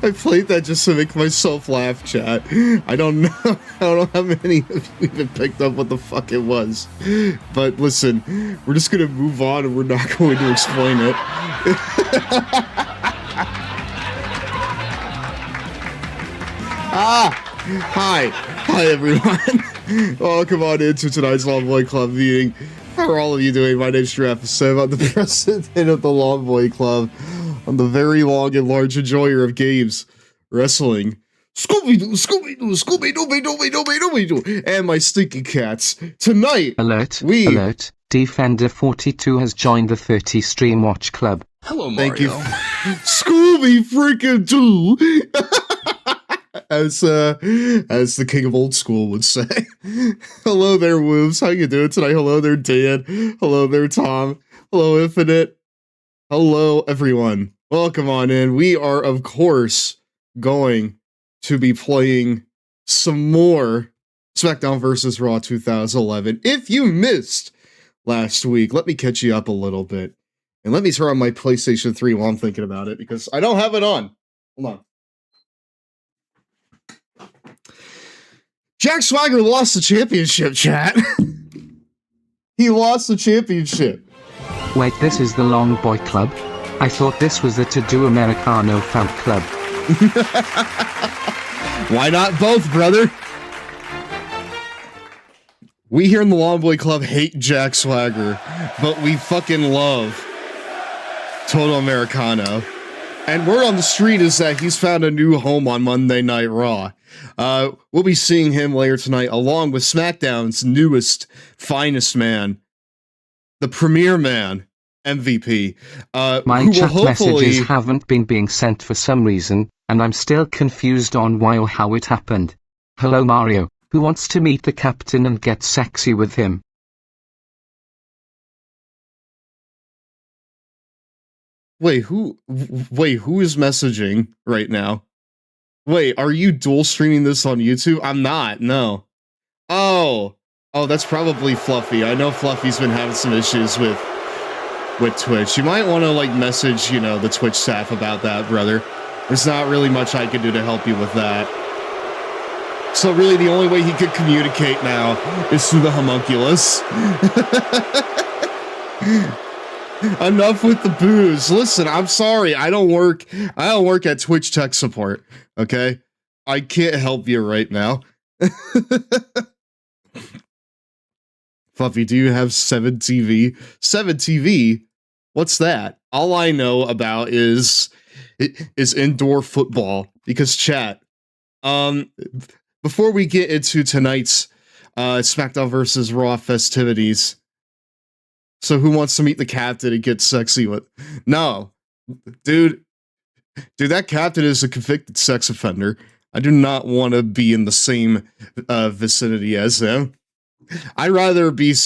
I played that just to make myself laugh, chat. I don't know how many of you even picked up what the fuck it was. But listen, we're just gonna move on and we're not going to explain it. Hi everyone. Welcome on into tonight's Long Boy Club meeting. How are all of you doing? My name's GirafaStev. I'm the president of the Long Boy Club. I'm the very long and large enjoyer of games, wrestling, Scooby-Doo, Scooby-Doo, Scooby-Doo, Scooby-Doo, and my stinky cats. Tonight, Alert, Defender42 has joined the 30 Stream Watch Club. Hello, Mario. Thank you. Scooby-freaking-Doo! As the king of old school would say. Hello there, Woobs. How you doing tonight? Hello there, Dan. Hello there, Tom. Hello, Infinite. Hello, everyone. Welcome on in. We are, of course, going to be playing some more Smackdown vs. Raw 2011. If you missed last week, let me catch you up a little bit. And let me turn on my PlayStation 3 while I'm thinking about it, because I don't have it on. Hold on. Jack Swagger lost the championship, chat. He lost the championship. Wait, this is the Long Boy Club? I thought this was the To-Do Americano Fan Club. Why not both, brother? We here in the Long Boy Club hate Jack Swagger, but we fucking love Total Americano. And word on the street is that he's found a new home on Monday Night Raw. We'll be seeing him later tonight, along with SmackDown's newest, finest man, the premier man, MVP. My chat messages haven't been being sent for some reason, and I'm still confused on why or how it happened. Hello, Mario. Who wants to meet the captain and get sexy with him? Wait, who is messaging right now? Wait, are you dual streaming this on YouTube? I'm not, no. Oh, that's probably Fluffy. I know Fluffy's been having some issues with Twitch. You might want to, like, message, the Twitch staff about that, brother. There's not really much I can do to help you with that. So really, the only way he could communicate now is through the homunculus. Enough with the booze. Listen, I'm sorry. I don't work at Twitch tech support, okay? I can't help you right now. Fluffy, do you have 7 TV? 7 TV? What's that? All I know about is indoor football. Because chat, before we get into tonight's SmackDown vs. Raw festivities, so who wants to meet the captain and get sexy with? No, dude, that captain is a convicted sex offender. I do not want to be in the same vicinity as him. I'd rather meet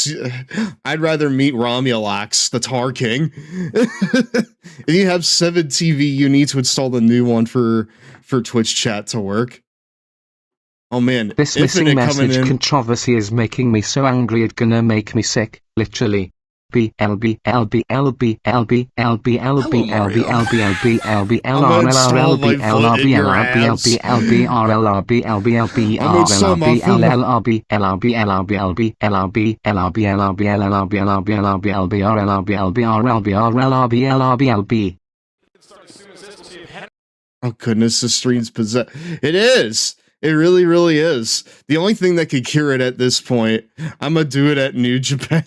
Romulax, the Tar King. If you have 7 TV, you need to install the new one for Twitch chat to work. Oh man, this missing message controversy is making me so angry it's gonna make me sick, literally. LB LB LB LB LB LB LB LB LB LB LRLRLB LRB LRB LB RLRB LB LB RLRB LLRB LRB LRB LB LRB LRB LRB LLRB LRB LRB LB RLRB LB RLB RLRB LRB LB. Oh goodness, the stream's possessed. It is. It really, really is. The only thing that could cure it at this point, I'm gonna do it at New Japan.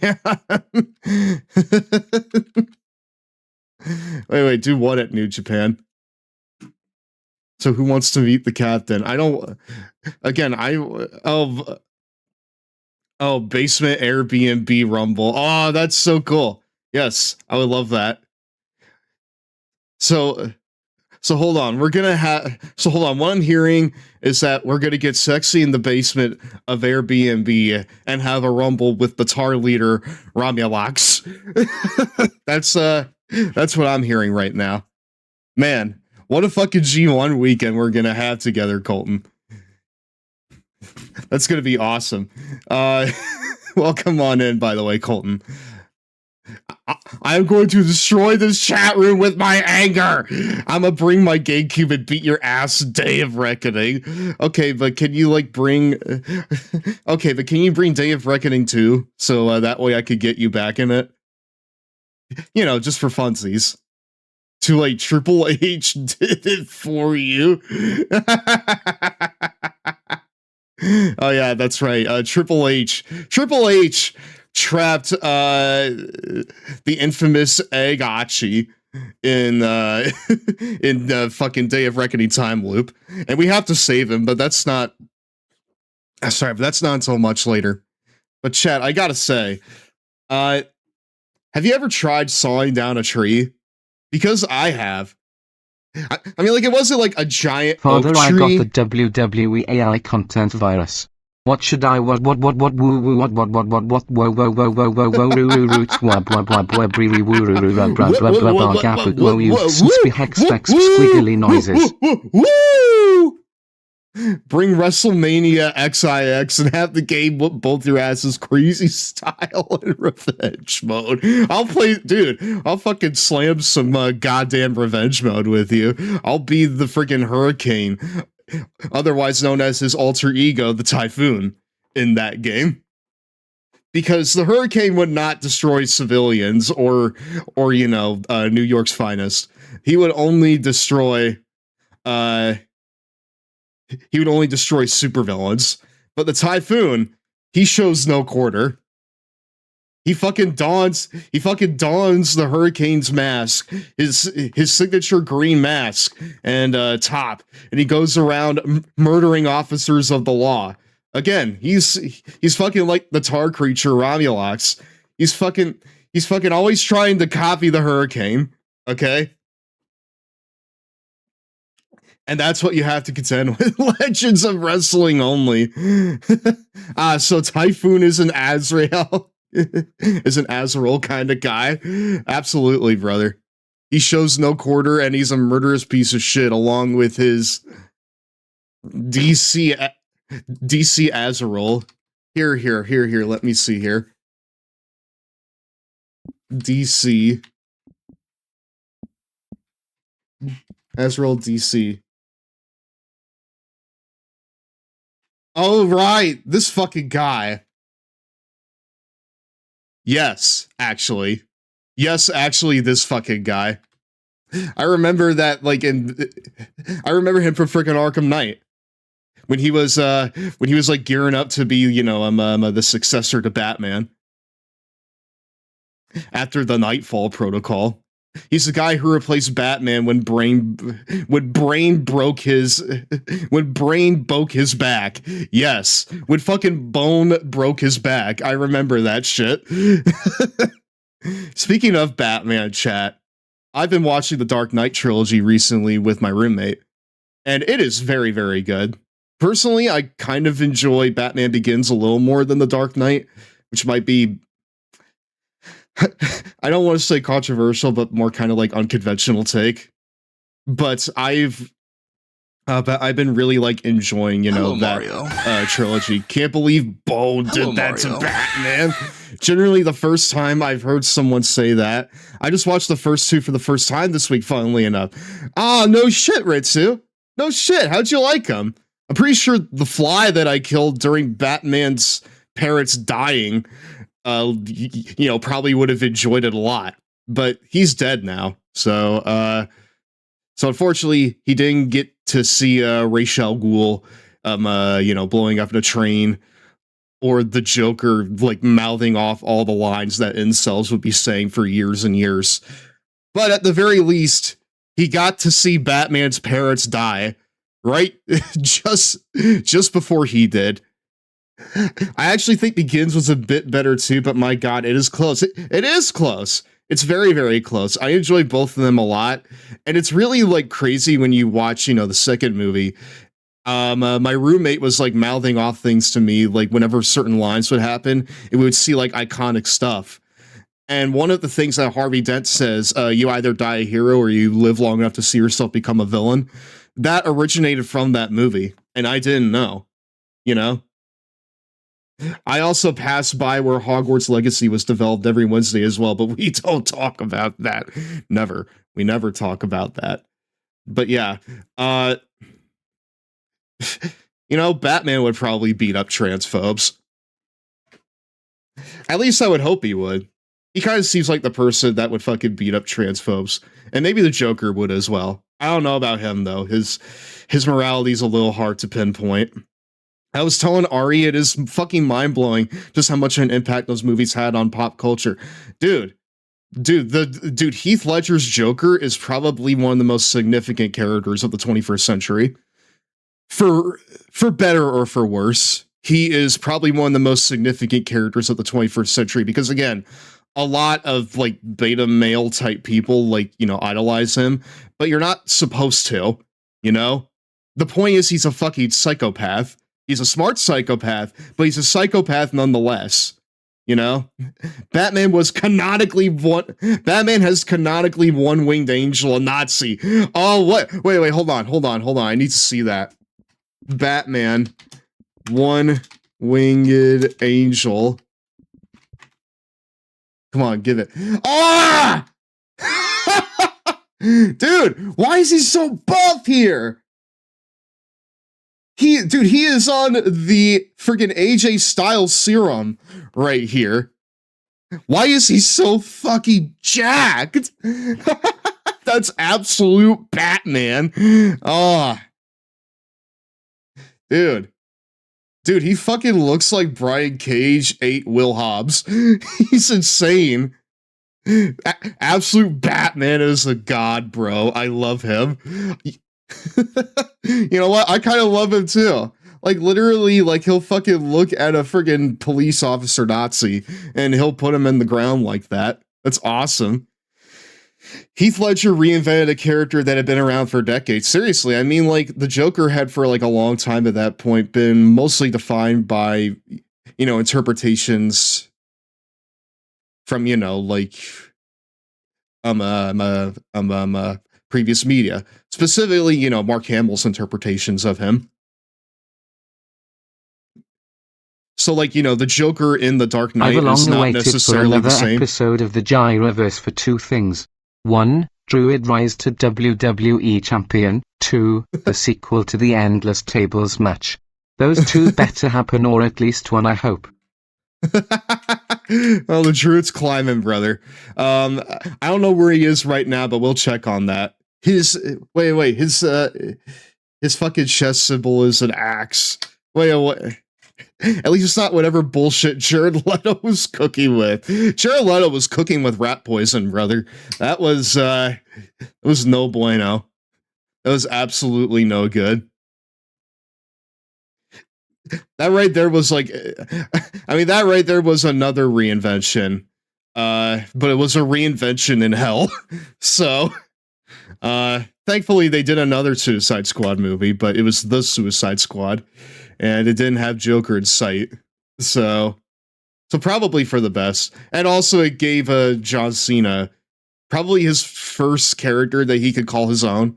Wait, do what at New Japan? So who wants to meet the captain? I don't... Again, Oh, basement Airbnb Rumble. Oh, that's so cool. Yes, I would love that. So hold on, what I'm hearing is that we're gonna get sexy in the basement of Airbnb and have a rumble with the tar leader, Romulax. That's what I'm hearing right now. Man, What a fucking G1 weekend we're gonna have together, Colton. That's gonna be awesome. Welcome on in, by the way, Colton. I'm going to destroy this chat room with my anger. I'm gonna bring my GameCube and beat your ass, Day of Reckoning. Okay, but can you like bring? Okay, but can you bring Day of Reckoning too? So that way I could get you back in it. You know, just for funsies. To like Triple H did it for you. Oh yeah, that's right. Triple H trapped the infamous Egg Achi in in the fucking Day of Reckoning time loop, and we have to save him, but that's not. Sorry, but that's not until much later. But chat, I gotta say, have you ever tried sawing down a tree? Because I have. I mean, like, it wasn't like a giant Father, oak I tree. got the WWE AI content virus. What should I woo woo roots wub woo woo you hex squiggly noises. Bring WrestleMania XIX and have the game whoop both your asses crazy style in revenge mode. I'll fucking slam some goddamn revenge mode with you. I'll be the freaking Hurricane, otherwise known as his alter ego, the Typhoon, in that game. Because the Hurricane would not destroy civilians or you know, New York's finest. He would only destroy supervillains. But the Typhoon, he shows no quarter. He fucking dons the Hurricane's mask, his signature green mask and top, and he goes around murdering officers of the law. Again, he's fucking like the tar creature Romulus. He's fucking always trying to copy the Hurricane, okay? And that's what you have to contend with. Legends of Wrestling only. So Typhoon is an Azrael. Is an Azrael kind of guy. Absolutely, brother. He shows no quarter and he's a murderous piece of shit along with his DC Azrael. Here. Let me see here. DC Azrael DC. Oh, right. This fucking guy. Yes, actually, this fucking guy. I remember that, like, I remember him from freaking Arkham Knight. When he was like gearing up to be, you know, the successor to Batman. After the Nightfall Protocol. He's the guy who replaced Batman when Brain broke his back. Yes, when fucking Bone broke his back. I remember that shit. Speaking of Batman, chat, I've been watching the Dark Knight trilogy recently with my roommate, and it is very, very good. Personally, I kind of enjoy Batman Begins a little more than the Dark Knight, which might be, I don't want to say controversial, but more kind of like unconventional take. But I've been really like enjoying, you know, that trilogy. Can't believe Bone did that to Batman. Generally, the first time I've heard someone say that, I just watched the first two for the first time this week, funnily enough. Ah, no shit, Ritsu. No shit. How'd you like them? I'm pretty sure the fly that I killed during Batman's parents dying, you know, probably would have enjoyed it a lot. But he's dead now, so unfortunately, he didn't get to see Ra's al Ghul, you know, blowing up in a train, or the Joker like mouthing off all the lines that incels would be saying for years and years. But at the very least, he got to see Batman's parents die, right? just before he did. I actually think Begins was a bit better too, but my god, it is close. It is close. It's very, very close. I enjoy both of them a lot, and it's really like crazy when you watch, you know, the second movie. My roommate was like mouthing off things to me, like whenever certain lines would happen, it would see like iconic stuff. And one of the things that Harvey Dent says, you either die a hero or you live long enough to see yourself become a villain, that originated from that movie. And I didn't know, you know? I also pass by where Hogwarts Legacy was developed every Wednesday as well, but we don't talk about that. Never. We never talk about that. But yeah, you know, Batman would probably beat up transphobes. At least I would hope he would. He kind of seems like the person that would fucking beat up transphobes. And maybe the Joker would as well. I don't know about him, though. His morality's a little hard to pinpoint. I was telling Ari, it is fucking mind-blowing just how much of an impact those movies had on pop culture. Dude, Heath Ledger's Joker is probably one of the most significant characters of the 21st century. For better or for worse, he is probably one of the most significant characters of the 21st century because, again, a lot of like beta male type people like, you know, idolize him, but you're not supposed to, you know? The point is he's a fucking psychopath. He's a smart psychopath, but he's a psychopath nonetheless. You know? Batman has canonically one-winged angel, a Nazi. Oh, what? Wait, hold on. I need to see that. Batman, one-winged angel. Come on, give it. Ah! Dude, why is he so buff here? He is on the freaking AJ Styles serum right here. Why is he so fucking jacked? That's absolute Batman. Oh. Dude, he fucking looks like Brian Cage ate Will Hobbs. He's insane. Absolute Batman is a god, bro. I love him. You know what? I kind of love him too. Like, literally, like, he'll fucking look at a friggin' police officer Nazi and he'll put him in the ground like that. That's awesome. Heath Ledger reinvented a character that had been around for decades. Seriously, I mean, like, the Joker had for, like, a long time at that point been mostly defined by, you know, interpretations from, you know, like, previous media. Specifically, you know, Mark Hamill's interpretations of him. So, like, you know, the Joker in The Dark Knight is not necessarily the same. Episode of the Giraverse for two things. 1. Druid Rise to WWE Champion. 2. The sequel to the Endless Tables match. Those two better happen, or at least one, I hope. Well, the Druid's climbing, brother. I don't know where he is right now, but we'll check on that. His fucking chest symbol is an axe. Wait. At least it's not whatever bullshit Jared Leto was cooking with. Jared Leto was cooking with rat poison, brother. That was no bueno. That was absolutely no good. That right there was like, I mean, that right there was another reinvention. But it was a reinvention in hell. So, thankfully they did another Suicide Squad movie, but it was The Suicide Squad. And it didn't have Joker in sight. So probably for the best. And also it gave John Cena probably his first character that he could call his own.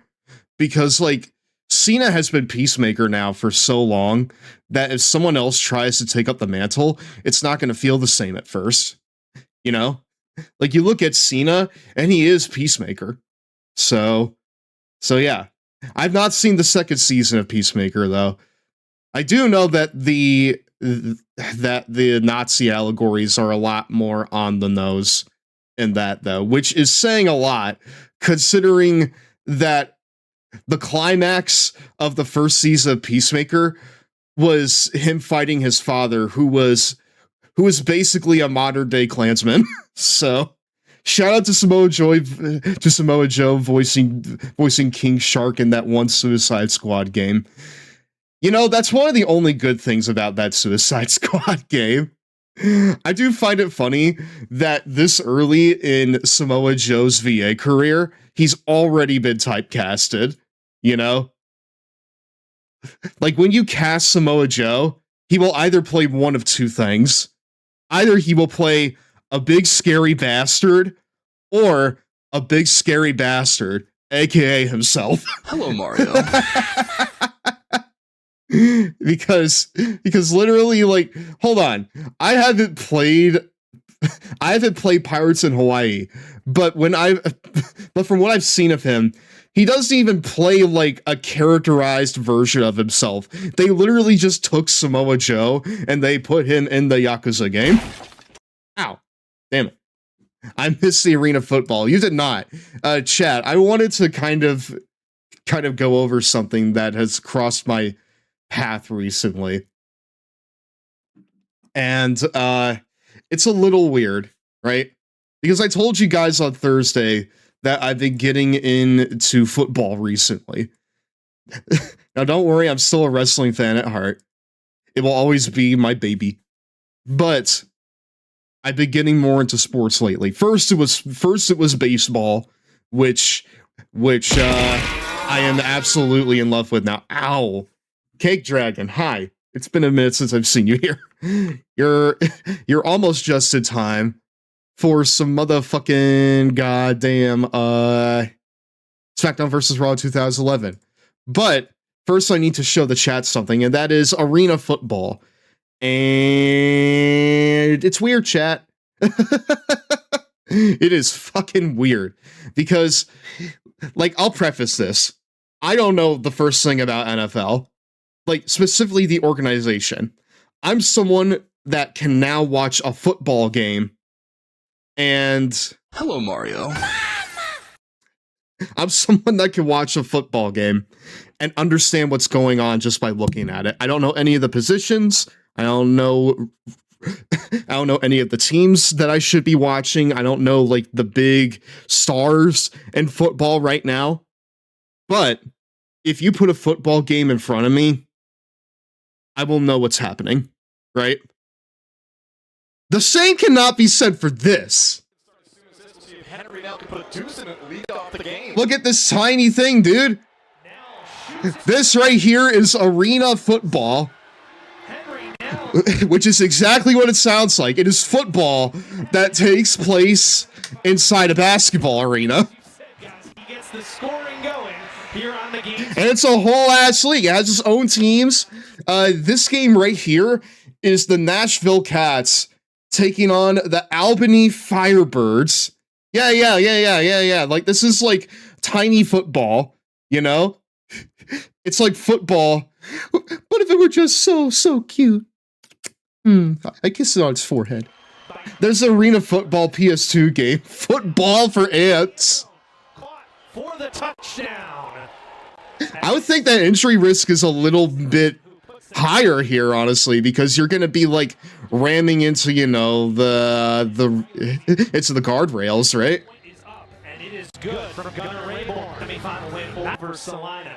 Because, like, Cena has been Peacemaker now for so long that if someone else tries to take up the mantle, it's not going to feel the same at first. You know? Like, you look at Cena, and he is Peacemaker. So yeah. I've not seen the second season of Peacemaker, though. I do know that the Nazi allegories are a lot more on the nose in that, though, which is saying a lot, considering that the climax of the first season of Peacemaker was him fighting his father, who was basically a modern day Klansman. So, shout out to Samoa Joe voicing King Shark in that one Suicide Squad game. You know, that's one of the only good things about that Suicide Squad game. I do find it funny that this early in Samoa Joe's VA career, he's already been typecasted, you know? Like, when you cast Samoa Joe, he will either play one of two things. Either he will play a big scary bastard, or a big scary bastard, aka himself. Hello, Mario. because literally, like, hold on, I haven't played Pirates in Hawaii, but from what I've seen of him, he doesn't even play like a characterized version of himself. They literally just took Samoa Joe and they put him in the Yakuza game. Ow. Damn it. I missed the arena football. You did not. Chat, I wanted to kind of go over something that has crossed my path recently. And it's a little weird, right? Because I told you guys on Thursday that I've been getting into football recently. Now, don't worry, I'm still a wrestling fan at heart. It will always be my baby. But I've been getting more into sports lately. First it was baseball, which I am absolutely in love with now. Ow. Cake Dragon, hi. It's been a minute since I've seen you here. You're almost just in time for some motherfucking goddamn SmackDown vs. Raw 2011. But first I need to show the chat something, and that is arena football. And it's weird, chat. It is fucking weird. Because, like, I'll preface this. I don't know the first thing about NFL. Like, specifically the organization. I'm someone that can now watch a football game and... Hello, Mario. I'm someone that can watch a football game and understand what's going on just by looking at it. I don't know any of the positions. I don't know any of the teams that I should be watching. I don't know, like, the big stars in football right now. But if you put a football game in front of me, I will know what's happening, right? The same cannot be said for this. Look at this tiny thing, dude. This right here is arena football, which is exactly what it sounds like. It is football that takes place inside a basketball arena. And it's a whole ass league. It has its own teams. This game right here is the Nashville Cats taking on the Albany Firebirds. Yeah. Like, this is like tiny football, you know? It's like football. What if it were just so cute? I kissed it on its forehead. There's an arena football PS2 game. Football for ants. For the touchdown. I would think that injury risk is a little bit higher here, honestly, because you're going to be like ramming into, you know, it's the guardrails, right?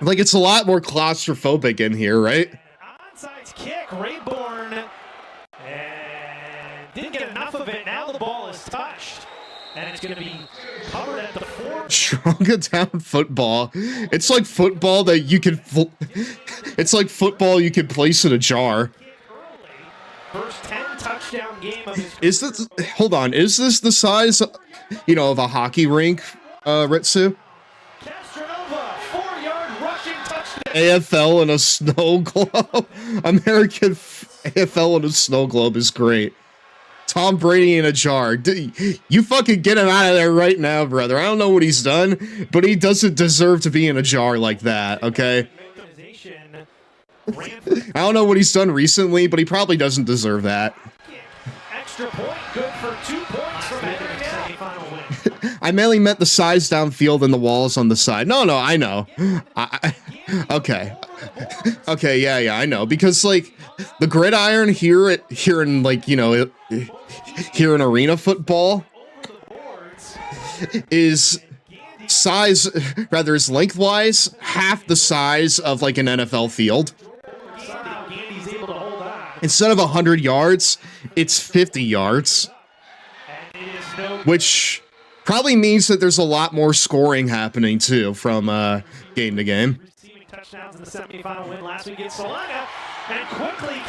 Like, it's a lot more claustrophobic in here, right? Onside kick, Rayborn, and didn't get enough of it. Now the ball is touched, and it's going to be covered at the 4. Stronger down football. It's like football that you can. It's like football you can place in a jar. First 10 touchdown game of his. Is this? Hold on. Is this the size, you know, of a hockey rink, Ritsu? Castronova, 4-yard rushing touchdown. AFL in a snow globe. American AFL in a snow globe is great. Tom Brady in a jar. You fucking get him out of there right now, brother. I don't know what he's done, but he doesn't deserve to be in a jar like that, okay? I don't know what he's done recently, but he probably doesn't deserve that. Extra point, good for 2 points from Henry. I mainly meant the size downfield and the walls on the side. No, I know. Okay. Okay, yeah, I know. Because, like, the gridiron here in, like, you know, here in arena football is lengthwise half the size of, like, an NFL field. Instead of 100 yards, it's 50 yards. Which probably means that there's a lot more scoring happening, too, from game to game. touchdowns in the semifinal win last week against Salina, and quickly.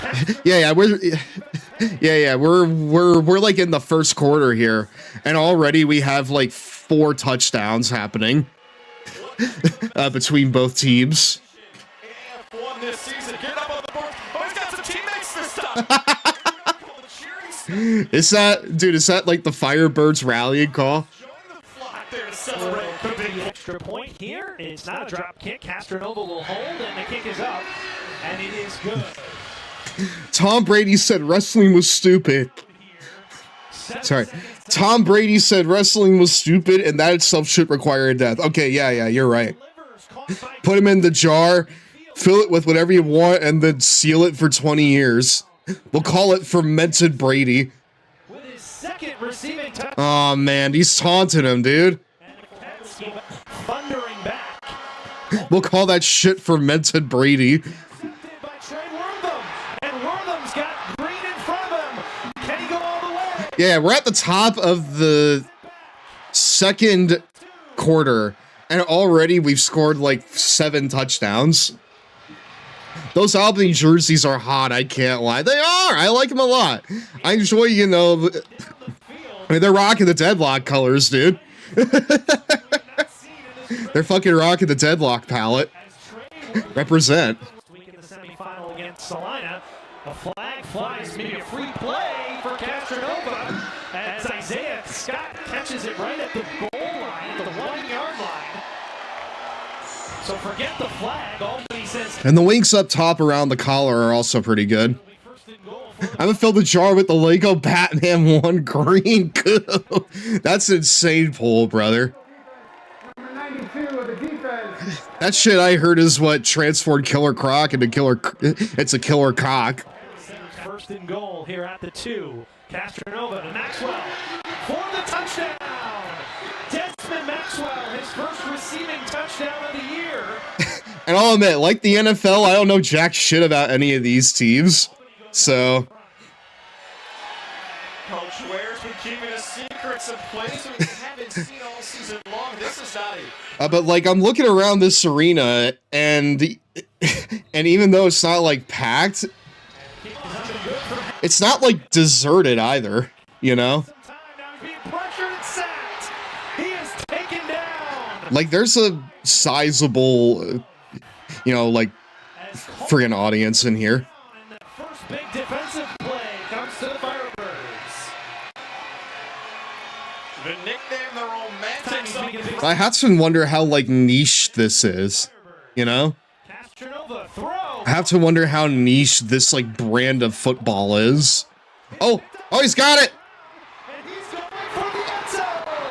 We're like in the first quarter here, and already we have like 4 touchdowns happening between both teams. This season. Get up on the board. Oh, he's got some teammates this time. Is that like the Firebirds rallying call? There to celebrate. Could be an extra point here. It's not a drop kick. Castronova will hold, and the kick is up, and it is good. Tom Brady said wrestling was stupid. Sorry. Tom Brady said wrestling was stupid, and that itself should require a death. Okay, yeah, you're right. Put him in the jar, fill it with whatever you want, and then seal it for 20 years. We'll call it fermented Brady. With his second receiving touch. Oh man, he's taunting him, dude. Thundering back. We'll call that shit fermented Brady. By Trey Wortham, and Wortham's got Green in front of him. Can he go all the way? Yeah, we're at the top of the second quarter, and already we've scored like 7 touchdowns. Those Albany jerseys are hot, I can't lie. They are! I like them a lot. I enjoy, they're rocking the Deadlock colors, dude. They're fucking rocking the Deadlock palette. Represent. Week in the semifinal against Salina. A flag flies, maybe a free play for Castronova as Isaiah Scott catches it right at the goal line, at the 1-yard line. So forget the flag. Albany says. And the winks up top around the collar are also pretty good. I'm gonna fill the jar with the Lego Batman 1 green goo. That's an insane pull, brother. That shit I heard is what transformed Killer Croc into it's a Killer Cock. First and goal here at the 2. Castronova to Maxwell for the touchdown. Desmond Maxwell, his first receiving touchdown of the year. And I'll admit, like the NFL, I don't know jack shit about any of these teams. So. Coach Ware's been keeping his secrets in place we haven't seen all season long. This is not but like I'm looking around this arena, and even though it's not like packed, it's not like deserted either, you know? Like there's a sizable, like friggin' audience in here. First big defensive play comes to the Firebirds. The nickname, the romantic. I have to wonder how like niche this is, you know? I have to wonder how niche this like brand of football is. Oh, he's got it!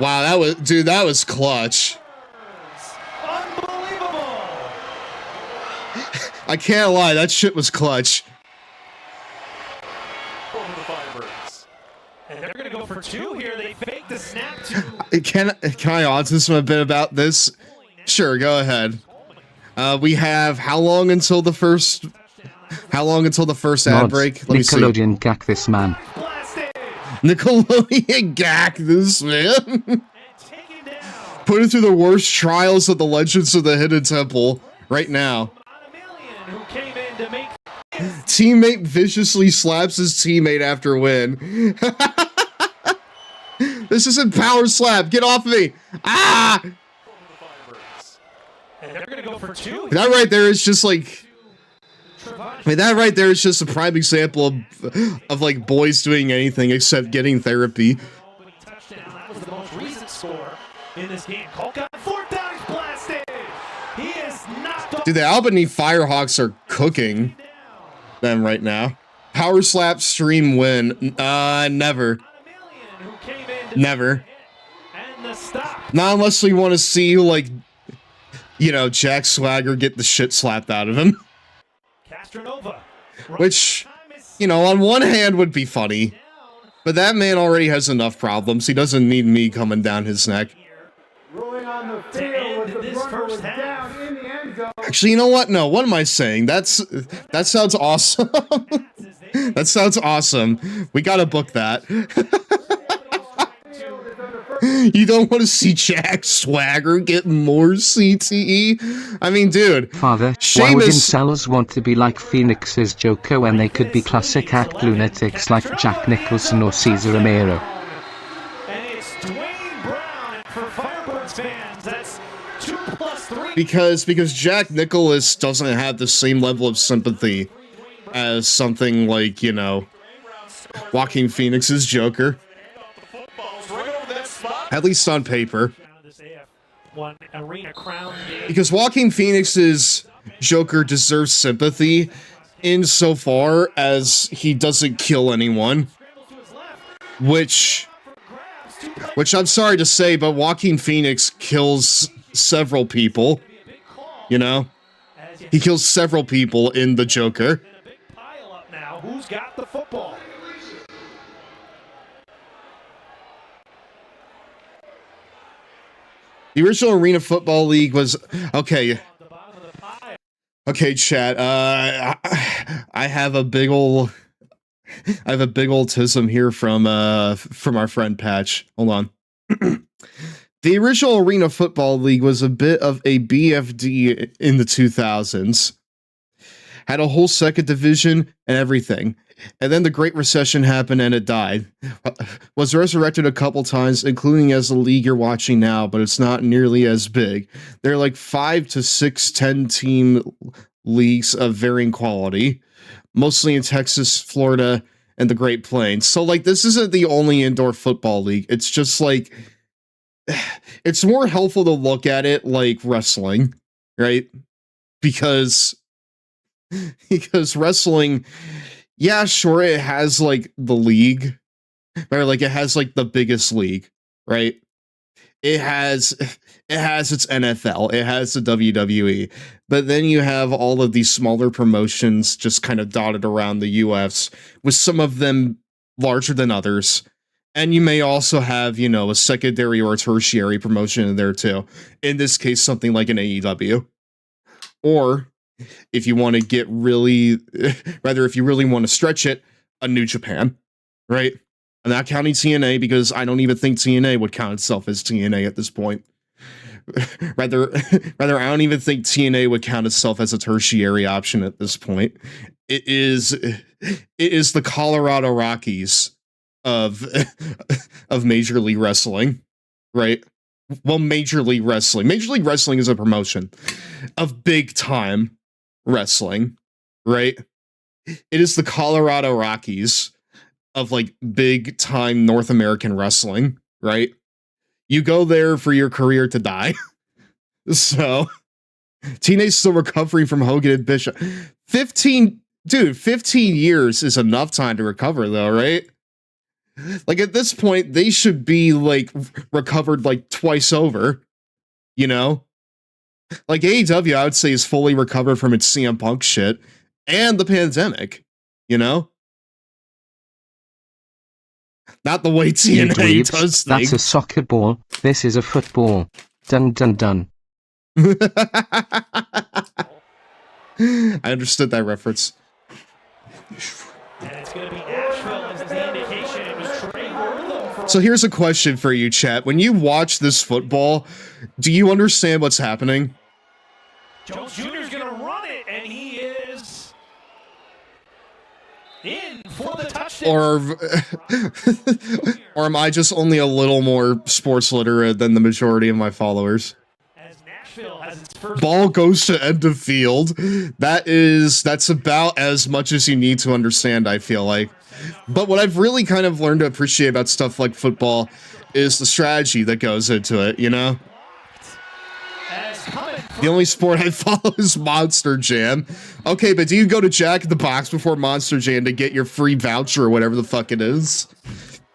Wow, that was clutch. Unbelievable. I can't lie, that shit was clutch. Over the Firebirds. And they're gonna go for 2 here. They fake the snap to. Can I autism a bit about this? Sure, go ahead. We have how long until the first ad break? Let me see. Nickelodeon gack this man. Nickelodeon gack this man. Put it through the worst trials of the Legends of the Hidden Temple right now. Teammate viciously slaps his teammate after win. This isn't power slap. Get off me. Ah! And they're gonna go for 2. That right there is just like, that right there is just a prime example of like boys doing anything except getting therapy. That was the most recent score in this game. Colk on 4th down, he's blasted. He is knocked off. Dude, the Albany Firehawks are cooking them right now. Power slap stream win. Never. Never. And the stop. Not unless we want to see like, Jack Swagger get the shit slapped out of him. Castronova. Which, on one hand would be funny, but that man already has enough problems. He doesn't need me coming down his neck. Rolling on the field with the runner was down in the end zone. Actually, you know what? No, what am I saying? That sounds awesome. That sounds awesome. We gotta book that. You don't want to see Jack Swagger get more CTE? I mean, dude. Father, why would incels want to be like Phoenix's Joker when they could be classic act lunatics like Jack Nicholson or Cesar Romero? And it's Dwayne Brown for Firebirds fans. That's 2 plus 3. Because Jack Nicholson doesn't have the same level of sympathy as something like, you know, Joaquin Phoenix's Joker. At least on paper. Because Joaquin Phoenix's Joker deserves sympathy insofar as he doesn't kill anyone. Which I'm sorry to say, but Joaquin Phoenix kills several people. You know? He kills several people in the Joker. Who's got the football? The original Arena Football League was okay. Okay, chat. I have a big ol' tism here from our friend Patch. Hold on. The original Arena Football League was a bit of a BFD in the 2000s. Had a whole second division and everything. And then the Great Recession happened and it died. Was resurrected a couple times, including as the league you're watching now, but it's not nearly as big. There are like 5 to 6 10-team leagues of varying quality, mostly in Texas, Florida, and the Great Plains. So, like, this isn't the only indoor football league. It's just, like, it's more helpful to look at it like wrestling, right? Because wrestling... Yeah, sure, it has, like, the league, or, like, it has, like, the biggest league, right? It has its NFL, it has the WWE, but then you have all of these smaller promotions just kind of dotted around the US, with some of them larger than others, and you may also have, you know, a secondary or a tertiary promotion in there, too. In this case, something like an AEW. Or... if you want to get really, if you really want to stretch it, a New Japan, right? I'm not counting TNA because I don't even think TNA would count itself as TNA at this point. Rather, I don't even think TNA would count itself as a tertiary option at this point. It is the Colorado Rockies of Major League Wrestling, right? Well, Major League Wrestling. Major League Wrestling is a promotion of big time wrestling, right? It is the Colorado Rockies of, like, big time North American wrestling, right? You go there for your career to die. So, TNA's still recovering from Hogan and Bishop. 15 years is enough time to recover, though, right? Like, at this point, they should be, like, recovered, like, twice over, you know? Like, AEW, I would say, is fully recovered from its CM Punk shit and the pandemic, you know? Not the way TNA does things. That's a soccer ball. This is a football. Dun dun dun. I understood that reference. And it's going to be Asheville as the indication. It was Trey Wortham. So here's a question for you, chat. When you watch this football, do you understand what's happening? Jones Jr. is going to run it, and he is in for the touchdown. Or am I just only a little more sports literate than the majority of my followers? As Nashville has its first ball goes to end of field. That's about as much as you need to understand, I feel like. But what I've really kind of learned to appreciate about stuff like football is the strategy that goes into it, you know? The only sport I follow is Monster Jam. Okay, but do you go to Jack in the Box before Monster Jam to get your free voucher or whatever the fuck it is?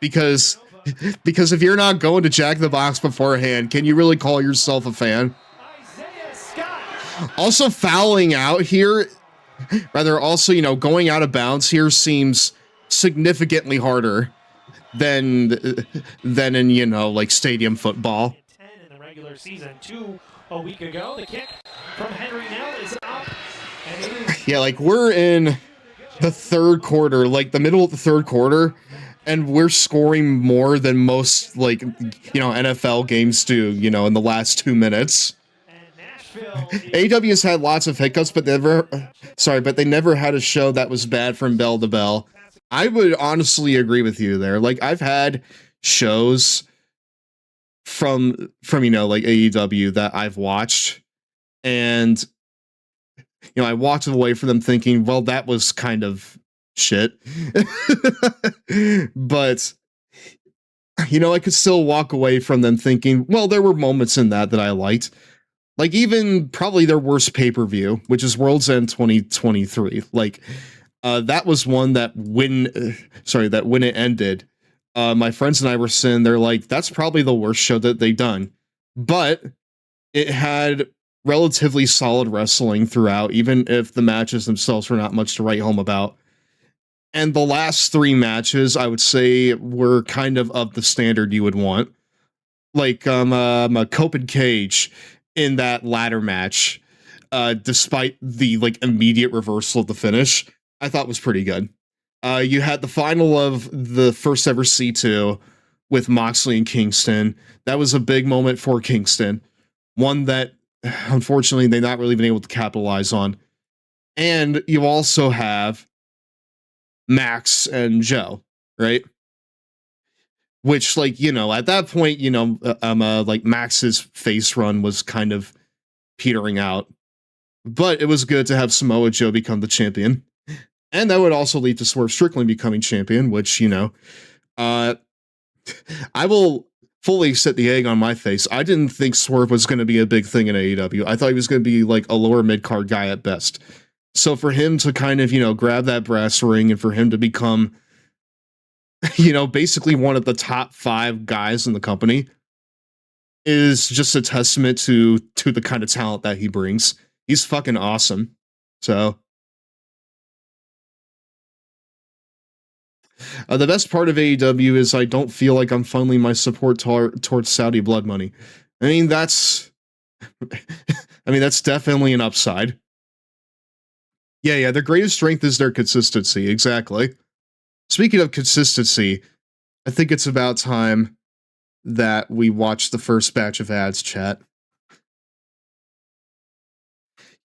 Because if you're not going to Jack in the Box beforehand, can you really call yourself a fan? Also, fouling out here, also, you know, going out of bounds here seems significantly harder than in, you know, like stadium football. 10 in the regular season, 2 a week ago. The kick from Henry Nell is up. And yeah, like we're in the third quarter, like the middle of the third quarter, and we're scoring more than most, like, NFL games do, in the last 2 minutes. AEW has had lots of hiccups, but they never had a show that was bad from bell to bell. I would honestly agree with you there. Like, I've had shows from like AEW that I've watched, and I walked away from them thinking, well, that was kind of shit. But I could still walk away from them thinking, well, there were moments in that I liked. Like, even probably their worst pay-per-view, which is World's End 2023. Like, that was one that when it ended, my friends and I were sitting there like, that's probably the worst show that they've done. But it had relatively solid wrestling throughout, even if the matches themselves were not much to write home about. And the last 3 matches, I would say, were kind of the standard you would want. Like, Cope and Cage in that ladder match, despite the, like, immediate reversal of the finish, I thought was pretty good. You had the final of the first ever C2 with Moxley and Kingston. That was a big moment for Kingston. One that, unfortunately, they're not really been able to capitalize on. And you also have Max and Joe, right? Which, like, at that point, like, Max's face run was kind of petering out. But it was good to have Samoa Joe become the champion. And that would also lead to Swerve Strickland becoming champion, which, I will fully set the egg on my face. I didn't think Swerve was going to be a big thing in AEW. I thought he was going to be, like, a lower mid-card guy at best. So for him to kind of, grab that brass ring, and for him to become, basically one of the top 5 guys in the company, is just a testament to the kind of talent that he brings. He's fucking awesome. So the best part of AEW is I don't feel like I'm funneling my support towards Saudi blood money. I mean, that's definitely an upside. Yeah, their greatest strength is their consistency, exactly. Speaking of consistency, I think it's about time that we watch the first batch of ads, chat.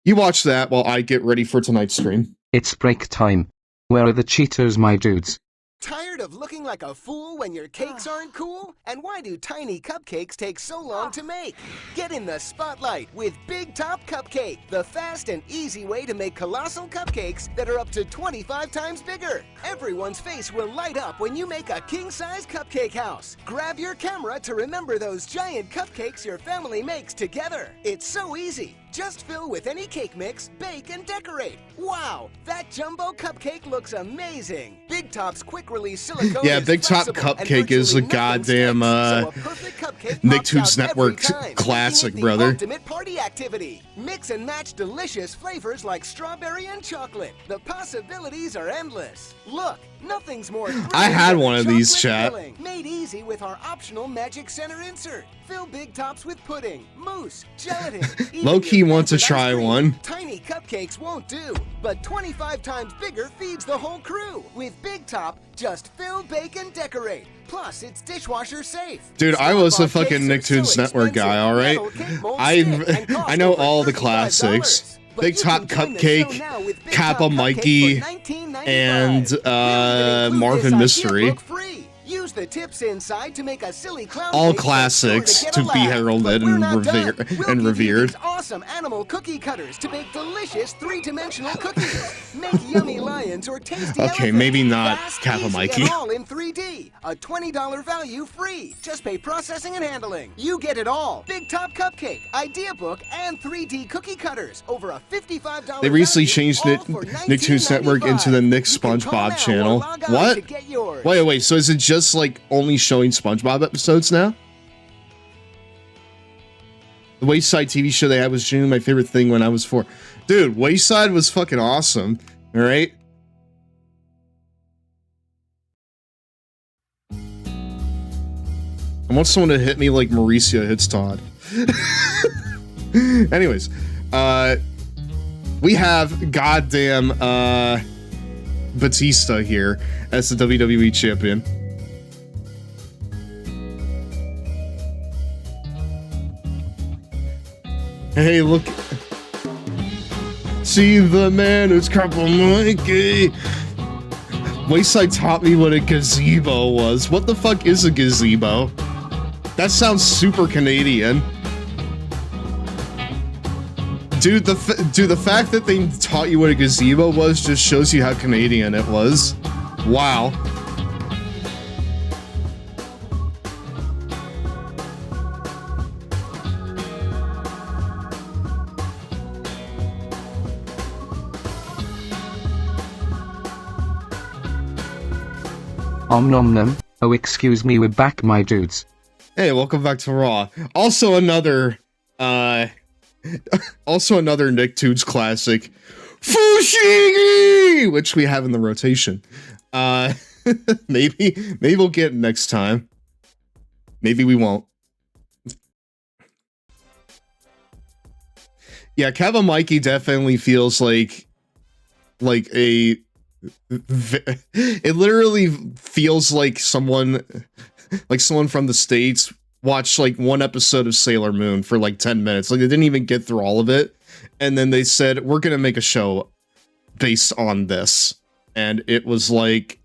You watch that while I get ready for tonight's stream. It's break time. Where are the Cheetos, my dudes? Tired of looking like a fool when your cakes aren't cool? And why do tiny cupcakes take so long to make? Get in the spotlight with Big Top Cupcake, the fast and easy way to make colossal cupcakes that are up to 25 times bigger. Everyone's face will light up when you make a king-size cupcake house. Grab your camera to remember those giant cupcakes your family makes together. It's so easy. Just fill with any cake mix, bake, and decorate. Wow, that jumbo cupcake looks amazing. Big Top's quick-release silicone yeah, Big Top Cupcake is a goddamn Nicktoons Network classic, brother. Ultimate party activity. Mix and match delicious flavors like strawberry and chocolate. The possibilities are endless. Look, nothing's more I had one of these, chat. Made easy with our optional Magic Center insert. Fill Big Tops with pudding, mousse, gelatin. Low-key want to try one. Tiny cupcakes won't do, but 25 times bigger feeds the whole crew. With Big Top, just fill, bake, and decorate. Plus, it's dishwasher safe. Dude, I was a fucking Nicktoons Network guy, alright? I know all the classics. Big Top Cupcake, Kappa Mikey, and Marvin Mystery. Use the tips inside to make a silly clown all cake classics sure to be heralded and revered. These awesome animal cookie cutters to bake delicious 3-dimensional cookies. Make yummy lions or tasty okay, maybe not fast, Kappa Mikey. all in 3D. A $20 value free. Just pay processing and handling. You get it all. Big Top Cupcake, idea book, and 3D cookie cutters. Over a $55 They recently changed Nicktoons Network into the Nick SpongeBob channel. What? Wait, so is it just like only showing SpongeBob episodes now? The Wayside TV show they had was genuinely my favorite thing when I was 4. Dude, Wayside was fucking awesome. All right. I want someone to hit me like Mauricio hits Todd. Anyways, we have goddamn Batista here as the WWE champion. Hey, look. See the man who's Crumple Mikey. Wayside taught me what a gazebo was. What the fuck is a gazebo? That sounds super Canadian. Dude, the fact that they taught you what a gazebo was just shows you how Canadian it was. Wow. Nom nom. Oh, excuse me, we're back, my dudes. Hey, welcome back to Raw. Also another Nicktoons classic, Fushigi, which we have in the rotation. Maybe we'll get it next time. Maybe we won't. Yeah, Kevin Mikey definitely feels like a. It literally feels like someone from the States watched like one episode of Sailor Moon for like 10 minutes. Like they didn't even get through all of it. And then they said, we're going to make a show based on this. And it was like,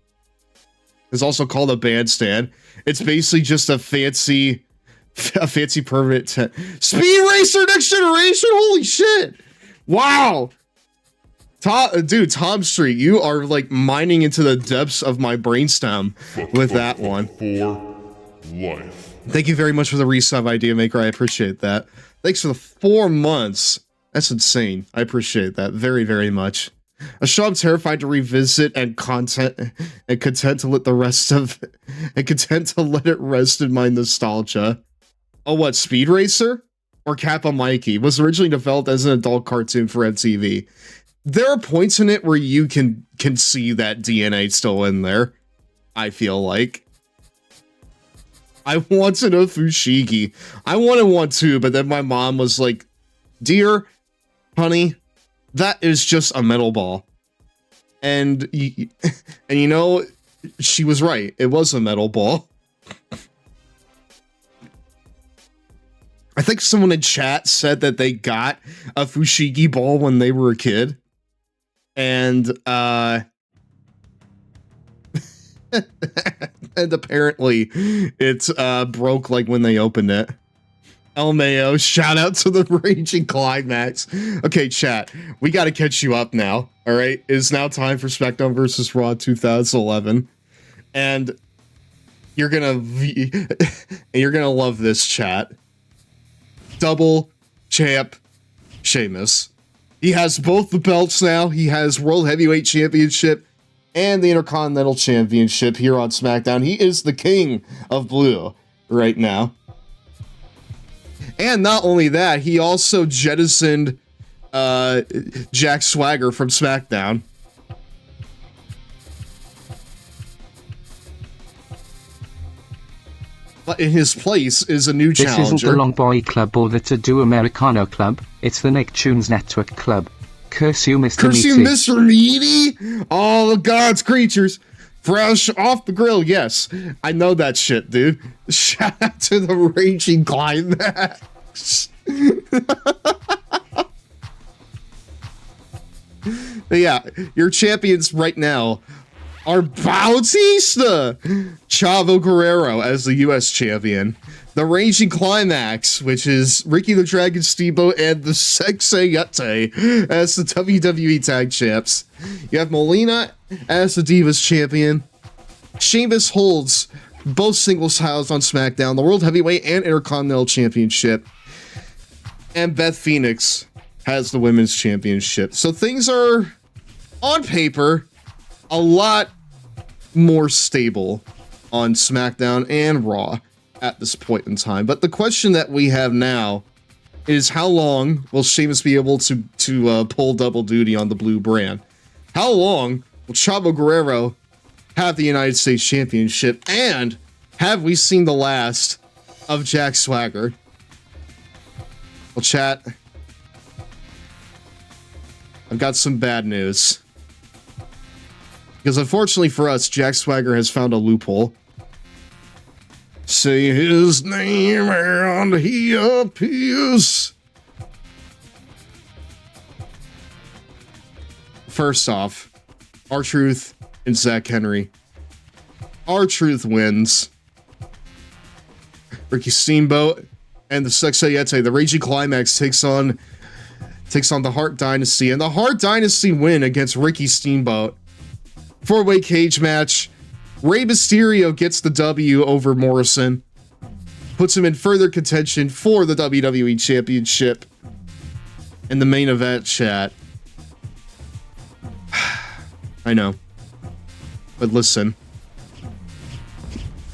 it's also called a bandstand. It's basically just a fancy permanent Speed Racer Next Generation. Holy shit. Wow. Tom Street, you are like mining into the depths of my brainstem with that one. For life. Thank you very much for the resub, Idea Maker. I appreciate that. Thanks for the 4 months. That's insane. I appreciate that very, very much. A show I'm terrified to revisit and content to let it rest in my nostalgia. Oh, what, Speed Racer? Or Kappa Mikey was originally developed as an adult cartoon for MTV. There are points in it where you can see that DNA still in there, I feel like. I wanted a Fushigi. I wanted one too, but then my mom was like, dear, honey, that is just a metal ball. And you know, she was right. It was a metal ball. I think someone in chat said that they got a Fushigi ball when they were a kid. And and apparently it broke like when they opened it. El Mayo, shout out to the Raging Climax. Okay, chat, we got to catch you up now. All right, it's now time for Smackdown vs. Raw 2011, and you're gonna love this, chat. Double champ Sheamus. He has both the belts now. He has World Heavyweight Championship and the Intercontinental Championship here on SmackDown. He is the king of blue right now. And not only that, he also jettisoned Jack Swagger from SmackDown. But in his place is a new challenger. This isn't the Long Boy Club or the To-Do Americano Club, it's the Nicktoons Network Club. Curse you, Mr. Curse Meaty. you, Mr. Meaty! All of God's creatures, fresh off the grill, yes. I know that shit, dude. Shout out to the Raging Climax. But yeah, your champions right now are Bautista, Chavo Guerrero as the U.S. champion, the Raging Climax, which is Ricky the Dragon Steamboat, and the Sexay Yate as the WWE Tag Champs. You have Molina as the Divas Champion. Sheamus holds both singles titles on SmackDown, the World Heavyweight and Intercontinental Championship. And Beth Phoenix has the Women's Championship. So things are, on paper, a lot more stable on SmackDown and Raw at this point in time. But the question that we have now is, how long will Sheamus be able to pull double duty on the blue brand? How long will Chavo Guerrero have the United States Championship? And have we seen the last of Jack Swagger? Well, chat, I've got some bad news. Because unfortunately for us, Jack Swagger has found a loophole. Say his name and he appears. First off, R-Truth and Zach Henry. R-Truth wins. Ricky Steamboat and the Sexayete, the Raging Climax takes on the Hart Dynasty, and the Hart Dynasty win against Ricky Steamboat. 4-way cage match. Rey Mysterio gets the W over Morrison. Puts him in further contention for the WWE Championship in the main event, chat. I know. But listen.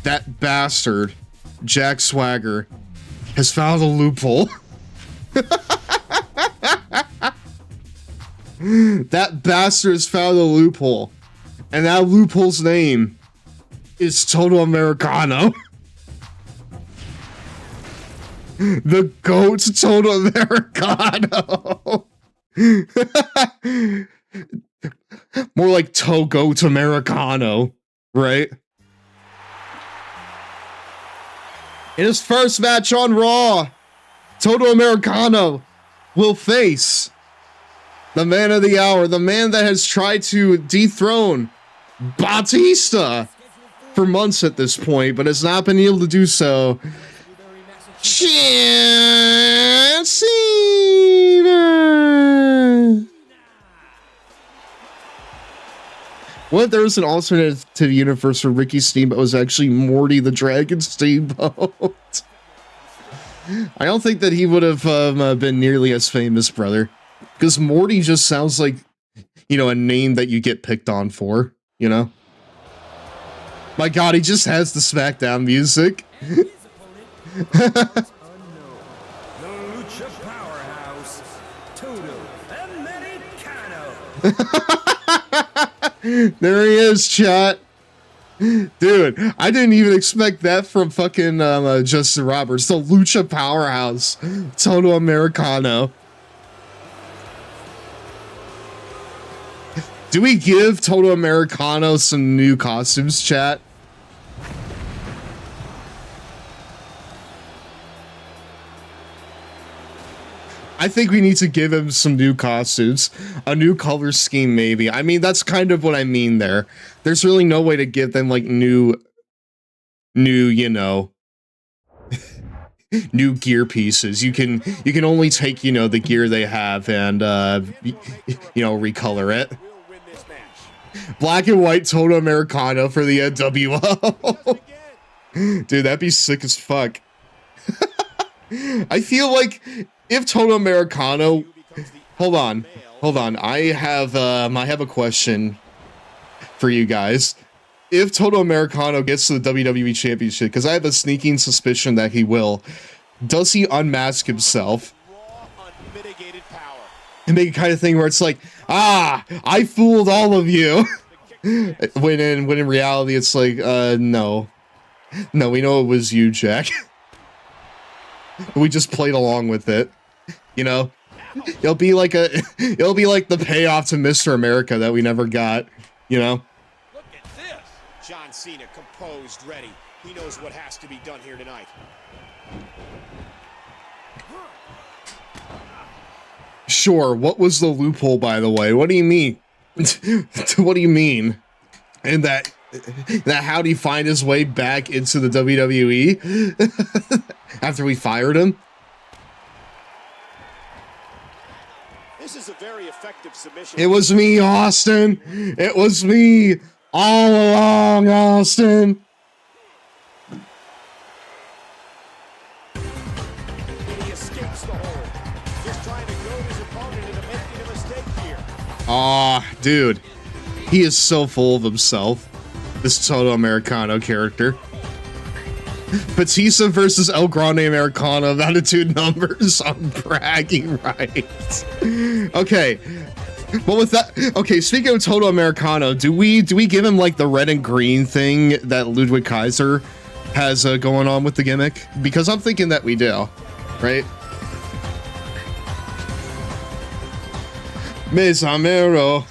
That bastard, Jack Swagger, has found a loophole. That bastard has found a loophole. And that loophole's name is Total Americano. The GOAT Total Americano. More like Togoat Americano, right? In his first match on Raw, Total Americano will face the man of the hour, the man that has tried to dethrone Batista for months at this point, but has not been able to do so. John Cena. What if there was an alternative universe where Ricky Steamboat was actually Morty the Dragon Steamboat? I don't think that he would have been nearly as famous, brother. Because Morty just sounds like, you know, a name that you get picked on for, you know? My god, he just has the SmackDown music. The Lucha Powerhouse, Total Americano. There he is, chat. Dude, I didn't even expect that from fucking Justin Roberts. The Lucha Powerhouse, Total Americano. Do we give Total Americano some new costumes, chat? I think we need to give him some new costumes, a new color scheme, maybe. I mean, that's kind of what I mean there. There's really no way to give them like new, you know, new gear pieces. You can only take, you know, the gear they have and, you know, recolor it. Black and white Total Americano for the NWO. Dude, that'd be sick as fuck. I feel like if Total Americano, hold on. I have a question for you guys. If Total Americano gets to the WWE Championship, because I have a sneaking suspicion that he will, does he unmask himself? And make a kind of thing where it's like, I fooled all of you. when in reality it's like, no, we know it was you, Jack. We just played along with it, you know. It'll be like the payoff to Mr. America that we never got, you know. Look at this. John Cena composed, ready. He knows what has to be done here tonight. Sure. What was the loophole, by the way? What do you mean? What do you mean? And that how'd he find his way back into the WWE after we fired him? This is a very effective submission. It was me, Austin. It was me all along, Austin. He escapes the hole. Just trying to goad his opponent into making a mistake here. Aw, dude. He is so full of himself. This Total Americano character. Batista versus El Grande Americano of Attitude Numbers on bragging rights. Okay. Well, with that, okay, speaking of Total Americano, do we give him like the red and green thing that Ludwig Kaiser has going on with the gimmick? Because I'm thinking that we do, right? Mesamero.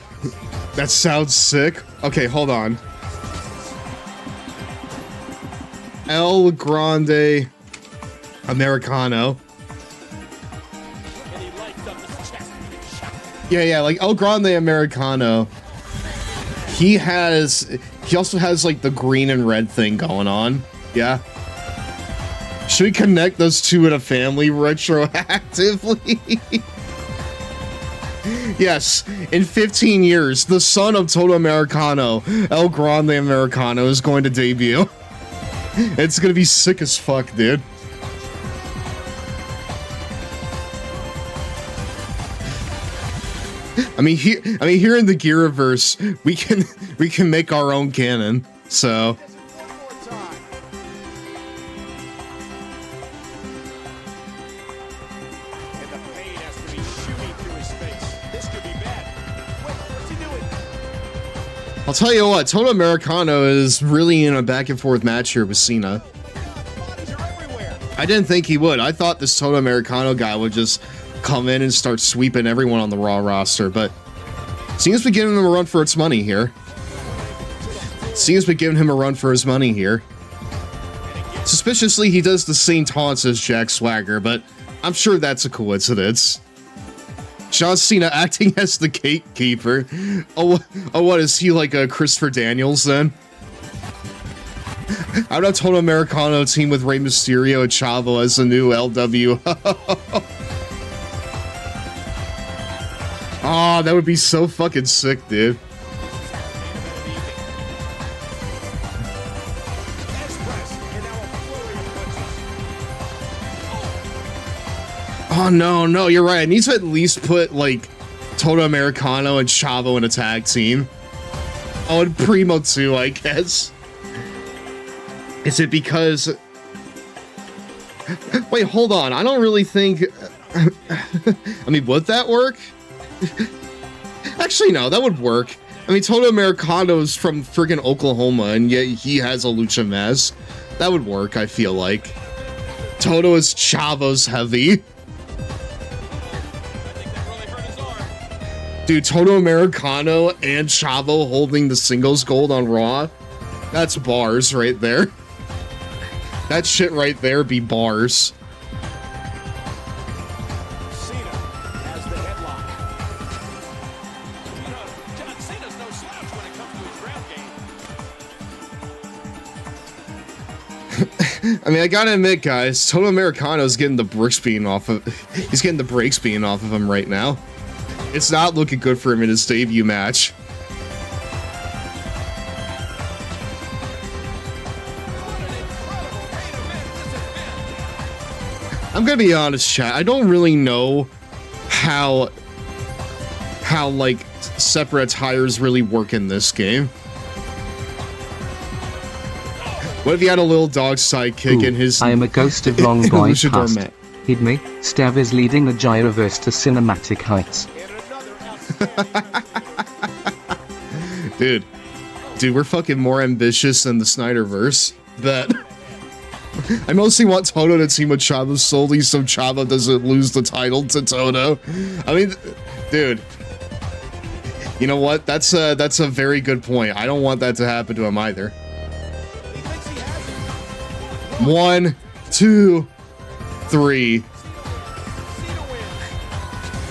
That sounds sick. Okay, hold on. El Grande Americano. Yeah, like El Grande Americano. He also has like the green and red thing going on. Yeah. Should we connect those two in a family retroactively? Yes, in 15 years, the son of Toto Americano, El Grande Americano, is going to debut. It's gonna be sick as fuck, dude. I mean, here in the Giraverse, we can make our own canon. So. I'll tell you what, Toto Americano is really in a back and forth match here with Cena. I didn't think he would. I thought this Toto Americano guy would just come in and start sweeping everyone on the Raw roster, but Cena's been giving him a run for its money here. Cena's been giving him a run for his money here. Suspiciously, he does the same taunts as Jack Swagger, but I'm sure that's a coincidence. John Cena acting as the gatekeeper. Oh, what is he, like a Christopher Daniels then? How about Toto Americano team with Rey Mysterio and Chavo as the new LW? Oh, that would be so fucking sick, dude. Oh, no, you're right. I need to at least put, like, Toto Americano and Chavo in a tag team. Oh, and Primo too, I guess. Is it because... Wait, hold on. I don't really think... I mean, would that work? Actually, no, that would work. I mean, Toto Americano's from friggin' Oklahoma, and yet he has a lucha mask. That would work, I feel like. Toto is Chavo's heavy. Dude, Toto Americano and Chavo holding the singles gold on Raw. That's bars right there. That shit right there be bars. Cena has the headlock. You know, John Cena's no slouch when it comes to his ground game. I mean, I gotta admit, guys, Toto Americano's getting the brakes beaten off of... He's getting the brakes beaten off of him right now. It's not looking good for him in his debut match. I'm gonna be honest, chat. I don't really know how like separate attires really work in this game. What if he had a little dog sidekick in his? I am a ghost of long boys past. Hit me. Stev is leading the Gyraverse to cinematic heights. Dude, we're fucking more ambitious than the Snyderverse. But I mostly want Toto to team with Chavo solely so Chavo doesn't lose the title to Toto. I mean, dude, you know what? That's a very good point. I don't want that to happen to him either. 1, 2, 3.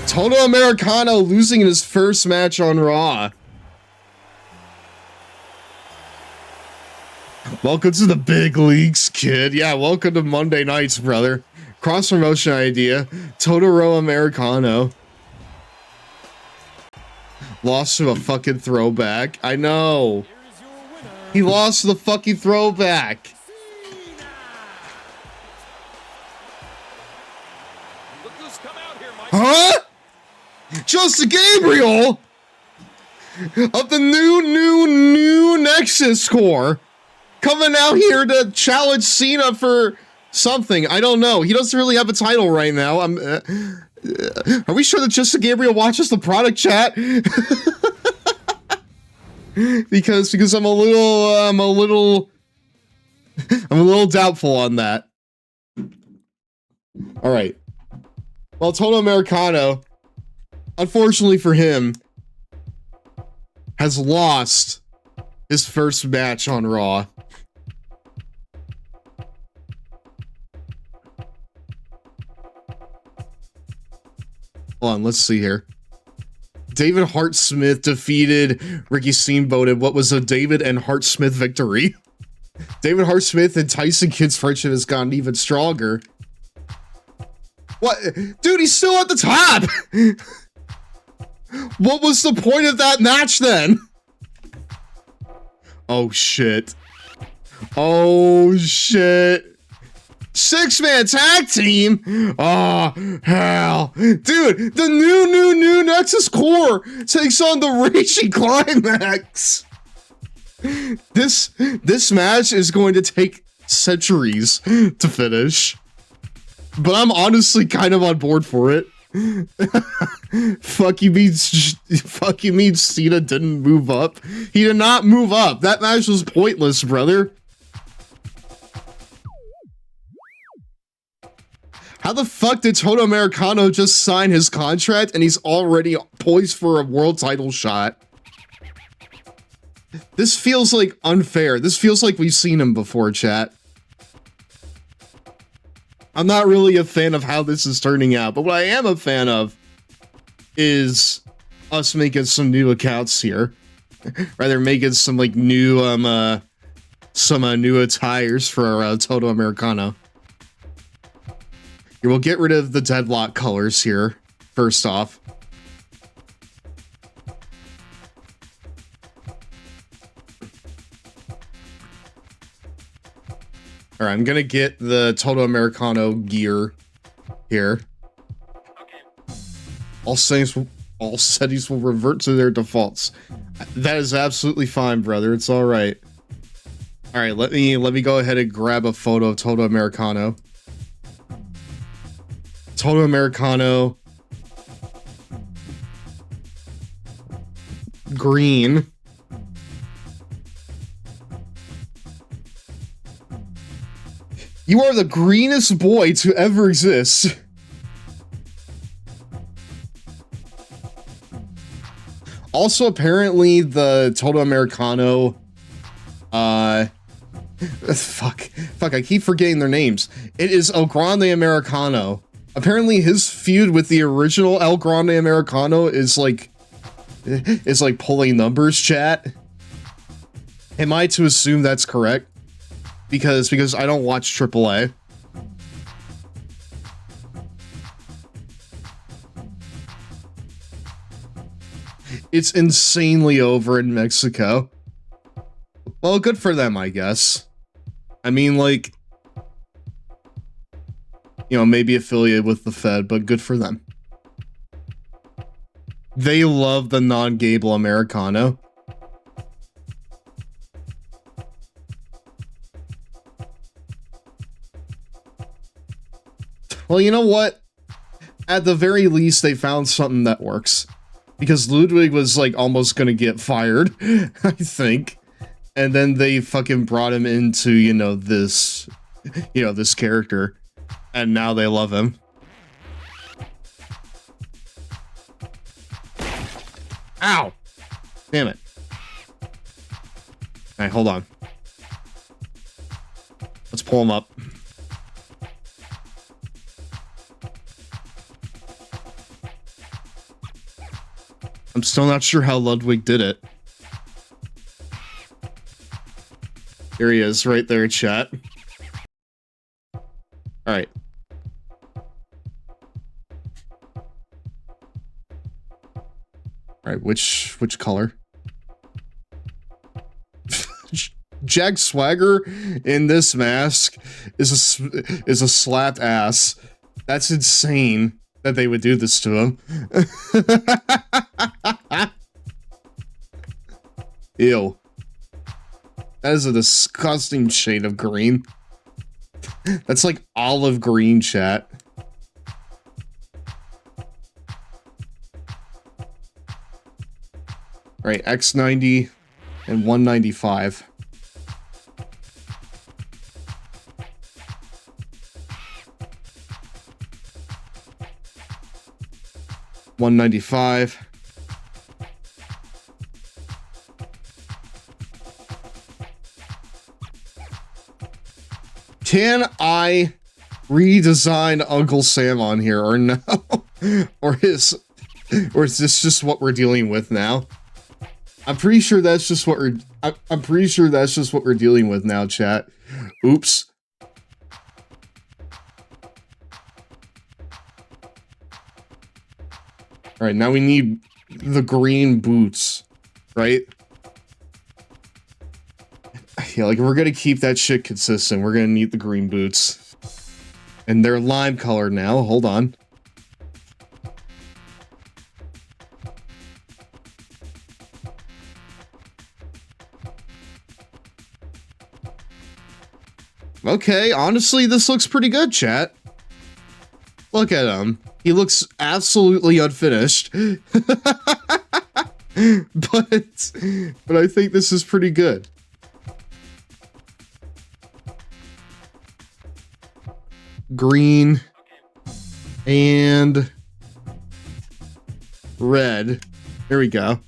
Toto Americano losing in his first match on Raw. Welcome to the big leagues, kid. Yeah, welcome to Monday nights, brother. Cross promotion idea. Totoro Americano. Lost to a fucking throwback. I know. He lost to the fucking throwback. Huh? Justin Gabriel of the new Nexus Corps coming out here to challenge Cena for something. I don't know. He doesn't really have a title right now. Are we sure that Justin Gabriel watches the product chat? because I'm a little doubtful on that. All right. Well, Toto Americano, unfortunately for him, has lost his first match on Raw. Hold on, let's see here. David Hart Smith defeated Ricky Steamboat in what was a David and Hart Smith victory. David Hart Smith and Tyson Kidd's friendship has gotten even stronger. What? Dude, he's still at the top! What was the point of that match then? Oh shit. Oh shit. 6-man tag team? Oh, hell. Dude, the new Nexus Core takes on the Raging Climax. This match is going to take centuries to finish. But I'm honestly kind of on board for it. Fuck you mean Cena didn't move up? He did not move up. That match was pointless, brother. How the fuck did Toto Americano just sign his contract and he's already poised for a world title shot? This feels like unfair. This feels like we've seen him before, chat. I'm not really a fan of how this is turning out, but what I am a fan of is us making some new accounts here. Rather making some like new new attires for Toto Americano. We'll get rid of the deadlock colors here, first off. Alright, I'm gonna get the Toto Americano gear here. All settings will revert to their defaults. That is absolutely fine, brother. It's alright. Alright, let me go ahead and grab a photo of Toto Americano. Toto Americano. Green. You are the greenest boy to ever exist. Also, apparently, the Toto Americano, fuck, I keep forgetting their names. It is El Grande Americano. Apparently, his feud with the original El Grande Americano is like pulling numbers, chat. Am I to assume that's correct? Because I don't watch AAA. It's insanely over in Mexico. Well, good for them, I guess. I mean, like, you know, maybe affiliated with the Fed, but good for them. They love the non-Gable Americano. Well, you know what? At the very least, they found something that works. Because Ludwig was, like, almost gonna get fired, I think. And then they fucking brought him into, you know, this character. And now they love him. Ow! Damn it. Alright, hold on. Let's pull him up. I'm still not sure how Ludwig did it. Here he is, right there, chat. Alright. Alright, which color? Jack Swagger in this mask is a slapped ass. That's insane that they would do this to him. Ew. That is a disgusting shade of green. That's like olive green, chat. Right, X90 and 195. $195. Can I redesign Uncle Sam on here or no? Or is Or is this just what we're dealing with now? I'm pretty sure that's just what we're... I'm pretty sure that's just what we're dealing with now, chat. Oops. Alright, now we need the green boots, right? Yeah, like, if we're gonna keep that shit consistent, we're gonna need the green boots. And they're lime colored now, hold on. Okay, honestly, this looks pretty good, chat. Look at him. He looks absolutely unfinished. but I think this is pretty good. Green and red. There we go.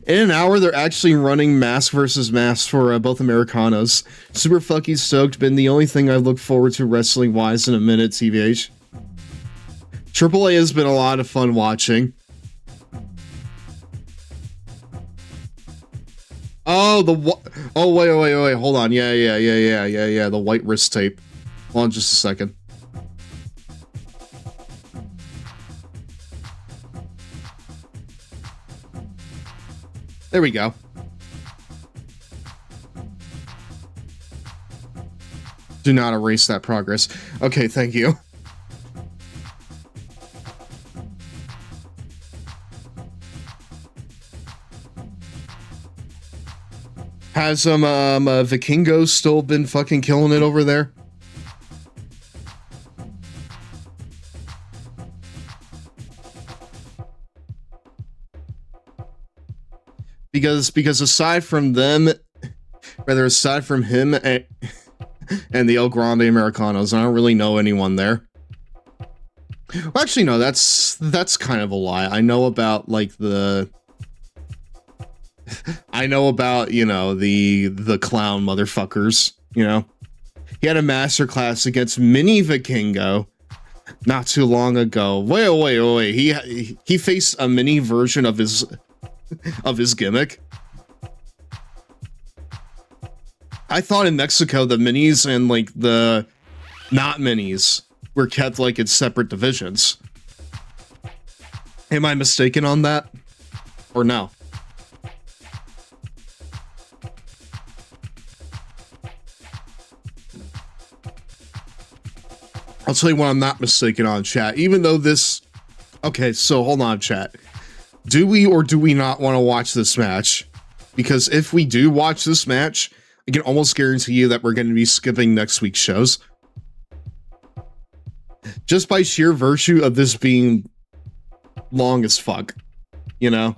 In an hour, they're actually running mask versus mask for both Americanos. Super fucking stoked. Been the only thing I look forward to wrestling-wise in a minute, TBH. AAA has been a lot of fun watching. Oh, oh, wait, hold on. Yeah, the white wrist tape. Hold on just a second. There we go. Do not erase that progress. Okay, thank you. Has Vikingo still been fucking killing it over there? Because aside from them, aside from him and the El Grande Americanos, I don't really know anyone there. Well, actually, no, that's kind of a lie. I know about, like, I know about, you know, the clown motherfuckers, you know? He had a masterclass against Mini Vikingo not too long ago. Wait. He faced a mini version of his gimmick. I thought in Mexico the minis and like the not minis were kept like in separate divisions. Am I mistaken on that? Or no? I'll tell you what I'm not mistaken on, chat. Even though this... Okay, so hold on, chat. Do we or do we not want to watch this match? Because if we do watch this match, I can almost guarantee you that we're going to be skipping next week's shows. Just by sheer virtue of this being long as fuck, you know?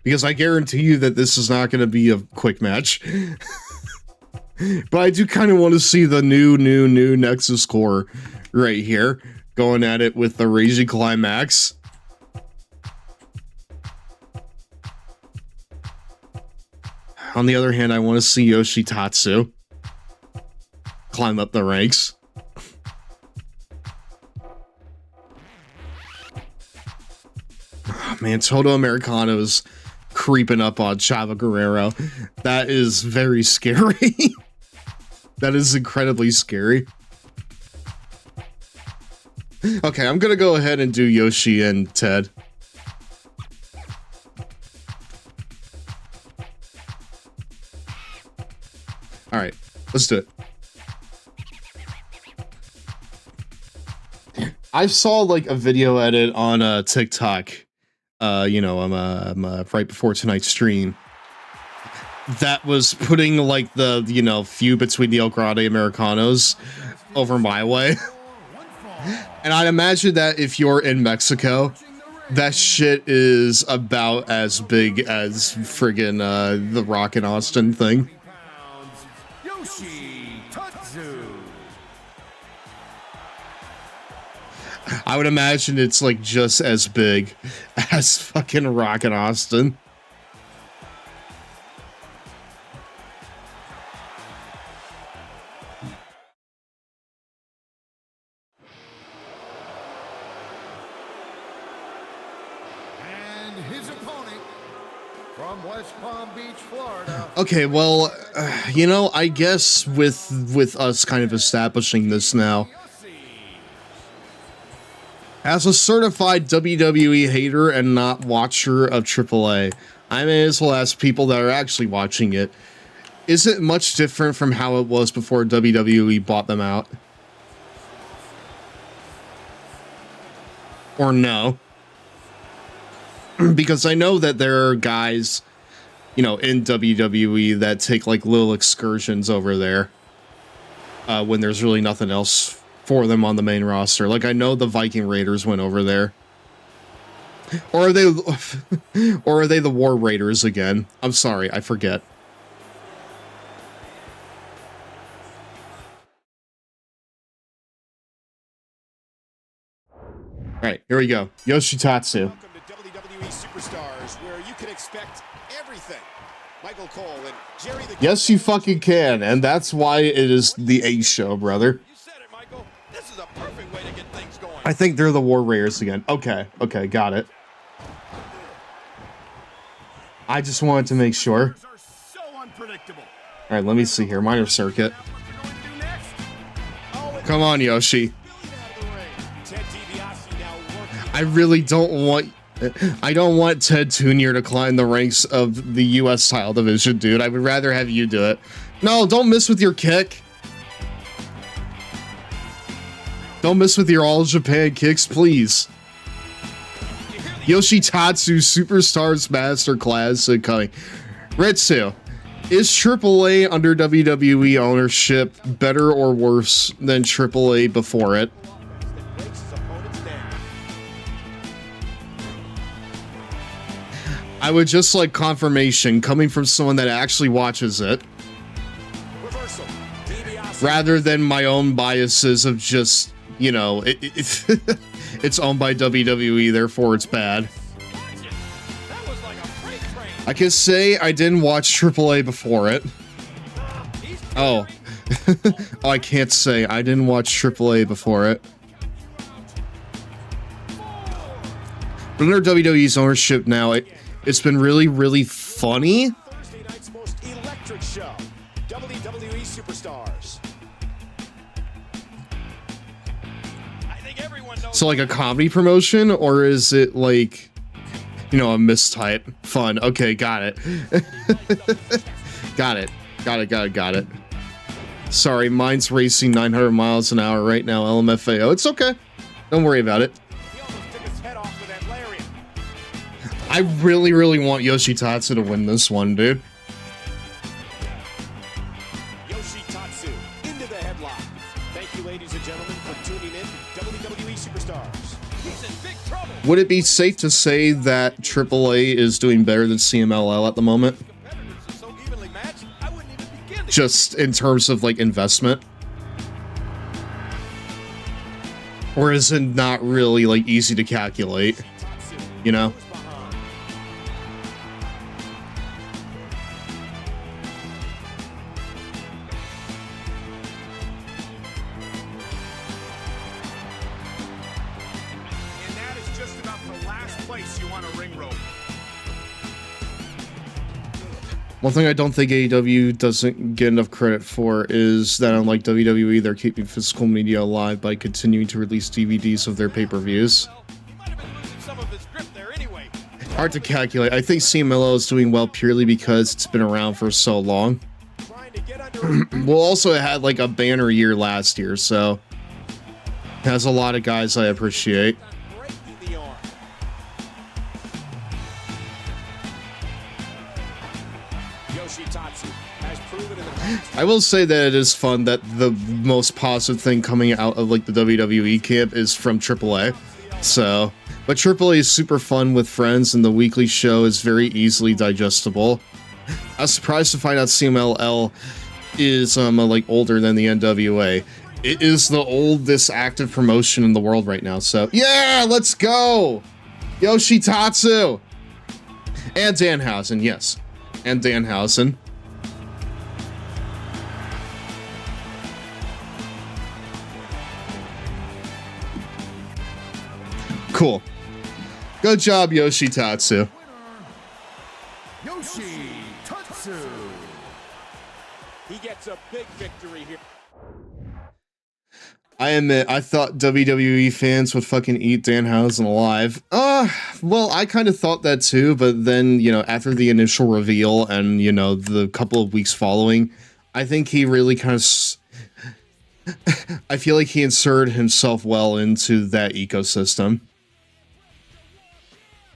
Because I guarantee you that this is not going to be a quick match. But I do kind of want to see the new Nexus core right here, going at it with the Raging Climax. On the other hand, I want to see Yoshitatsu climb up the ranks. Oh, man, Todo Americano's creeping up on Chavo Guerrero. That is very scary. That is incredibly scary. Okay, I'm gonna go ahead and do Yoshi and Ted. Alright, let's do it. I saw like a video edit on TikTok, you know, I'm right before tonight's stream, that was putting like the, you know, feud between the El Grande Americanos over my way. And I'd imagine that if you're in Mexico, that shit is about as big as friggin' the Rock and Austin thing. I would imagine it's like just as big as fucking Rock and Austin. From West Palm Beach, Florida. Okay, well, you know, I guess with us kind of establishing this now, as a certified WWE hater and not watcher of AAA, I may as well ask people that are actually watching it, is it much different from how it was before WWE bought them out? Or no? Because I know that there are guys, you know, in WWE that take like little excursions over there when there's really nothing else for them on the main roster. Like I know the Viking Raiders went over there. Or are they the War Raiders again? I'm sorry, I forget. All right, here we go. Yoshitatsu. Welcome to WWE Superstars, where you can expect everything. Michael Cole and Jerry the Yes, you fucking can, and that's why it is the A show, brother. You said it, Michael. This is a perfect way to get things going. I think they're the War Raiders again. Okay, got it. I just wanted to make sure. are so unpredictable. All right, let me see here. Minor circuit. Come on, Yoshi. Ted DiBiase now working. I really don't want... I don't want Ted Jr. to climb the ranks of the U.S. title division, dude. I would rather have you do it. No, don't miss with your kick. Don't miss with your All Japan kicks, please. Yoshitatsu Superstars Masterclass coming. Ritsu, is AAA under WWE ownership better or worse than AAA before it? Breaks his opponents down. I would just like confirmation coming from someone that actually watches it, Reversal. DiBiase. rather than my own biases of just, you know, it's owned by WWE, therefore it's bad. That was like a freight train. I can say I didn't watch AAA before it. He's Oh. Oh, I can't say I didn't watch AAA before it. But under WWE's ownership now, it's been really, really funny. Thursday night's most electric show. WWE Superstars. I think everyone knows. So like a comedy promotion, or is it like, you know, a mistype? Fun. Okay, got it. Got it. Sorry, mine's racing 900 miles an hour right now, LMFAO. It's okay. Don't worry about it. He almost took his head off with that lariat. I really, really want Yoshitatsu to win this one, dude. Yoshitatsu into the headlock. Thank you, ladies and gentlemen, for tuning in to WWE Superstars. He's in big trouble. Would it be safe to say that AAA is doing better than CMLL at the moment? Competitors are so evenly matched, I wouldn't even begin to. Just in terms of like investment? Or is it not really like easy to calculate? Tatsu You know? goes behind. And that is just about the last place you want a ring rope. One thing I don't think AEW doesn't get enough credit for is that unlike WWE, they're keeping physical media alive by continuing to release DVDs of their pay-per-views. Well, he might have been losing some of his grip there anyway. Hard to calculate. I think CMLL is doing well purely because it's been around for so long. Trying to get under his Well, also it had like a banner year last year, so it has a lot of guys I appreciate. breaking the arm. Yoshitatsu has proven in the past. I will say that it is fun that the most positive thing coming out of like the WWE camp is from AAA. So, but AAA is super fun with friends, and the weekly show is very easily digestible. I was surprised to find out CMLL is like older than the NWA. It is the oldest active promotion in the world right now. So yeah, let's go, Yoshitatsu and Danhausen. Yes, and Danhausen. Cool. Good job, Yoshitatsu. Yoshitatsu. He gets a big victory here. I admit, I thought WWE fans would fucking eat Danhausen alive. Well, I kind of thought that too, but then, you know, after the initial reveal and, you know, the couple of weeks following, I think he really kind of... I feel like he inserted himself well into that ecosystem.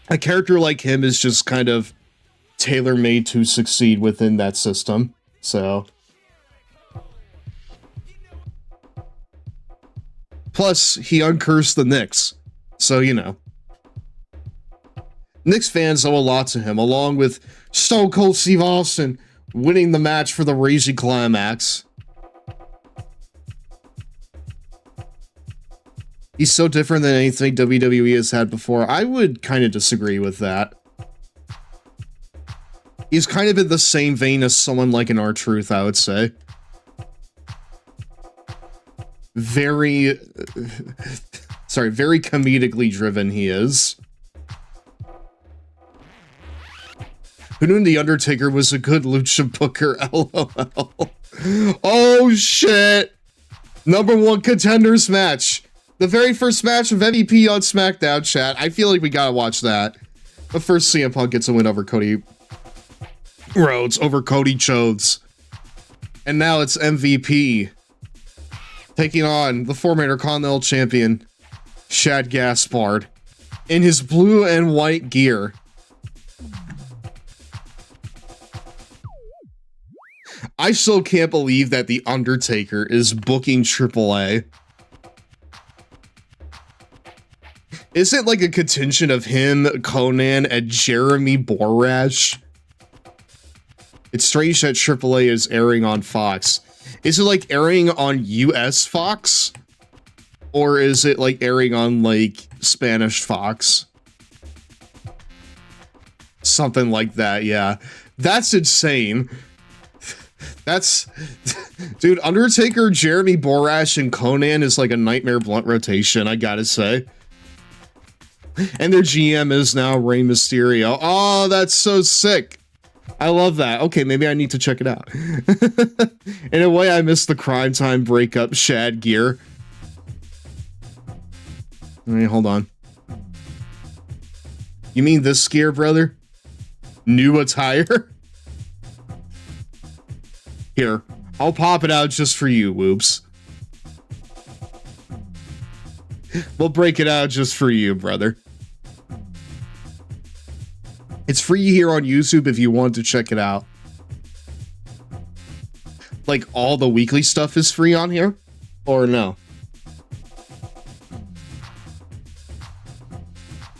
A character like him is just kind of tailor-made to succeed within that system, so... Plus, he uncursed the Knicks, so, you know. Knicks fans owe a lot to him, along with Stone Cold Steve Austin winning the match for the Raging Climax. He's so different than anything WWE has had before. I would kind of disagree with that. He's kind of in the same vein as someone like an R-Truth, I would say. Very comedically driven he is. Who knew The Undertaker was a good lucha booker? LOL. Oh shit! #1 contenders match. The very first match of MVP on SmackDown, chat. I feel like we gotta watch that. But first, CM Punk gets a win over Cody Rhodes, over Cody Chodes. And now it's MVP. Taking on the former Intercontinental Champion, Shad Gaspard, in his blue and white gear. I still can't believe that The Undertaker is booking AAA. Is it like a contention of him, Conan, and Jeremy Borash? It's strange that AAA is airing on Fox. Is it like airing on US Fox? Or is it like airing on like Spanish Fox? Something like that, yeah. That's insane. That's... Dude, Undertaker, Jeremy Borash, and Conan is like a Nightmare Blunt rotation, I gotta say. And their GM is now Rey Mysterio. Oh, that's so sick. I love that. Okay, maybe I need to check it out. In a way, I missed the Crime Time breakup Shad gear. Alright, hold on. You mean this gear, brother? New attire? Here, I'll pop it out just for you, Whoops. We'll break it out just for you, brother. It's free here on YouTube if you want to check it out. Like, all the weekly stuff is free on here? Or no?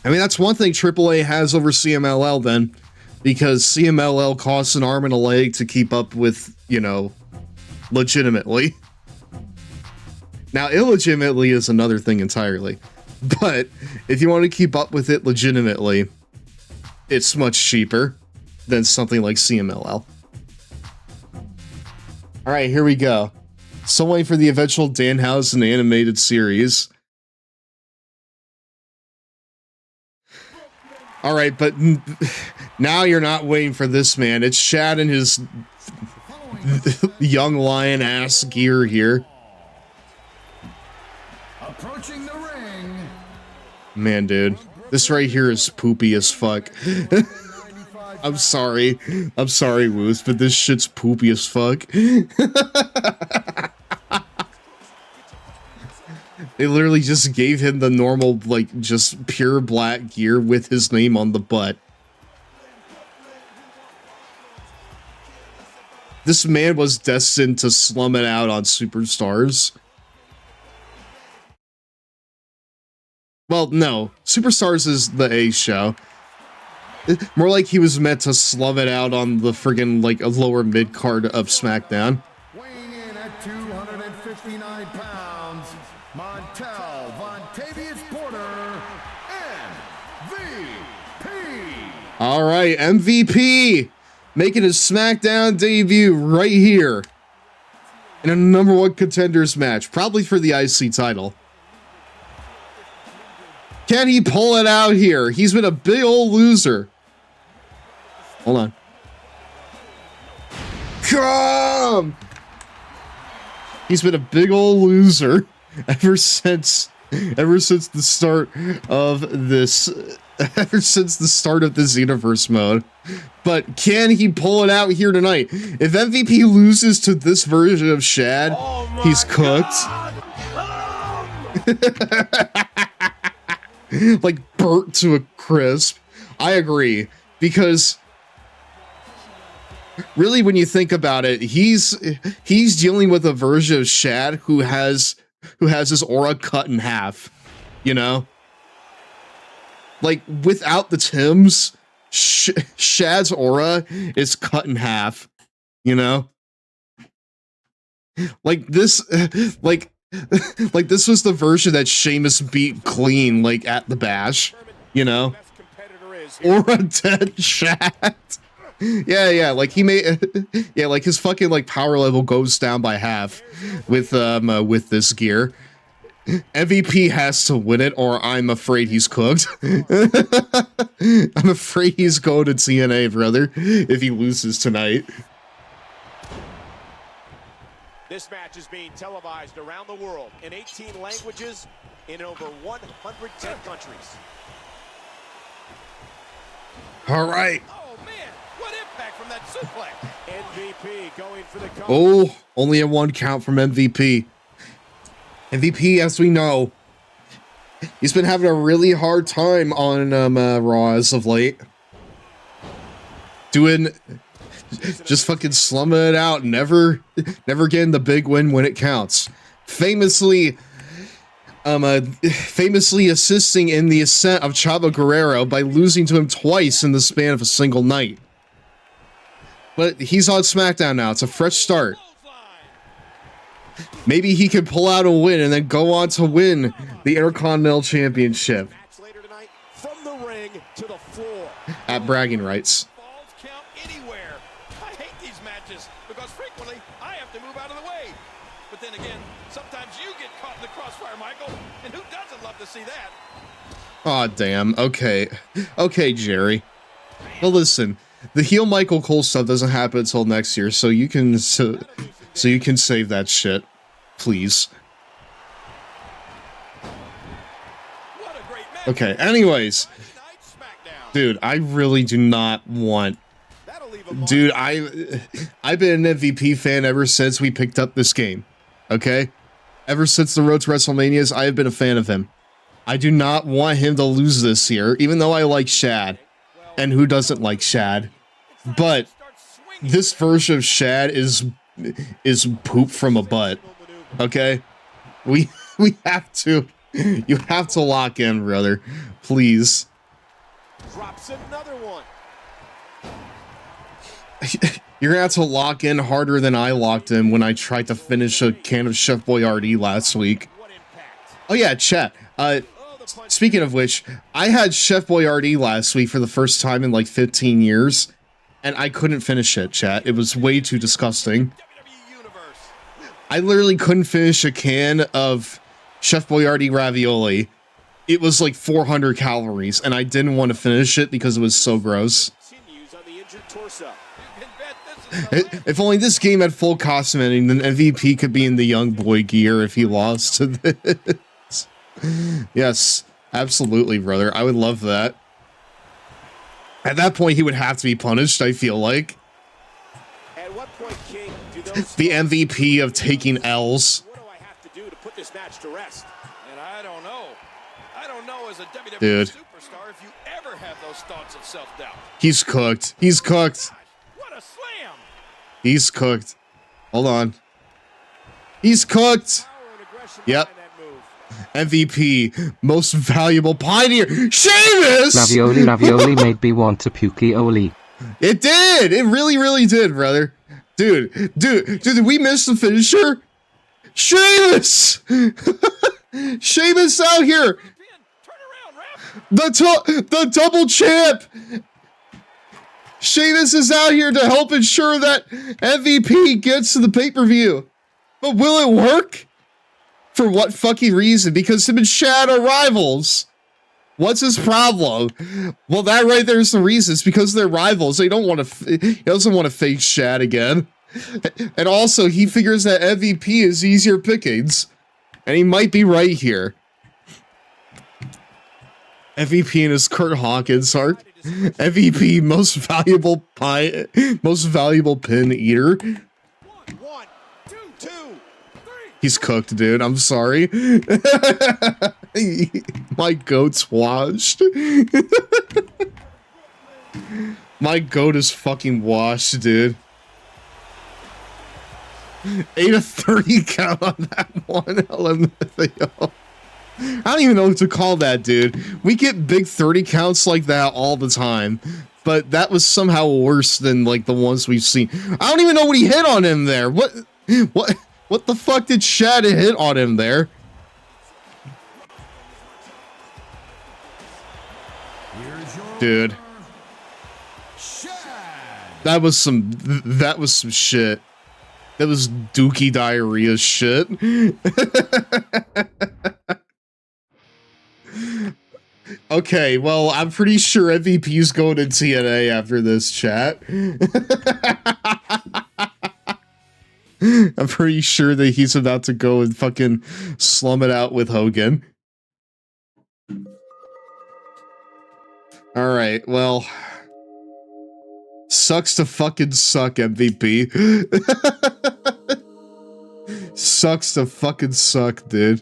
I mean, that's one thing AAA has over CMLL then. Because CMLL costs an arm and a leg to keep up with, you know, legitimately. Now, illegitimately is another thing entirely. But, if you want to keep up with it legitimately, it's much cheaper than something like CMLL. Alright, here we go. Still waiting for the eventual Danhausen animated series. Alright, but now you're not waiting for this man. It's Shad and his young lion ass gear here. Approaching the ring. Man, dude. This right here is poopy as fuck. I'm sorry. I'm sorry, Woos, but this shit's poopy as fuck. They literally just gave him the normal, like, just pure black gear with his name on the butt. This man was destined to slum it out on Superstars. Well, no. Superstars is the A show. More like he was meant to slum it out on the friggin', like, a lower mid-card of SmackDown. Weighing in at 259 pounds, Montel Vontavious Porter, MVP. Alright, MVP! Making his SmackDown debut right here. In a #1 contenders match, probably for the IC title. Can he pull it out here? He's been a big old loser. Hold on. Come! He's been a big old loser ever since the start of this universe mode. But can he pull it out here tonight? If MVP loses to this version of Shad, he's cooked. Like burnt to a crisp. I agree, because really, when you think about it, he's dealing with a version of Shad who has his aura cut in half, you know? Like, without the Tims, Shad's aura is cut in half, you know? Like this, like this was the version that Sheamus beat clean, like, at the Bash, you know? Aura dead Shad. Yeah, like he made, yeah, like his fucking like power level goes down by half with this gear. MVP has to win it, or I'm afraid he's cooked. I'm afraid he's going to TNA, brother, if he loses tonight. This match is being televised around the world in 18 languages in over 110 countries. All right. Oh man, what impact from that suplex. MVP going for the cover. Oh, only a 1 count from MVP. MVP, as we know, he's been having a really hard time on Raw as of late. Just fucking slumming it out, never getting the big win when it counts. Famously assisting in the ascent of Chavo Guerrero by losing to him twice in the span of a single night. But he's on SmackDown now. It's a fresh start. Maybe he can pull out a win and then go on to win the Intercontinental Championship. Later tonight, from the ring to the floor. At bragging rights. Balls count anywhere. I hate these matches because frequently I have to move out of the way. But then again, sometimes you get caught in the crossfire, Michael, and who doesn't love to see that? Aw, damn. Okay, Jerry. Well, listen, the heel Michael Cole stuff doesn't happen until next year, so you can save that shit, please. Okay, anyways. Dude, I really do not want... Dude, I've been an MVP fan ever since we picked up this game, okay? Ever since the Road to WrestleManias, I have been a fan of him. I do not want him to lose this year, even though I like Shad. And who doesn't like Shad? But this version of Shad is poop from a butt, okay? We have to... You have to lock in, brother. Please. Drops another one. You're gonna have to lock in harder than I locked in when I tried to finish a can of Chef Boyardee last week. Oh yeah, chat. Speaking of which, I had Chef Boyardee last week for the first time in like 15 years, and I couldn't finish it, chat. It was way too disgusting. I literally couldn't finish a can of Chef Boyardee ravioli. It was like 400 calories, and I didn't want to finish it because it was so gross. If only this game had full costume ending, then MVP could be in the young boy gear if he lost to this. Yes, absolutely, brother. I would love that. At that point, he would have to be punished, I feel like. At what point, King, do those the MVP of taking L's. What do I have to do to put this match to rest? And I don't know. I don't know as a WWE Dude. superstar if you ever have those thoughts of self-doubt. He's cooked. He's cooked. What a slam! He's cooked. Hold on. He's cooked. Yep. MVP, most valuable pioneer, Sheamus! Ravioli made me want to puke-oli. It did! It really did, brother. Dude, did we miss the finisher? Sheamus! Sheamus out here! The double champ! Sheamus is out here to help ensure that MVP gets to the pay-per-view. But will it work? For what fucking reason? Because him and Shad are rivals. What's his problem? Well, that right there is the reason. It's because they're rivals. He doesn't want to face Shad again. And also, he figures that MVP is easier pickings. And he might be right here. MVP and his Kurt Hawkins arc. MVP, most valuable pin eater. One, two, He's cooked, dude. I'm sorry. My goat's washed. My goat is fucking washed, dude. 8-30 count on that one. LMFAO. I don't even know what to call that, dude. We get big 30 counts like that all the time, but that was somehow worse than like the ones we've seen. I don't even know what he hit on him there. What the fuck did Shad hit on him there? Dude. That was some shit. That was dookie diarrhea shit. Okay, well, I'm pretty sure MVP's going to TNA after this, chat. I'm pretty sure that he's about to go and fucking slum it out with Hogan. Alright, well... Sucks to fucking suck, MVP. Sucks to fucking suck, dude.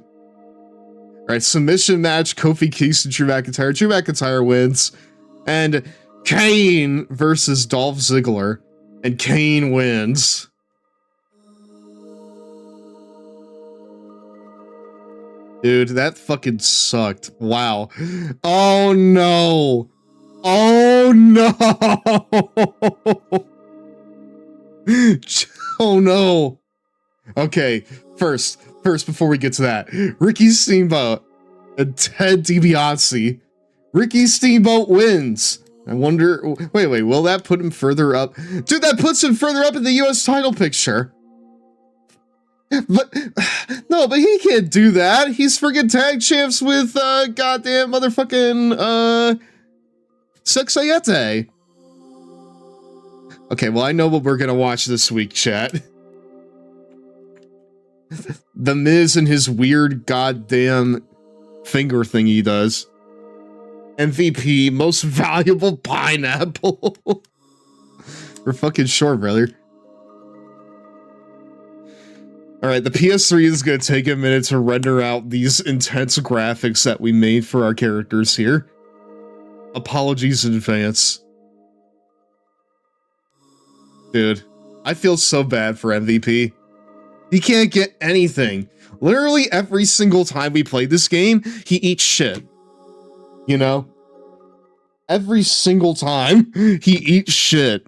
Alright, submission match, Kofi Kingston, Drew McIntyre. Drew McIntyre wins. And Kane versus Dolph Ziggler. And Kane wins. Dude, that fucking sucked. Wow. Oh no. Oh no. Oh no. Okay, first, before we get to that, Ricky Steamboat and Ted DiBiase. Ricky Steamboat wins. I wonder, wait, will that put him further up? Dude, that puts him further up in the US title picture. But, no, but he can't do that. He's friggin' tag champs with, goddamn motherfucking, Sexayete. Okay, well, I know what we're gonna watch this week, chat. The Miz and his weird goddamn finger thing he does. MVP, most valuable pineapple. We're fucking sure, brother. Alright, the PS3 is gonna take a minute to render out these intense graphics that we made for our characters here. Apologies in advance. Dude, I feel so bad for MVP. He can't get anything. Literally every single time we play this game, he eats shit. You know? Every single time, he eats shit.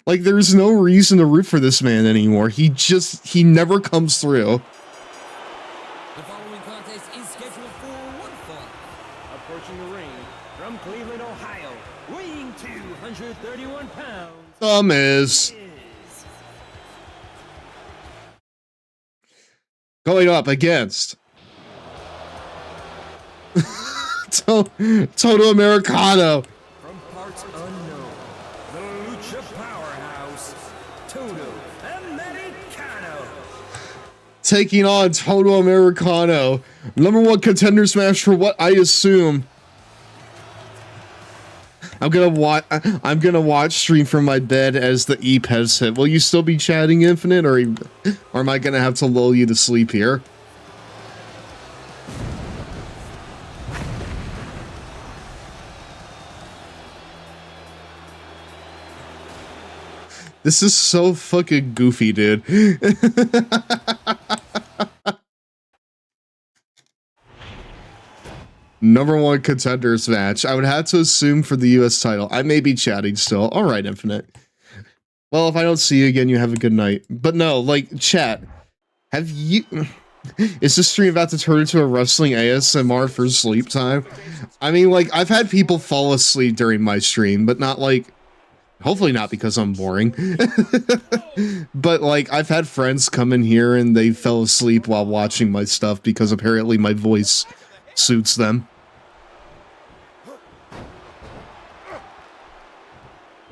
Like, there's no reason to root for this man anymore. He never comes through. The following contest is scheduled for one fall. Approaching the ring from Cleveland, Ohio, weighing 231 pounds. The Miz. Going up against Toto Americano. From parts unknown, the Lucha Powerhouse, Toto Americano. Taking on Toto Americano. #1 contenders match for what I assume. I'm gonna watch stream from my bed as the E-Peds hit. Will you still be chatting, Infinite, or am I gonna have to lull you to sleep here? This is so fucking goofy, dude. #1 contenders match. I would have to assume for the US title. I may be chatting still. Alright, Infinite. Well, if I don't see you again, you have a good night. But no, like, chat. Have you... Is this stream about to turn into a wrestling ASMR for sleep time? I mean, like, I've had people fall asleep during my stream, but not like... Hopefully not because I'm boring. But, like, I've had friends come in here and they fell asleep while watching my stuff because apparently my voice suits them.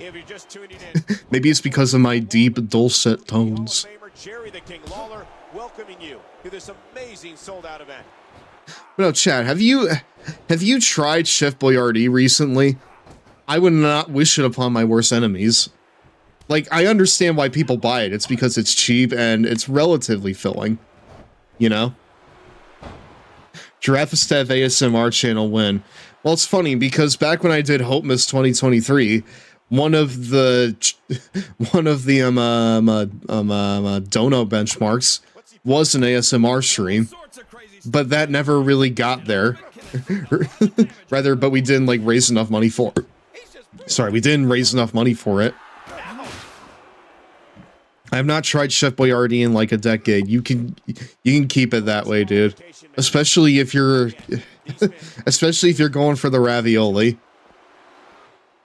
If you're just tuning in, Maybe it's because of my deep, dulcet tones. Hall of Famer Jerry the King Lawler welcoming you to this amazing sold-out event. No, Chad, have you tried Chef Boyardee recently? I would not wish it upon my worst enemies. Like, I understand why people buy it. It's because it's cheap and it's relatively filling. You know? GirafaStev ASMR channel win. Well, it's funny because back when I did Hope Miss 2023, one of the dono benchmarks was an ASMR stream, but that never really got there. Rather, but we didn't like raise enough money for it. Sorry, we didn't raise enough money for it. I have not tried Chef Boyardee in like a decade. You can keep it that way, dude. Especially if you're going for the ravioli.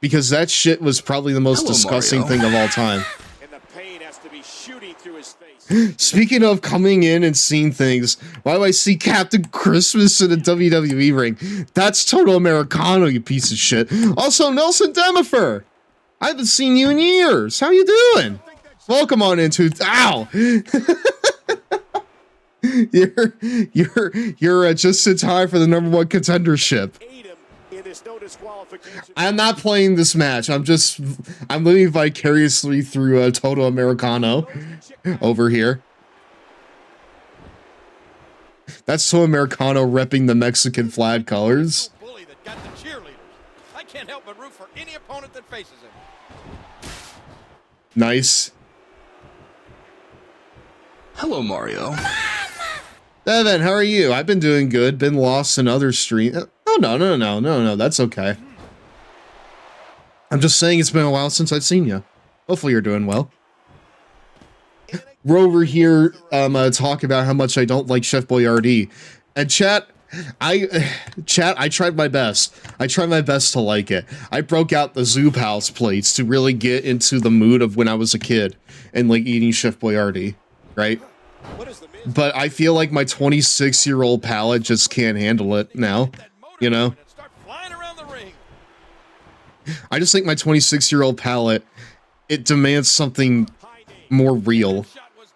Because that shit was probably the most disgusting thing of all time. And the pain has to be shooting through his face. Speaking of coming in and seeing things, why do I see Captain Christmas in a WWE ring? That's Total Americano, you piece of shit. Also, Nelson Demifer. I haven't seen you in years. How you doing? Welcome on into ow. You're just in time for the #1 contendership. I'm not playing this match. I'm living vicariously through Total Americano over here. That's Total Americano repping the Mexican flag colors. Bully that got the cheerleaders. I can't help but root for any opponent that faces him. Nice. Hello, Mario. Evan, how are you? I've been doing good. Been lost in other streams. Oh, no. That's okay. I'm just saying it's been a while since I've seen you. Hopefully you're doing well. We're over here talk about how much I don't like Chef Boyardee. And chat, I tried my best. I tried my best to like it. I broke out the Zoop House plates to really get into the mood of when I was a kid and like eating Chef Boyardee, right? But I feel like my 26-year-old palate just can't handle it now, you know? I just think my 26-year-old palate, it demands something more real.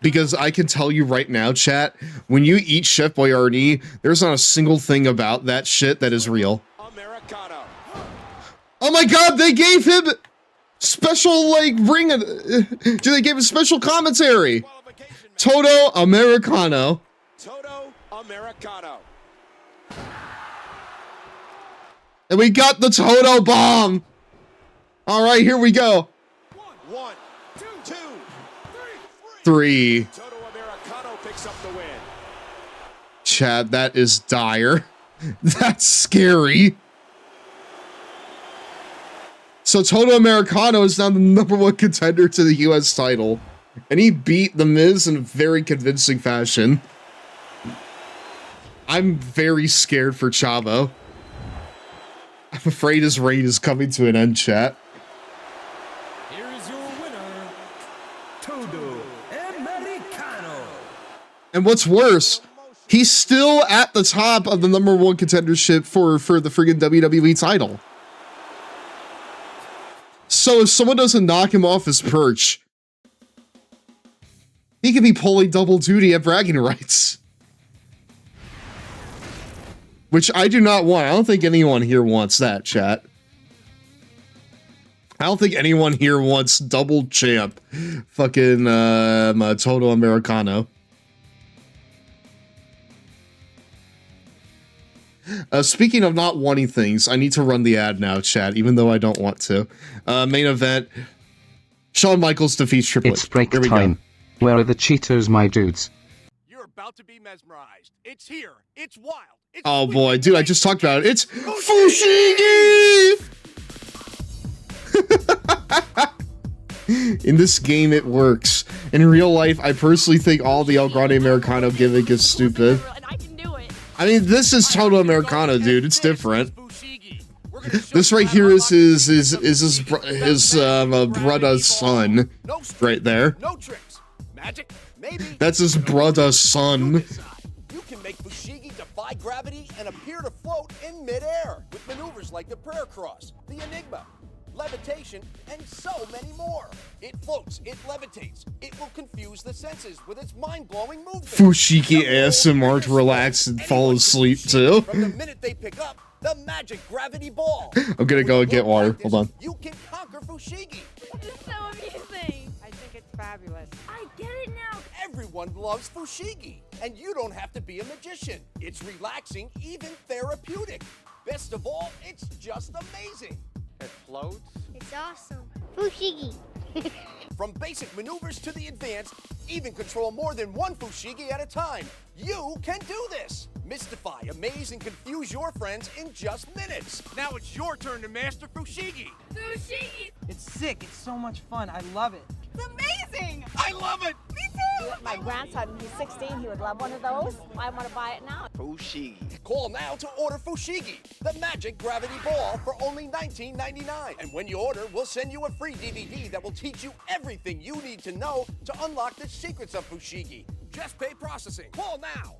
Because I can tell you right now, chat, when you eat Chef Boyardee, there's not a single thing about that shit that is real. Oh my god, they gave him special, like, ring. They gave him special commentary. Toto Americano. Toto Americano. And we got the Toto bomb. All right, here we go. 1, 2, 3. Toto Americano picks up the win. Chad, that is dire. That's scary. So Toto Americano is now the #1 contender to the US title. And he beat The Miz in a very convincing fashion. I'm very scared for Chavo. I'm afraid his reign is coming to an end, chat. Here is your winner, Toto Americano. And what's worse, he's still at the top of the #1 contendership for the friggin' WWE title. So if someone doesn't knock him off his perch, he could be pulling double duty at bragging rights. Which I do not want. I don't think anyone here wants that, chat. I don't think anyone here wants double champ fucking Toto Americano. Speaking of not wanting things, I need to run the ad now, chat, even though I don't want to. Main event, Shawn Michaels defeats Triple H. It's break time. Where are the Cheetos, my dudes? You're about to be mesmerized. It's here. It's wild. It's oh boy, dude, I just talked about it. It's Fushigi! In this game, it works. In real life, I personally think all the El Grande Americano gimmick is stupid. I mean, this is Total Americano, dude. It's different. This right here is his brother's son, right there. No tricks. Magic? Maybe. That's his brother's son. You can make Fushigi defy gravity and appear to float in midair with maneuvers like the prayer cross, the enigma, levitation, and so many more. It floats, it levitates, it will confuse the senses with its mind-blowing movement. Fushigi ASMR to relax and fall asleep too. From the minute they pick up the magic gravity ball. I'm gonna go and get water. Hold on. You can conquer Fushigi. It's so amusing. I think it's fabulous. I get it now. Everyone loves Fushigi, and you don't have to be a magician. It's relaxing, even therapeutic. Best of all, it's just amazing. It floats. It's awesome. Fushigi. From basic maneuvers to the advanced, even control more than one Fushigi at a time. You can do this. Mystify, amaze, and confuse your friends in just minutes. Now it's your turn to master Fushigi. Fushigi. It's sick. It's so much fun. I love it. It's amazing. I love it. Me too. My grandson, he's 16, he would love one of those. I want to buy it now. Fushigi. Call now to order Fushigi, the magic gravity ball, for only $19.99. And when you order, we'll send you a free DVD that will teach you everything you need to know to unlock the secrets of Fushigi. Just pay processing. Call now.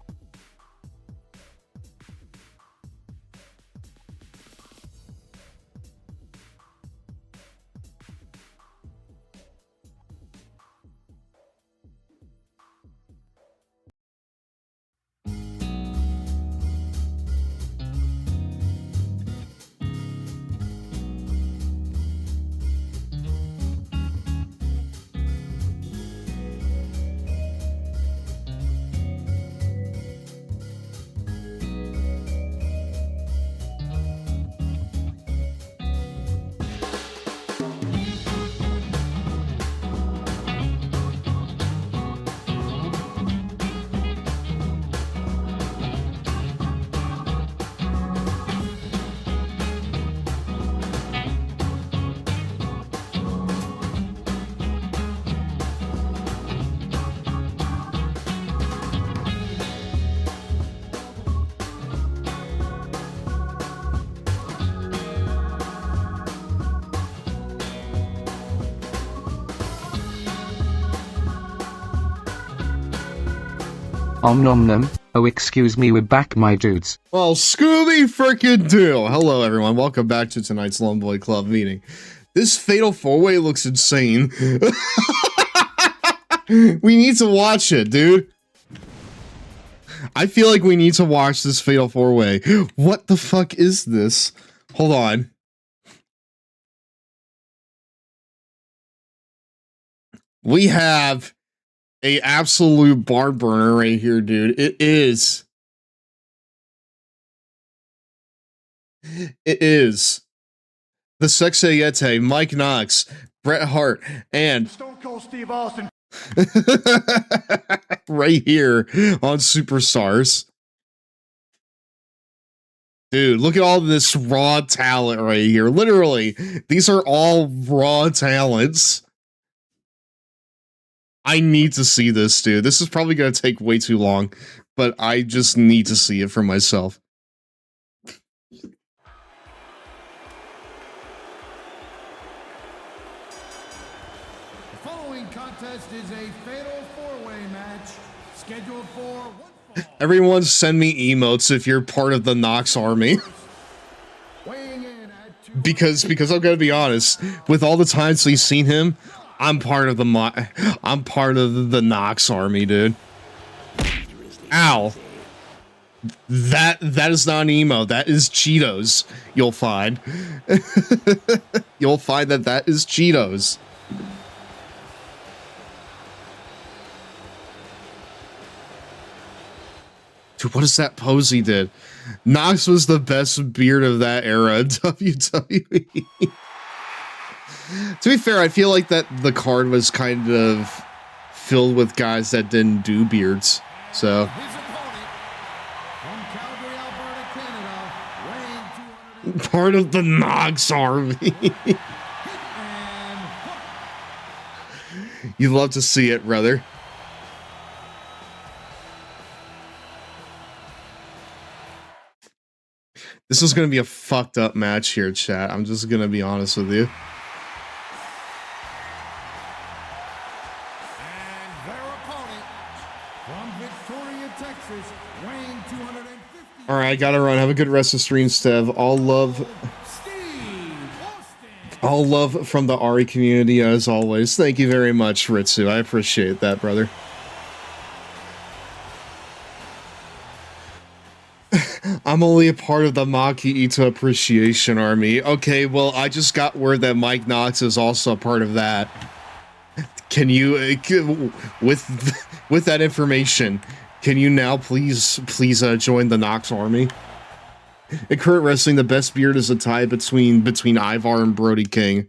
Nom nom. Oh, excuse me, we're back, my dudes. Well, Scooby frickin' do. Hello, everyone. Welcome back to tonight's Lone Boy Club meeting. This Fatal 4-Way looks insane. We need to watch it, dude. I feel like we need to watch this Fatal 4-Way. What the fuck is this? Hold on. We have a absolute barn burner right here, dude. It is the Sexayete, Mike Knox, Bret Hart, and Stone Cold Steve Austin. right here on Superstars. Dude, look at all this raw talent right here. Literally, these are all raw talents. I need to see this, dude. This is probably going to take way too long, but I just need to see it for myself. The following contest is a fatal 4-way match scheduled for one fall. Everyone send me emotes if you're part of the Knox army. because I'm going to be honest, with all the times we've seen him, I'm part of the Knox army, dude. Ow. That is not an emo. That is Cheetos. You'll find. You'll find that is Cheetos. Dude, what is that pose he did? Knox was the best beard of that era of WWE. To be fair, I feel like that the card was kind of filled with guys that didn't do beards. So part of the Knox army. You love to see it, brother. This is going to be a fucked up match here, chat. I'm just going to be honest with you. All right, I gotta run. Have a good rest of stream, Stev. All love. All love from the Ari community as always. Thank you very much, Ritsu. I appreciate that, brother. I'm only a part of the Maki Ito Appreciation Army. Okay, well, I just got word that Mike Knox is also a part of that. Can you, with that information, can you now please join the Knox Army? In current wrestling, the best beard is a tie between Ivar and Brody King.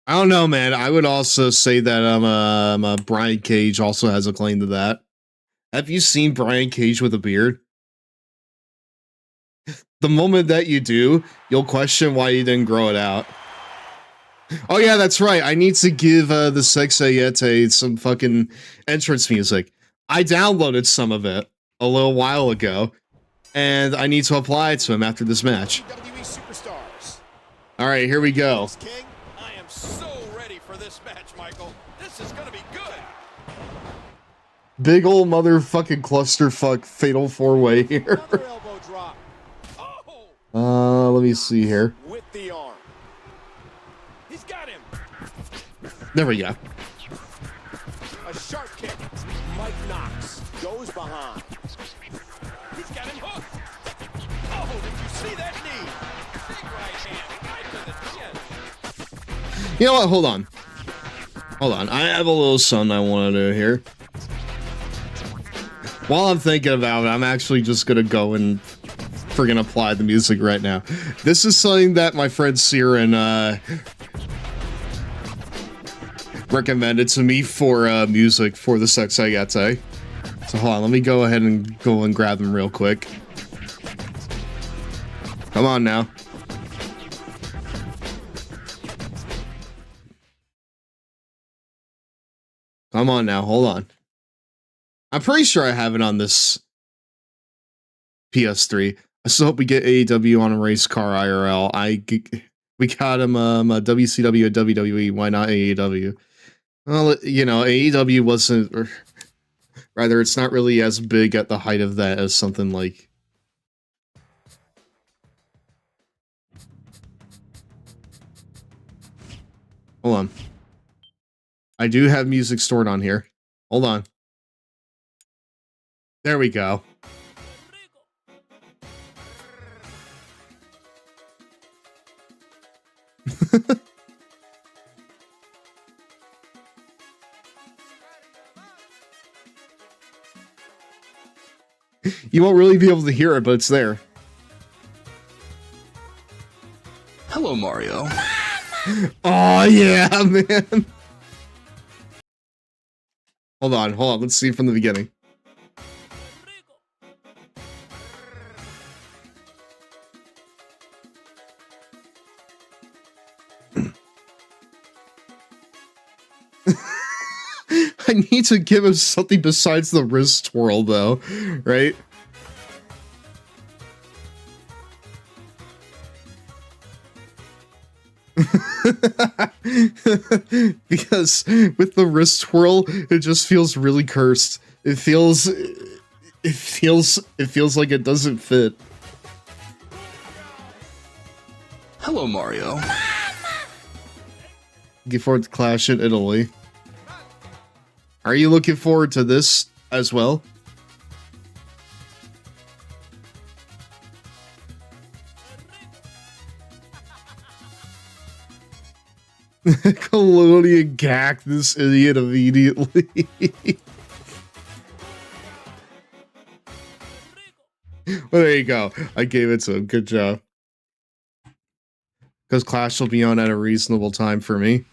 I don't know, man. I would also say that Brian Cage also has a claim to that. Have you seen Brian Cage with a beard? The moment that you do, you'll question why you didn't grow it out. Oh yeah, that's right. I need to give the Sexayete some fucking entrance music. I downloaded some of it a little while ago, and I need to apply it to him after this match. WWE Superstars. All right, here we go. King, I am so ready for this match, Michael. This is gonna be good. Big ol' motherfucking clusterfuck fatal four-way here. Another elbow drop. Oh! Let me see here. With the arm. He's got him. There we go. A sharp kick. Mike Knox goes behind. He's got him hooked. Oh, did you see that knee? Big right hand, right to the chin. You know what? Hold on. Hold on. I have a little something I want to do here. While I'm thinking about it, I'm actually just going to go and friggin' apply the music right now. This is something that my friend Siren recommended to me for music for the Sexayete. So hold on, let me go ahead and go and grab them real quick. Come on now. Come on now, hold on. I'm pretty sure I have it on this PS3. I still hope we get AEW on a race car IRL. We got him WCW and WWE. Why not AEW? Well, you know, AEW wasn't, or rather, it's not really as big at the height of that as something like. Hold on. I do have music stored on here. Hold on. There we go. You won't really be able to hear it, but it's there. Hello, Mario. Oh yeah, man. Hold on. Let's see from the beginning. I need to give him something besides the wrist twirl, though, right? Because with the wrist twirl, it just feels really cursed. It feels like it doesn't fit. Hello, Mario. Looking forward to Clash in Italy. Are you looking forward to this as well? Colonian gacked this idiot immediately. Well, there you go. I gave it to him. Good job. Because Clash will be on at a reasonable time for me.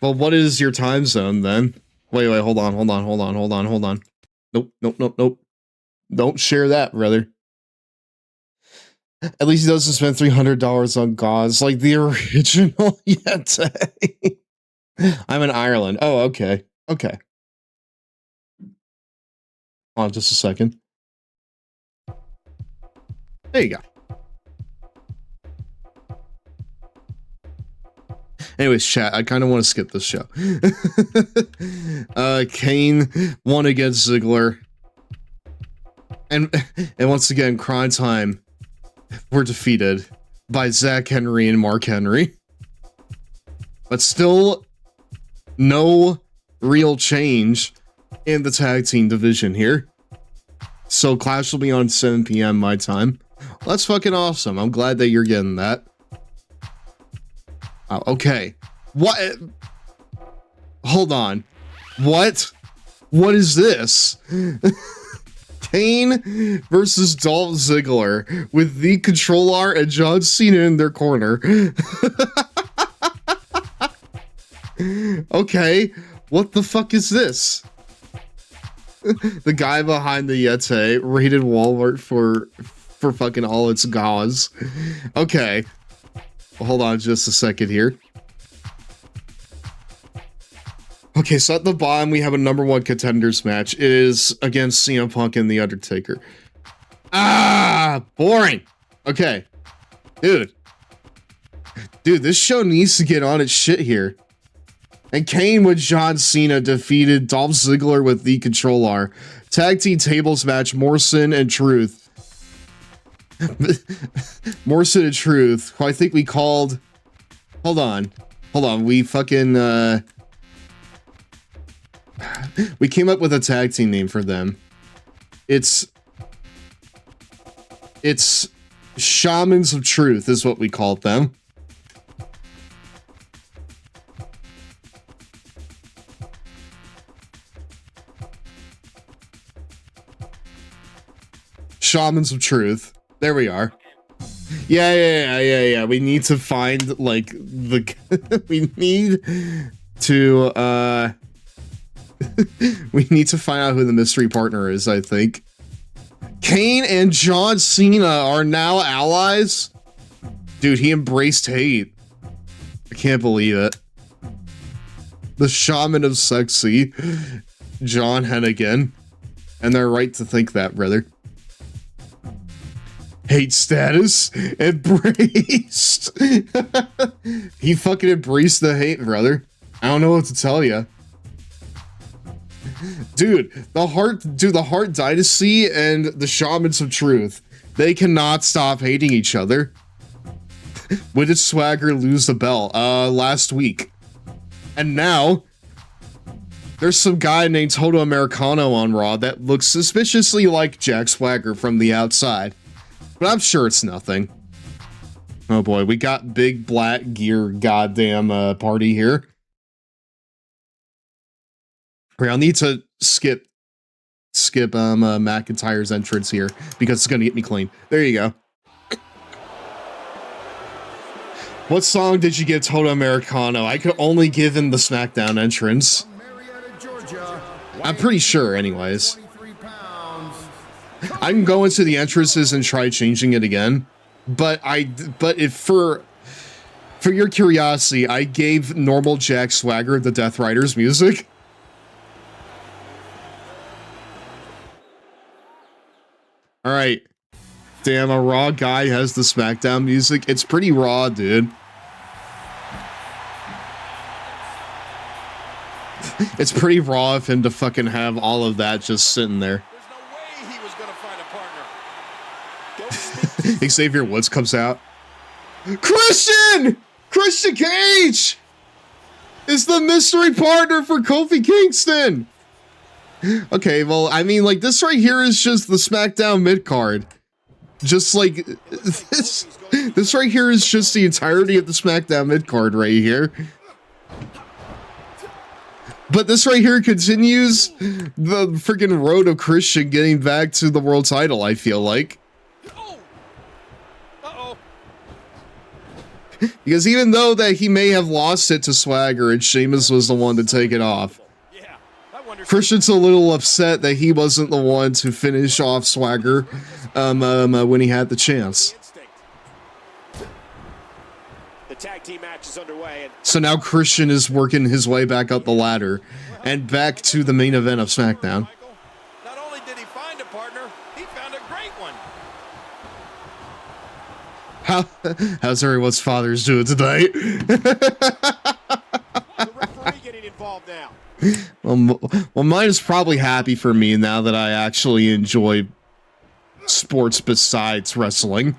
Well, what is your time zone then? Wait, hold on. Nope. Don't share that, brother. At least he doesn't spend $300 on gauze like the original Yeti. I'm in Ireland. Oh, okay. Okay. Hold on just a second. There you go. Anyways, chat, I kind of want to skip this show. Kane won against Ziggler. And once again, crime time. were defeated by Zach Henry and Mark Henry. But still, no real change in the tag team division here. So Clash will be on 7 p.m. my time. Well, that's fucking awesome. I'm glad that you're getting that. Oh, okay. What? Hold on. What? What is this? Kane versus Dolph Ziggler with the Controller and John Cena in their corner. Okay, what the fuck is this? The guy behind the Yeti raided Walmart for fucking all its gauze. Okay, well, hold on just a second here. Okay, so at the bottom we have a #1 contenders match. It is against CM Punk and The Undertaker. Ah, boring. Okay, dude, this show needs to get on its shit here. And Kane with John Cena defeated Dolph Ziggler with the Controller. Tag team tables match, Morrison and Truth. Morrison and Truth, who I think we called... Hold on, we fucking... We came up with a tag team name for them. It's Shamans of Truth is what we called them. Shamans of Truth. There we are. Yeah. We need to find, like, the... we need to, we need to find out who the mystery partner is, I think. Kane and John Cena are now allies? Dude, he embraced hate. I can't believe it. The Shaman of Sexy. John Hennigan. And they're right to think that, brother. Hate status embraced. He fucking embraced the hate, brother. I don't know what to tell you. Dude, the Hart Dynasty and the Shamans of Truth, they cannot stop hating each other. When did Swagger lose the belt? Last week. And now there's some guy named Toto Americano on Raw that looks suspiciously like Jack Swagger from the outside. But I'm sure it's nothing. Oh boy, we got big black gear goddamn party here. I'll need to skip McIntyre's entrance here because it's gonna get me clean. There you go. What song did you give Toto Americano? I could only give him the SmackDown entrance. I'm pretty sure, anyways. I can go into the entrances and try changing it again, but if for your curiosity, I gave normal Jack Swagger the Death Riders music. All right, damn, a Raw guy has the SmackDown music. It's pretty raw, dude. It's pretty raw of him to fucking have all of that just sitting there. Xavier Woods comes out. Christian Cage is the mystery partner for Kofi Kingston. Okay, well, I mean, like, this right here is just the SmackDown mid-card. Just like this right here is just the entirety of the SmackDown mid-card right here. But this right here continues the freaking road of Christian getting back to the world title, I feel like. Because even though that he may have lost it to Swagger and Sheamus was the one to take it off, Christian's a little upset that he wasn't the one to finish off Swagger when he had the chance. The tag team match is underway. So now Christian is working his way back up the ladder and back to the main event of SmackDown. Not only did he find a partner, he found a great one. How's everyone's fathers doing tonight? The referee getting involved now. Well, mine is probably happy for me now that I actually enjoy sports besides wrestling.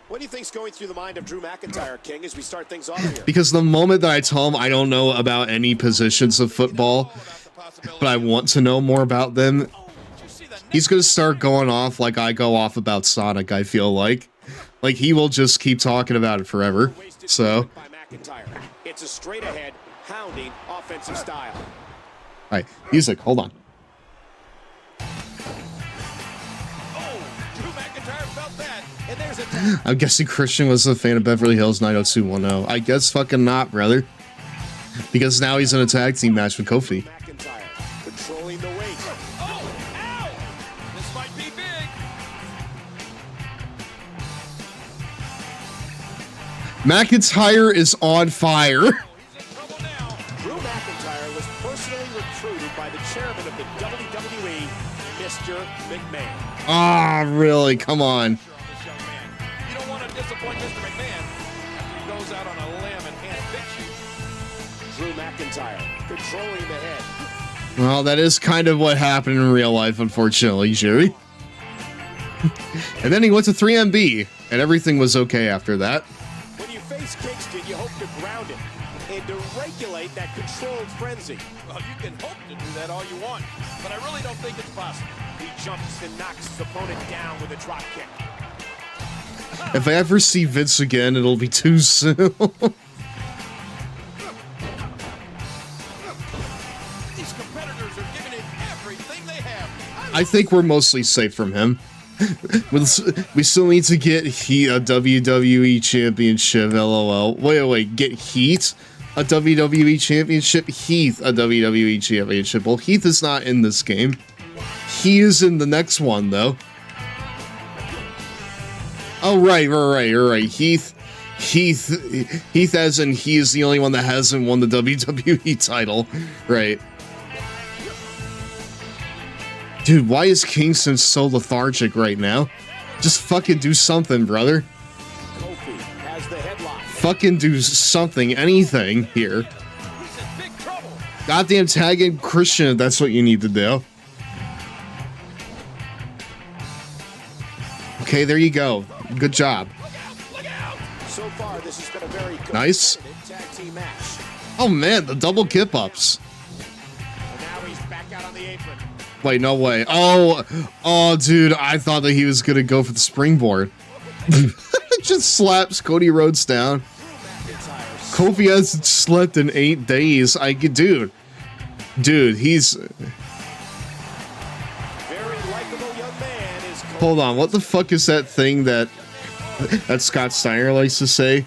What do you think's going through the mind of Drew McIntyre, King, as we start things off here? Because the moment that I tell him I don't know about any positions of football, but I want to know more about them, he's going to start going off like I go off about Sonic, I feel like. Like, he will just keep talking about it forever. So. It's a straight ahead, hounding offensive style. All right, music, hold on. I'm guessing Christian was a fan of Beverly Hills 90210. I guess fucking not, brother. Because now he's in a tag team match with Kofi. Controlling the weight. Oh, ow! This might be big. McIntyre is on fire. Drew McIntyre was personally recruited by the chairman of the WWE, Mr. McMahon. Ah, really? Come on. Disappoint Mr. McMahon after he goes out on a limb and handpicks you. Drew McIntyre controlling the head. Well, that is kind of what happened in real life, unfortunately, Jerry. And then he went to 3MB, and everything was okay after that. When you face Kingston, you hope to ground it and to regulate that controlled frenzy. Well, you can hope to do that all you want, but I really don't think it's possible. He jumps and knocks his opponent down with a drop kick. If I ever see Vince again, it'll be too soon. These competitors are giving it everything they have. I think we're mostly safe from him. We still need to get Heat a WWE Championship, LOL. Wait, get Heat a WWE Championship? Heath a WWE Championship. Well, Heath is not in this game. He is in the next one, though. Oh, right. Heath as in he is the only one that hasn't won the WWE title. Right. Dude, why is Kingston so lethargic right now? Just fucking do something, brother. Kofi has the headlock. Fucking do something, anything here. Goddamn tag in Christian if that's what you need to do. Okay, there you go. Good job. So far, this has been a very nice. tag team match. Oh man, the double kip ups. And now he's back out on the apron. Wait, no way. Oh, dude, I thought that he was gonna go for the springboard. Just slaps Cody Rhodes down. Kofi hasn't slept in 8 days. Dude, he's. Hold on, what the fuck is that thing that Scott Steiner likes to say?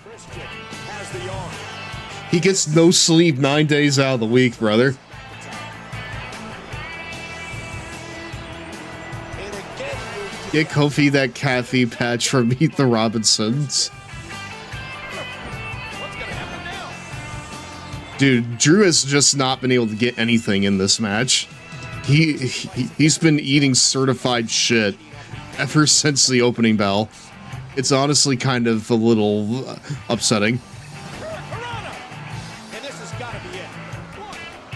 He gets no sleep 9 days out of the week, brother. Get Kofi that caffeine patch from Meet the Robinsons. Dude, Drew has just not been able to get anything in this match. He's been eating certified shit ever since the opening bell. It's honestly kind of a little upsetting. And this has got to be it.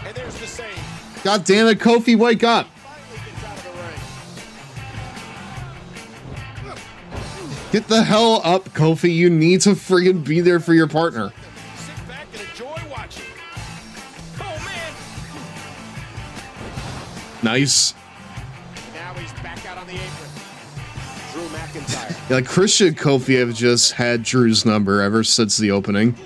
And there's the same. God damn it, Kofi, wake up! Get the hell up, Kofi. You need to friggin' be there for your partner. Sit back and enjoy watching. Oh, man. Nice. Now he's back out on the apron. Drew McIntyre. Yeah, like Christian and Kofi have just had Drew's number ever since the opening. If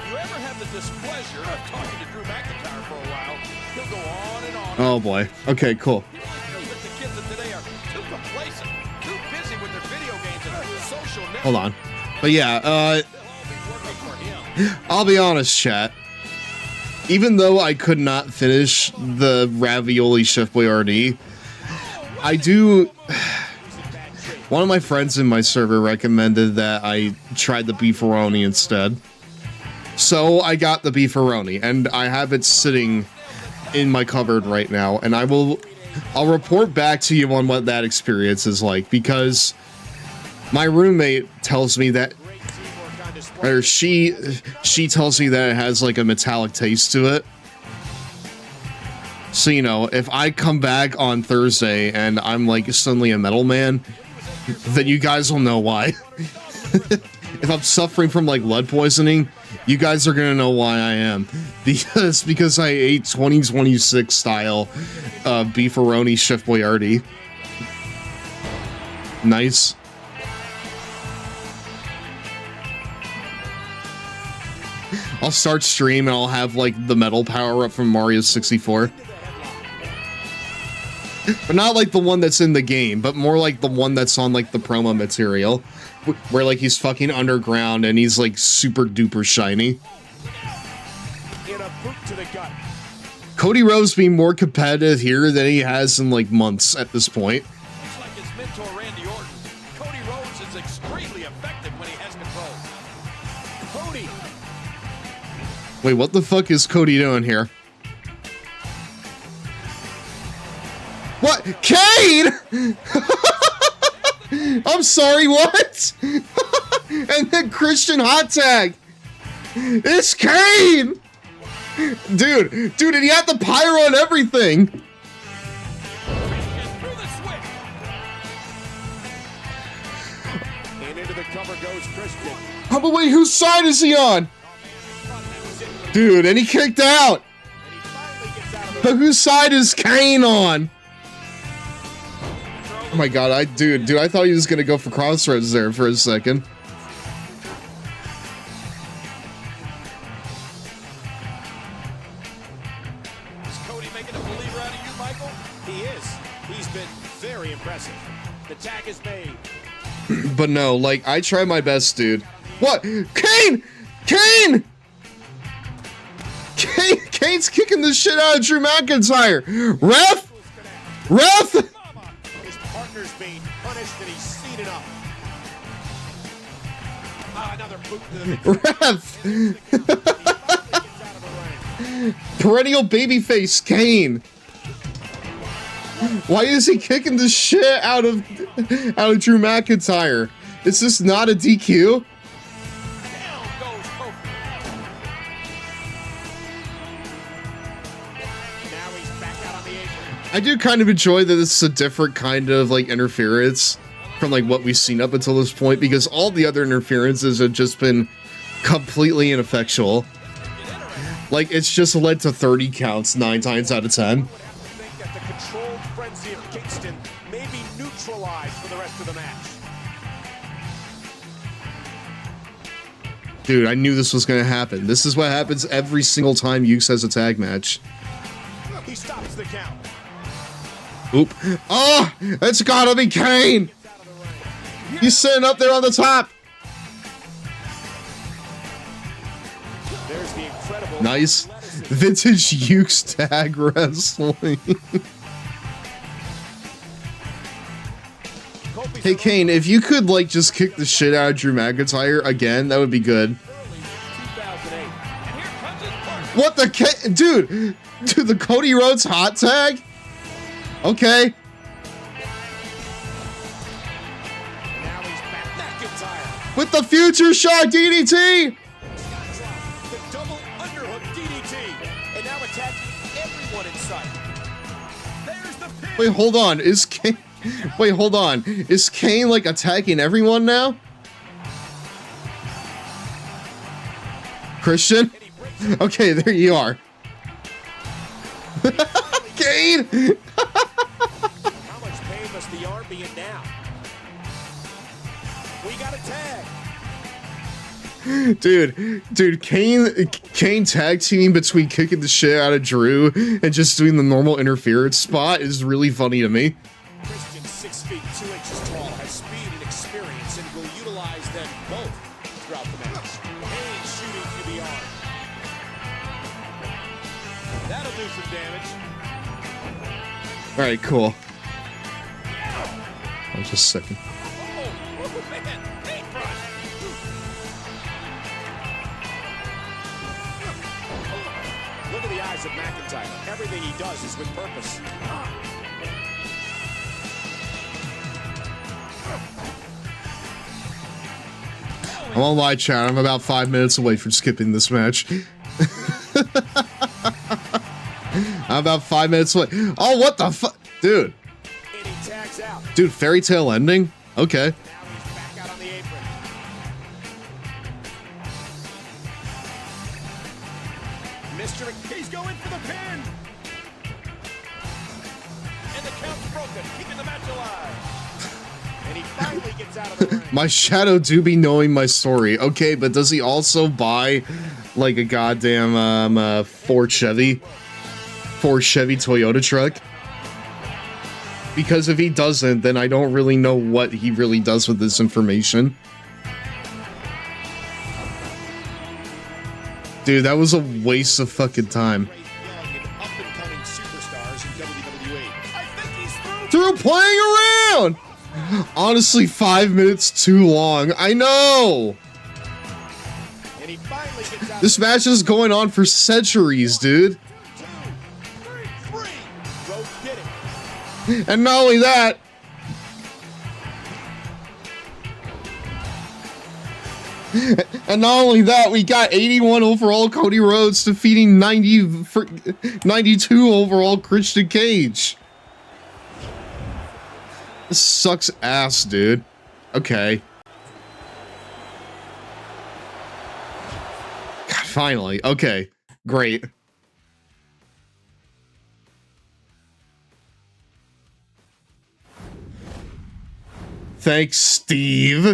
you ever have the displeasure of talking to Drew McIntyre for a while, he'll go on and on. Oh boy. Okay, cool. The kids of today are too complacent, too busy with their video games and social networks. Hold on. But yeah, I'll be honest, chat. Even though I could not finish the ravioli Chef Boyardee, I do. One of my friends in my server recommended that I tried the beefaroni instead. So I got the beefaroni, and I have it sitting in my cupboard right now, and I'll report back to you on what that experience is like, because my roommate tells me that Or she tells me that it has like a metallic taste to it. So, you know, if I come back on Thursday and I'm like suddenly a metal man, then you guys will know why. If I'm suffering from like lead poisoning, you guys are gonna know why I am. Because I ate 2026 style beefaroni Chef Boyardee. Nice. I'll start stream and I'll have like the metal power up from Mario 64. But not like the one that's in the game, but more like the one that's on like the promo material. Where like he's fucking underground and he's like super duper shiny. In a boot to the gut. Cody Rhodes being more competitive here than he has in like months at this point. Much like his mentor Randy Orton, Cody Rhodes is extremely effective when he has control. Cody. Wait, what the fuck is Cody doing here? What? Kane! I'm sorry, what? And then Christian hot tag. It's Kane! Dude, and he had the pyro and everything. And into the cover goes Christian. Oh, but wait, whose side is he on? Dude, and he kicked out. But whose side is Kane on? Oh my god, dude, I thought he was gonna go for Crossroads there for a second. Is Cody making a believer out of you, Michael? He is. He's been very impressive. The tag is made. But no, like, I try my best, dude. What? Kane! Kane! Kane's kicking the shit out of Drew McIntyre! Ref! Ref! His partner's being punished and he's seated up. Another boot to the Ref! Perennial babyface Kane! Why is he kicking the shit out of Drew McIntyre? Is this not a DQ? I do kind of enjoy that it's a different kind of like interference from like what we've seen up until this point, because all the other interferences have just been completely ineffectual. Like, it's just led to 30 counts 9 times out of 10. that the controlled frenzy of Kingston may be neutralized for the rest of the match. Dude, I knew this was gonna happen. This is what happens every single time Ukes has a tag match. He stops the count. Oop. Oh, it's gotta be Kane! He's sitting up there on the top! There's the incredible Nice. Vintage Ukes tag wrestling. Hey Kane, if you could like just kick the shit out of Drew McIntyre again, that would be good. What the dude, the Cody Rhodes hot tag? Okay. With the future shock DDT! The double underhook DDT. And now attacking everyone in sight. There's the pin. Wait, hold on. Is Kane... Wait, hold on. Is Kane, like, attacking everyone now? Christian? Okay, there you are. Kane! How much pain must the arm be in now? We got a tag. Dude, Kane tag teaming between kicking the shit out of Drew and just doing the normal interference spot is really funny to me. Christian, 6 feet 2 inches tall, has speed and experience and will utilize them both throughout the match. Kane shooting through the arm. That'll do some damage. Alright, cool. Oh, just a second. Oh, man. Knee front. Look at the eyes of McIntyre. Everything he does is with purpose. I won't lie, chat. I'm about 5 minutes away from skipping this match. I'm about 5 minutes away. Oh, what the fuck? Dude. Dude, fairy tale ending? Okay. He's going for the pin. And the count's broken, keeping the match alive. And he finally gets out of the ring. My shadow do be knowing my story. Okay, but does he also buy like a goddamn Ford Chevy Toyota truck? Because if he doesn't, then I don't really know what he really does with this information. Dude, that was a waste of fucking time. Through playing around! Honestly, 5 minutes too long. I know! This match is going on for centuries, dude. And not only that, we got 81 overall Cody Rhodes defeating 92 overall Christian Cage. This sucks ass, dude. Okay. God, finally. Okay. Great. Thanks, Steve.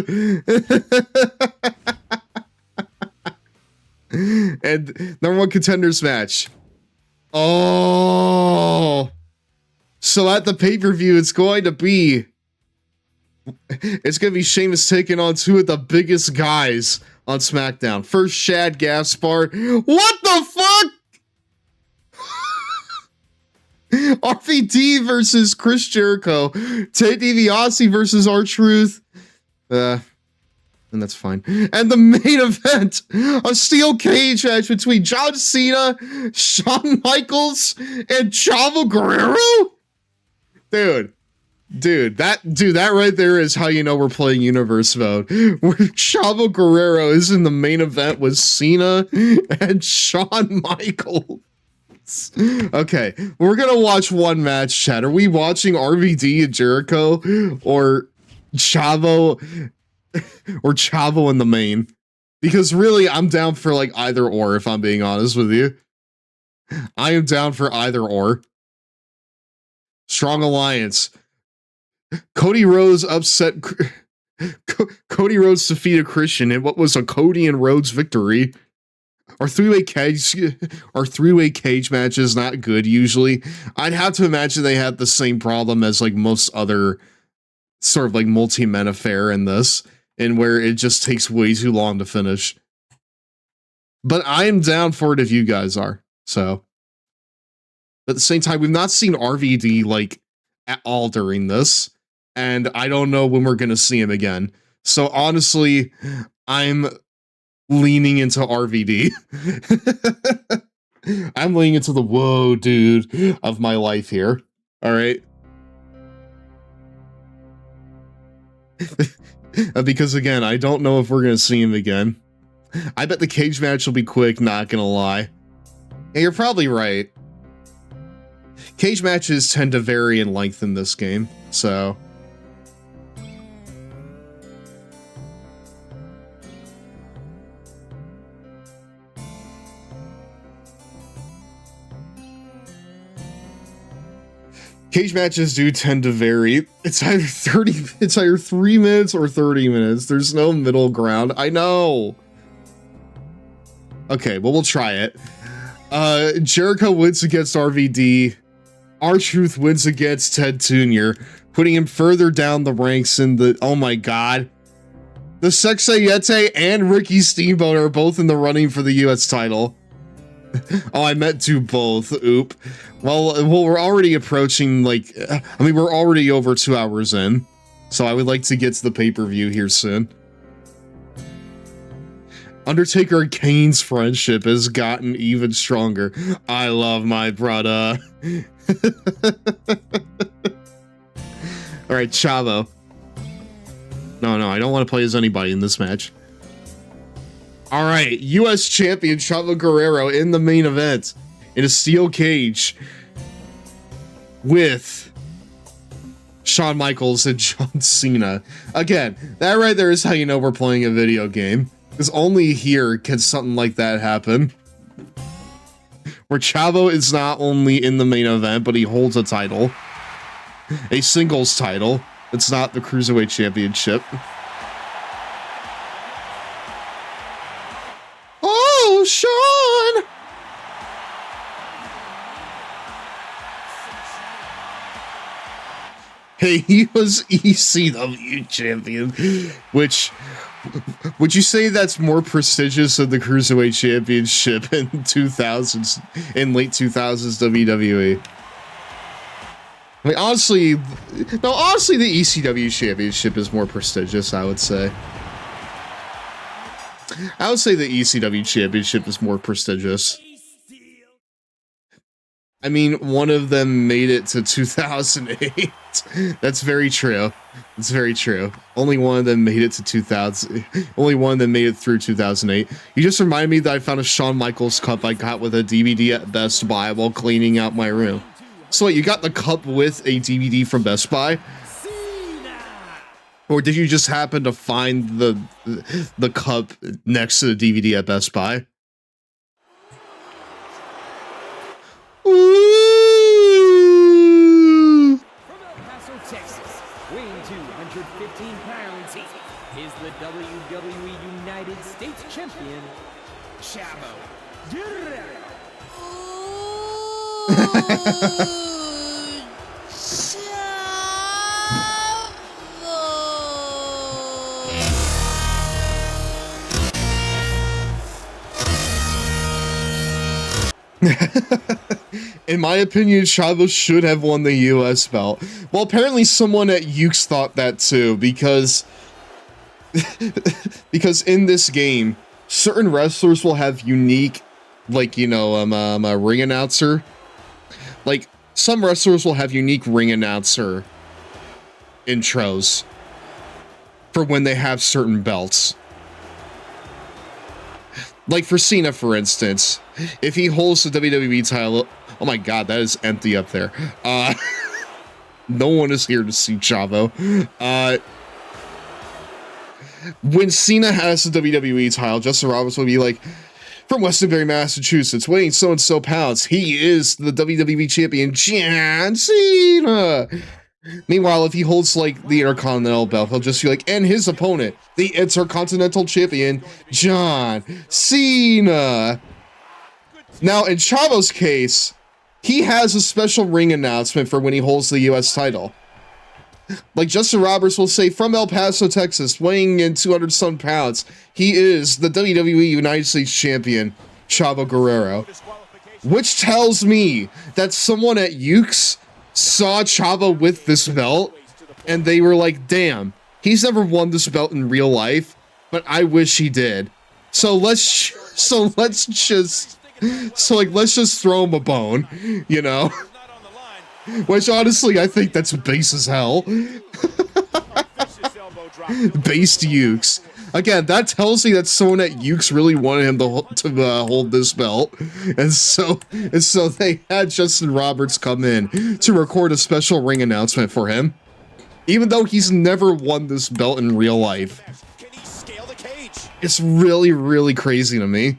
And number one contenders match. Oh. So at the pay-per-view, it's going to be Sheamus taking on two of the biggest guys on SmackDown. First, Shad Gaspard. What the fuck? RVD versus Chris Jericho. Ted DiBiase versus R-Truth. And that's fine. And the main event, a steel cage match between John Cena, Shawn Michaels, and Chavo Guerrero? Dude, that right there is how you know we're playing universe mode. Where Chavo Guerrero is in the main event with Cena and Shawn Michaels. Okay, we're gonna watch one match, chat. Are we watching RVD and Jericho or Chavo in the main? Because really, I'm down for like either or, if I'm being honest with you. I am down for either or. Strong alliance. Cody Rhodes Cody Rhodes defeated Christian in what was a Cody and Rhodes victory. Our three-way cage match is not good usually. I'd have to imagine they had the same problem as like most other sort of like multi-men affair in this, and where it just takes way too long to finish. But I am down for it if you guys are. So, at the same time, we've not seen RVD like at all during this, and I don't know when we're gonna see him again. So honestly, I'm leaning into RVD. I'm leaning into the whoa dude of my life here. All right. Because again, I don't know if we're going to see him again. I bet the cage match will be quick, not going to lie. And you're probably right. Cage matches tend to vary in length in this game, so... Cage matches do tend to vary. It's either 3 minutes or 30 minutes. There's no middle ground. I know. Okay, well, we'll try it. Jericho wins against RVD. R-Truth wins against Ted Jr., putting him further down the ranks in the... Oh my god. The Sexayete and Ricky Steamboat are both in the running for the US title. Oh, I meant to both. Oop. Well, we're already approaching, like... I mean, we're already over 2 hours in. So I would like to get to the pay-per-view here soon. Undertaker and Kane's friendship has gotten even stronger. I love my brother. Alright, Chavo. No, I don't want to play as anybody in this match. All right, U.S. champion Chavo Guerrero in the main event in a steel cage with Shawn Michaels and John Cena. Again, that right there is how you know we're playing a video game. Because only here can something like that happen. Where Chavo is not only in the main event, but he holds a title. A singles title. It's not the Cruiserweight Championship. Oh, Shawn! Hey, he was ECW champion, which, would you say that's more prestigious than the Cruiserweight Championship in 2000s, in late 2000s WWE? I mean, honestly, no, honestly, the ECW Championship is more prestigious, I would say. I would say the ECW Championship is more prestigious. I mean, one of them made it to 2008. That's very true. That's very true. Only one of them made it to 2000. Only one of them made it through 2008. You just reminded me that I found a Shawn Michaels cup I got with a DVD at Best Buy while cleaning out my room. So wait, you got the cup with a DVD from Best Buy? Or did you just happen to find the cup next to the DVD at Best Buy? Ooh. From El Paso, Texas, weighing 215 pounds, he is the WWE United States Champion, Chavo Guerrero. In my opinion, Chavo should have won the US belt. Well, apparently someone at Ukes thought that too, because in this game, certain wrestlers will have unique, like, you know, a ring announcer. Like, some wrestlers will have unique ring announcer intros for when they have certain belts. Like for Cena, for instance, if he holds the WWE title, oh my god, that is empty up there. No one is here to see Chavo. When Cena has the WWE title, Justin Roberts will be like, from Westonbury, Massachusetts, weighing so-and-so pounds, he is the WWE champion, John Cena. Meanwhile, if he holds, like, the Intercontinental belt, he'll just be like, and his opponent, the Intercontinental champion, John Cena. Now, in Chavo's case, he has a special ring announcement for when he holds the US title. Like Justin Roberts will say, from El Paso, Texas, weighing in 200-some pounds, he is the WWE United States champion, Chavo Guerrero. Which tells me that someone at Ukes saw Chavo with this belt, and they were like, damn, he's never won this belt in real life, but I wish he did. So let's just throw him a bone, you know? Which honestly, I think that's base as hell. Based Ukes. Again, that tells me that someone at Ukes really wanted him to hold this belt, and so they had Justin Roberts come in to record a special ring announcement for him, even though he's never won this belt in real life. It's really, really crazy to me.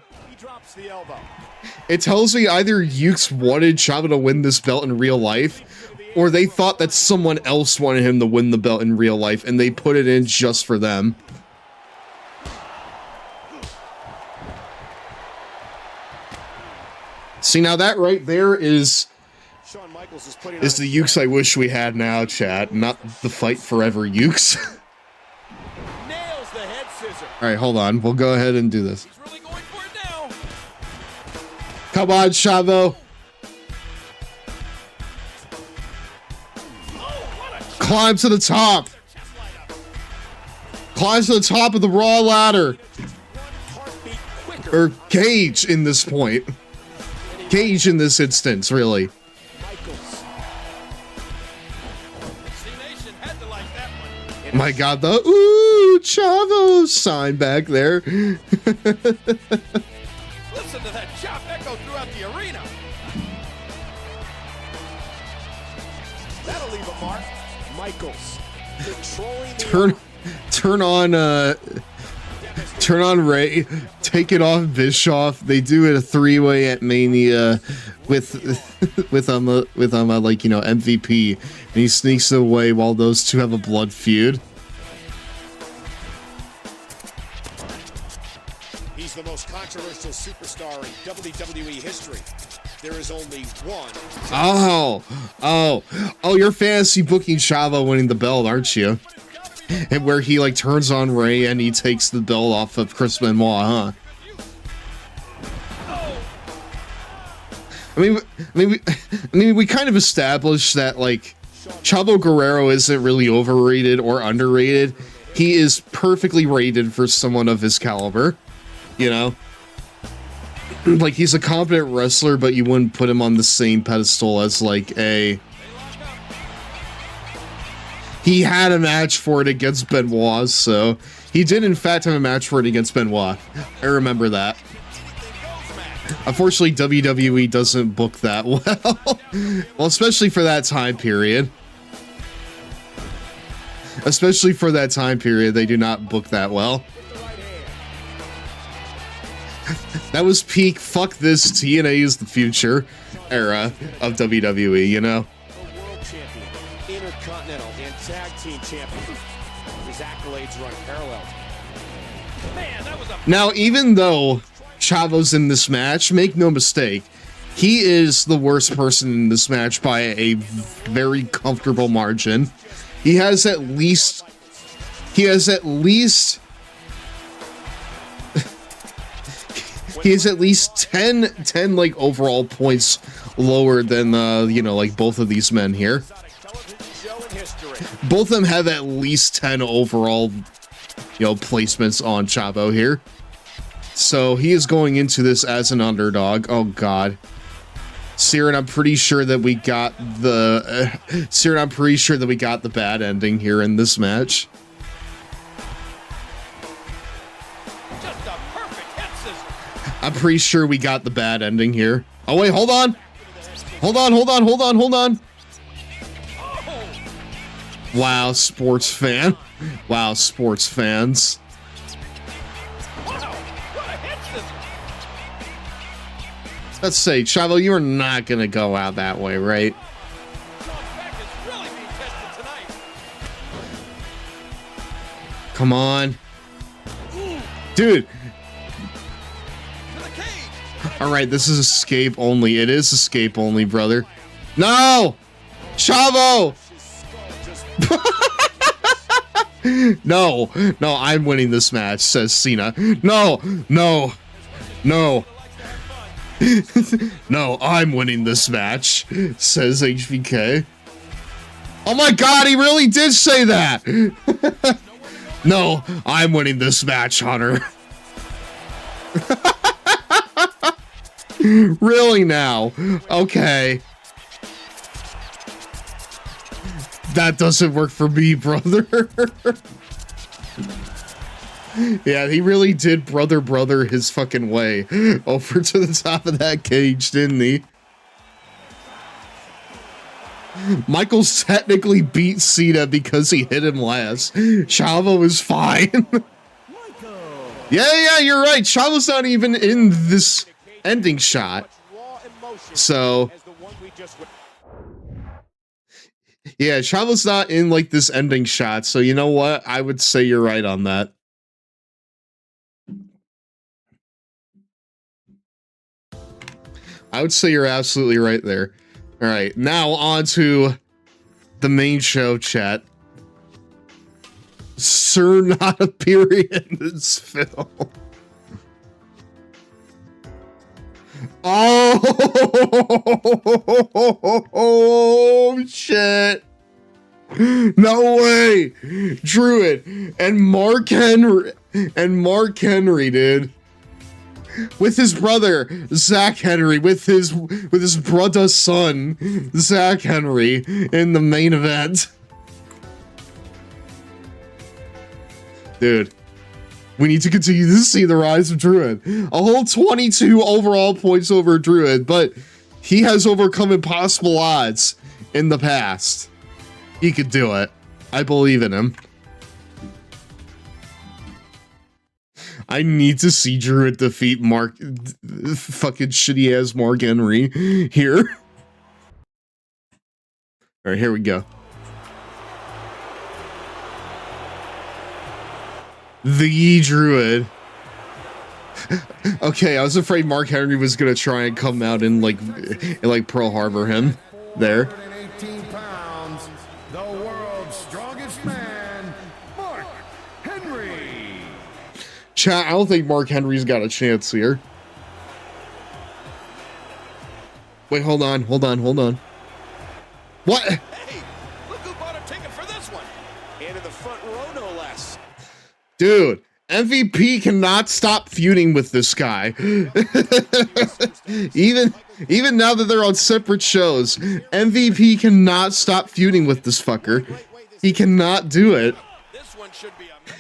It tells me either Ukes wanted Chavo to win this belt in real life, or they thought that someone else wanted him to win the belt in real life, and they put it in just for them. See, now that right there is the Ukes I wish we had now, chat, not the fight forever Ukes. Alright, hold on. We'll go ahead and do this. Come on, Chavo. Climb to the top. Climb to the top of the Raw ladder. Or cage in this point. Cage in this instance, really. My God, the ooh Chavo sign back there. Listen to that chop echo throughout the arena. That'll leave a mark. Michaels controlling the turn on Ray, take it off Bischoff. They do it a three-way at Mania with like, you know, MVP, and he sneaks away while those two have a blood feud. He's the most controversial superstar in WWE history. There is only one. Oh, you're fantasy booking Chavo winning the belt, aren't you? And where he like turns on Ray and he takes the belt off of Chris Benoit, huh? I mean, we kind of established that like Chavo Guerrero isn't really overrated or underrated. He is perfectly rated for someone of his caliber, you know? Like, he's a competent wrestler, but you wouldn't put him on the same pedestal as like a... He had a match for it against Benoit, so he did in fact have a match for it against Benoit. I remember that. Unfortunately, WWE doesn't book that well. Well, especially for that time period. Especially for that time period, they do not book that well. That was peak fuck this, TNA is the future era of WWE, you know? World champion, intercontinental, and tag team champion. His accolades run parallel. Man, that was a... Now, even though Chavo's in this match, make no mistake, he is the worst person in this match by a very comfortable margin. He has at least 10 like overall points lower than you know, like both of these men here. Both of them have at least 10 overall, you know, placements on Chavo here. So he is going into this as an underdog. Oh God. Siren, I'm pretty sure that we got the bad ending here in this match. Just a perfect head scissor. I'm pretty sure we got the bad ending here. Oh wait, hold on. Wow, sports fan. Wow, sports fans. Let's say, Chavo, you are not gonna go out that way, right? Come on. Dude. Alright, this is escape only. It is escape only, brother. No! Chavo! No, I'm winning this match, says Cena. No! No, I'm winning this match, says HBK. Oh my God, he really did say that! No, I'm winning this match, Hunter. Really now? Okay. That doesn't work for me, brother. Yeah, he really did brother his fucking way over to the top of that cage, didn't he? Michaels technically beat Cena because he hit him last. Chavo is fine. Yeah, you're right. Chavo's not even in this ending shot. So... yeah, Chavo's not in, like, this ending shot, so you know what? I would say you're right on that. I would say you're absolutely right there. Alright, now on to the main show, chat. Sir not appearing in this film. Oh, shit. No way. Druid and Mark Henry, dude. With his brother, Zach Henry, with his brother's son, Zach Henry, in the main event. Dude, we need to continue to see the rise of Druid. A whole 22 overall points over Druid, but he has overcome impossible odds in the past. He could do it. I believe in him. I need to see Druid defeat fucking shitty ass Mark Henry here. All right, here we go. The Druid. Okay, I was afraid Mark Henry was gonna try and come out and like Pearl Harbor him there. 118 pounds, the world's strongest man, Mark Henry. Chat, I don't think Mark Henry's got a chance here. Wait, hold on. What? Hey, look who bought a ticket for this one. And in the front row, no less. Dude, MVP cannot stop feuding with this guy. even now that they're on separate shows, MVP cannot stop feuding with this fucker. He cannot do it.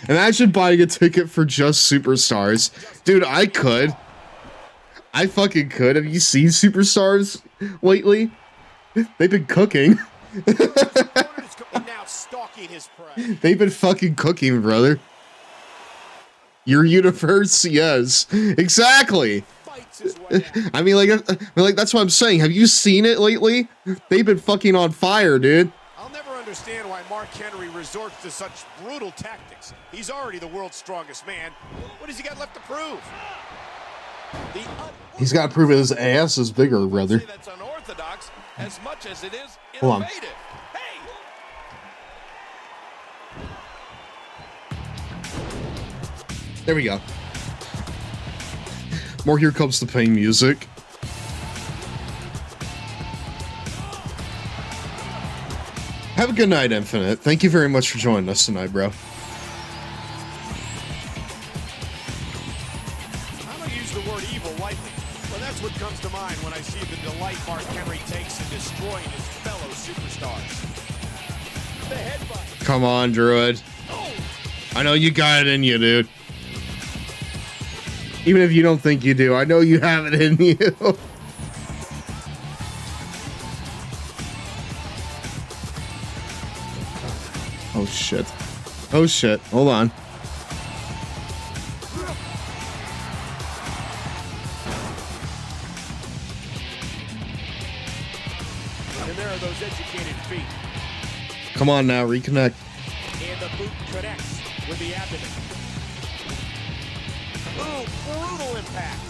Imagine buying a ticket for just Superstars.Id. I could. I fucking could. Have you seen Superstars lately? They've been cooking. They've been fucking cooking, brother. Your universe, yes, exactly. I mean, like that's what I'm saying. Have you seen it lately? They've been fucking on fire, dude. I'll never understand why Mark Henry resorts to such brutal tactics. He's already the world's strongest man. What has he got left to prove? He's got to prove his ass is bigger, brother. That's unorthodox as much as it is Hold on. innovative. There we go. More Here Comes the Pain music. Have a good night, Infinite. Thank you very much for joining us tonight, bro. I don't use the word evil lightly, but that's what comes to mind when I see the delight Mark Henry takes in destroying his fellow superstars. The headbutt. Come on, Druid. I know you got it in you, dude. Even if you don't think you do, I know you have it in you. Oh shit. Oh shit. Hold on. And there are those educated feet. Come on now, reconnect. And the boot connects with the abdomen. Ooh, brutal impact.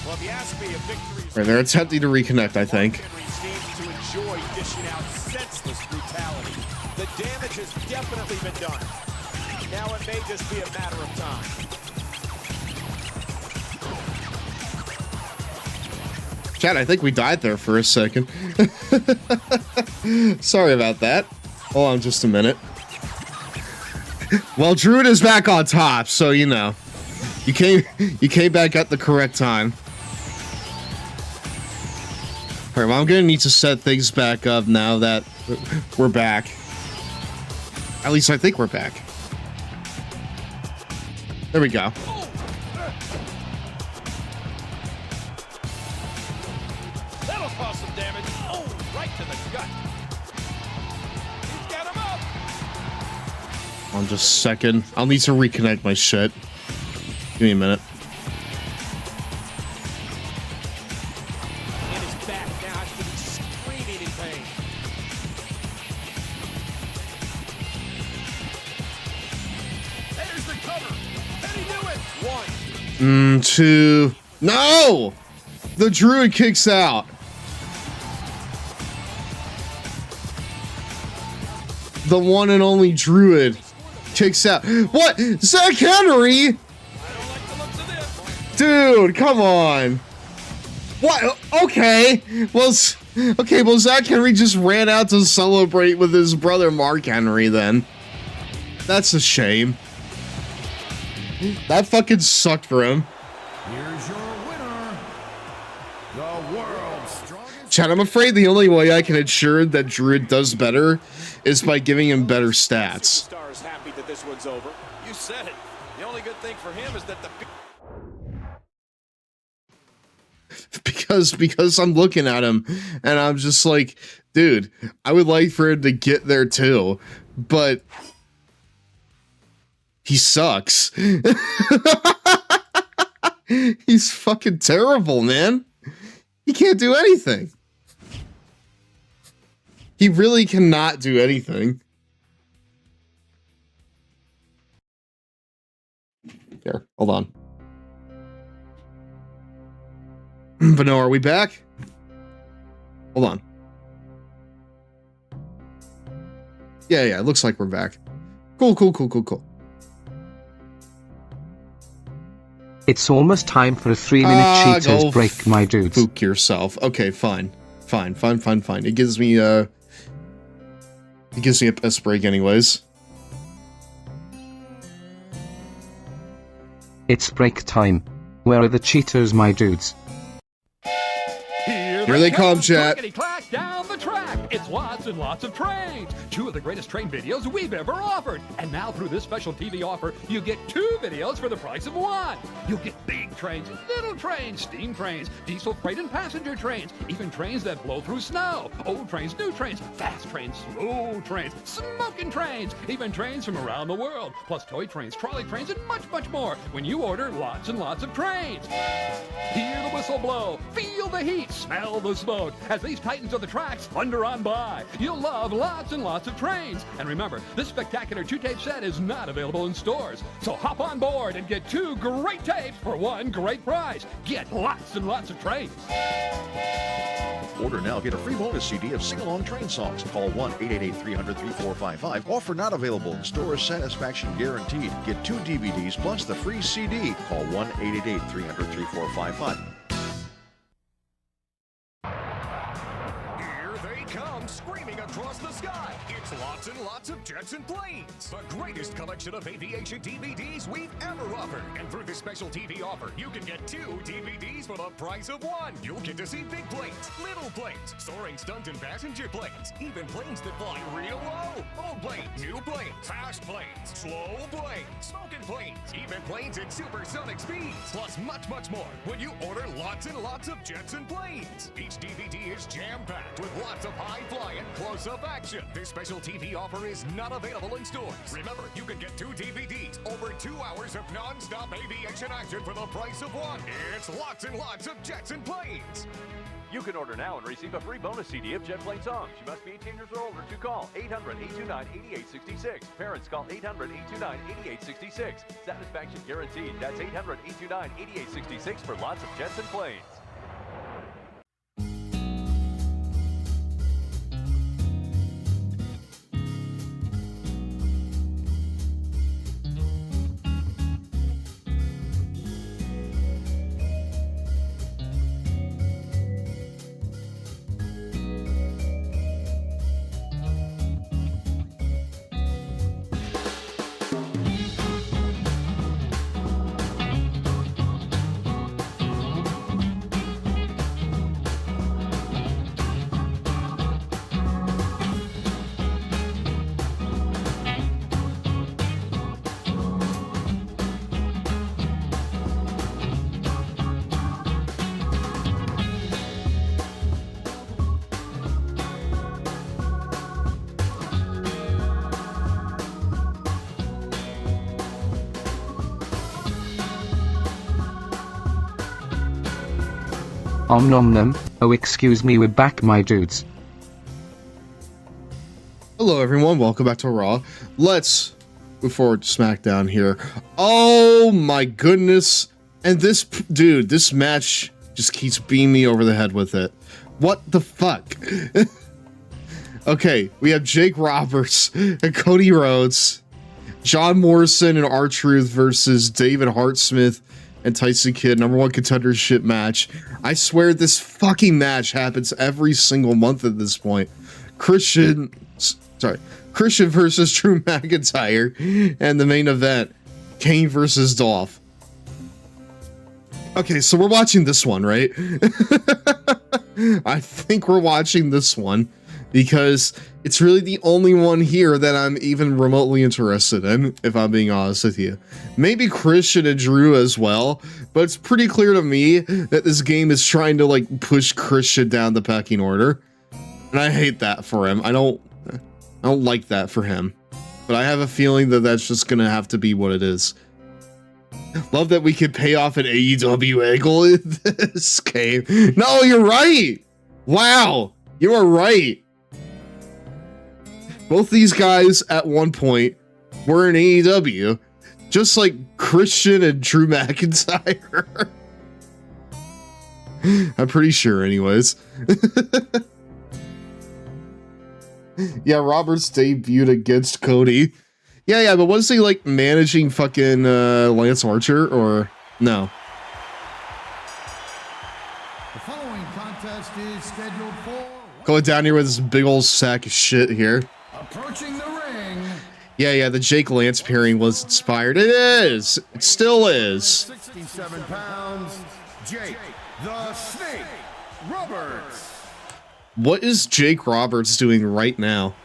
Well, if you ask me, a victory is... Right, they're attempting to reconnect, I think. Henry seems to enjoy dishing out senseless brutality. The damage has definitely been done. Now it may just be a matter of time. Chat, I think we died there for a second. Sorry about that. Hold on just a minute. Well, Druid is back on top, so you know. You came back at the correct time. Alright, well, I'm gonna need to set things back up now that we're back. At least I think we're back. There we go. That'll cause some damage. Oh, right to the gut. He's got him up. On just a second. I'll need to reconnect my shit. Give me a minute. And his back now has to be screaming in pain. There's the cover. And he knew it. One. Two. No! The Druid kicks out. The one and only Druid kicks out. What? Zach Henry? Dude, come on. What? Okay. Well, Zach Henry just ran out to celebrate with his brother Mark Henry then. That's a shame. That fucking sucked for him. Here's your winner, The world's strongest. Chad, I'm afraid the only way I can ensure that Druid does better is by giving him better stats. Superstars happy that this one's over. You said it. The only good thing for him is that the Because I'm looking at him and I'm just like, dude, I would like for him to get there too, but he sucks. He's fucking terrible, man. He can't do anything. He really cannot do anything. Here, hold on. But no, are we back? Hold on. Yeah, it looks like we're back. Cool. It's almost time for a 3-minute Cheetos break, my dudes. Spook yourself. Okay, fine. It gives me a piss break anyways. It's break time. Where are the Cheetos, my dudes? Here they come, chat. Clack down the track. It's lots and lots of trains. 2 of the greatest train videos we've ever offered. And now through this special TV offer, you get 2 videos for the price of 1. You'll get big trains, little trains, steam trains, diesel freight and passenger trains, even trains that blow through snow, old trains, new trains, fast trains, slow trains, smoking trains, even trains from around the world, plus toy trains, trolley trains, and much, much more when you order lots and lots of trains. Hear the whistle blow, feel the heat, smell the smoke as these titans of the tracks thunder on by. You'll love lots and lots of trains. And remember, this spectacular 2-tape set is not available in stores. So hop on board and get 2 great tapes for 1 great prize. Get lots and lots of trains. Order now, get a free bonus CD of sing-along train songs. Call 1-888-300-3455. Offer not available in stores. Satisfaction guaranteed. Get 2 DVDs plus the free CD. Call 1-888-300-3455. Screaming across the sky, it's lots and lots of jets and planes. The greatest collection of aviation DVDs we've ever offered. And through this special TV offer, you can get 2 DVDs for the price of 1. You'll get to see big planes, little planes, soaring stunt and passenger planes, even planes that fly real low, old planes, new planes, fast planes, slow planes, smoking planes, even planes at supersonic speeds, plus much, much more when you order lots and lots of jets and planes. Each DVD is jam-packed with lots of high-flying, close-up action. This special TV offer is not available in stores. Remember, you can get 2 DVDs, over 2 hours of non-stop aviation action for the price of 1. It's lots and lots of jets and planes. You can order now and receive a free bonus CD of Jet Plane songs. You must be 18 years or older to call 800-829-8866. Parents call 800-829-8866. Satisfaction guaranteed. That's 800-829-8866 for lots of jets and planes. Nom nom. Oh, excuse me, we're back, my dudes. Hello, everyone. Welcome back to Raw. Let's move forward to SmackDown here. Oh my goodness! And this dude, this match just keeps beating me over the head with it. What the fuck? Okay, we have Jake Roberts and Cody Rhodes, John Morrison and R-Truth versus David Hart-Smith and Tyson Kidd, #1 contendership match. I swear this fucking match happens every single month at this point. Christian versus Drew McIntyre, and the main event, Kane versus Dolph. Okay, so we're watching this one, right? I think we're watching this one because it's really the only one here that I'm even remotely interested in, if I'm being honest with you. Maybe Christian and Drew as well, but it's pretty clear to me that this game is trying to like push Christian down the pecking order. And I hate that for him. I don't like that for him. But I have a feeling that that's just gonna have to be what it is. Love that we could pay off an AEW angle in this game. No, you're right. Wow, you are right. Both these guys at one point were in AEW, just like Christian and Drew McIntyre. I'm pretty sure, anyways. Yeah, Roberts debuted against Cody. Yeah, but was he like managing fucking Lance Archer or no? The following contest is scheduled for Going down here with this big old sack of shit here. approaching the ring. Yeah, the Jake Lance pairing was inspired. It is. It still is. 67 pounds, Jake the Snake Roberts. What is Jake Roberts doing right now?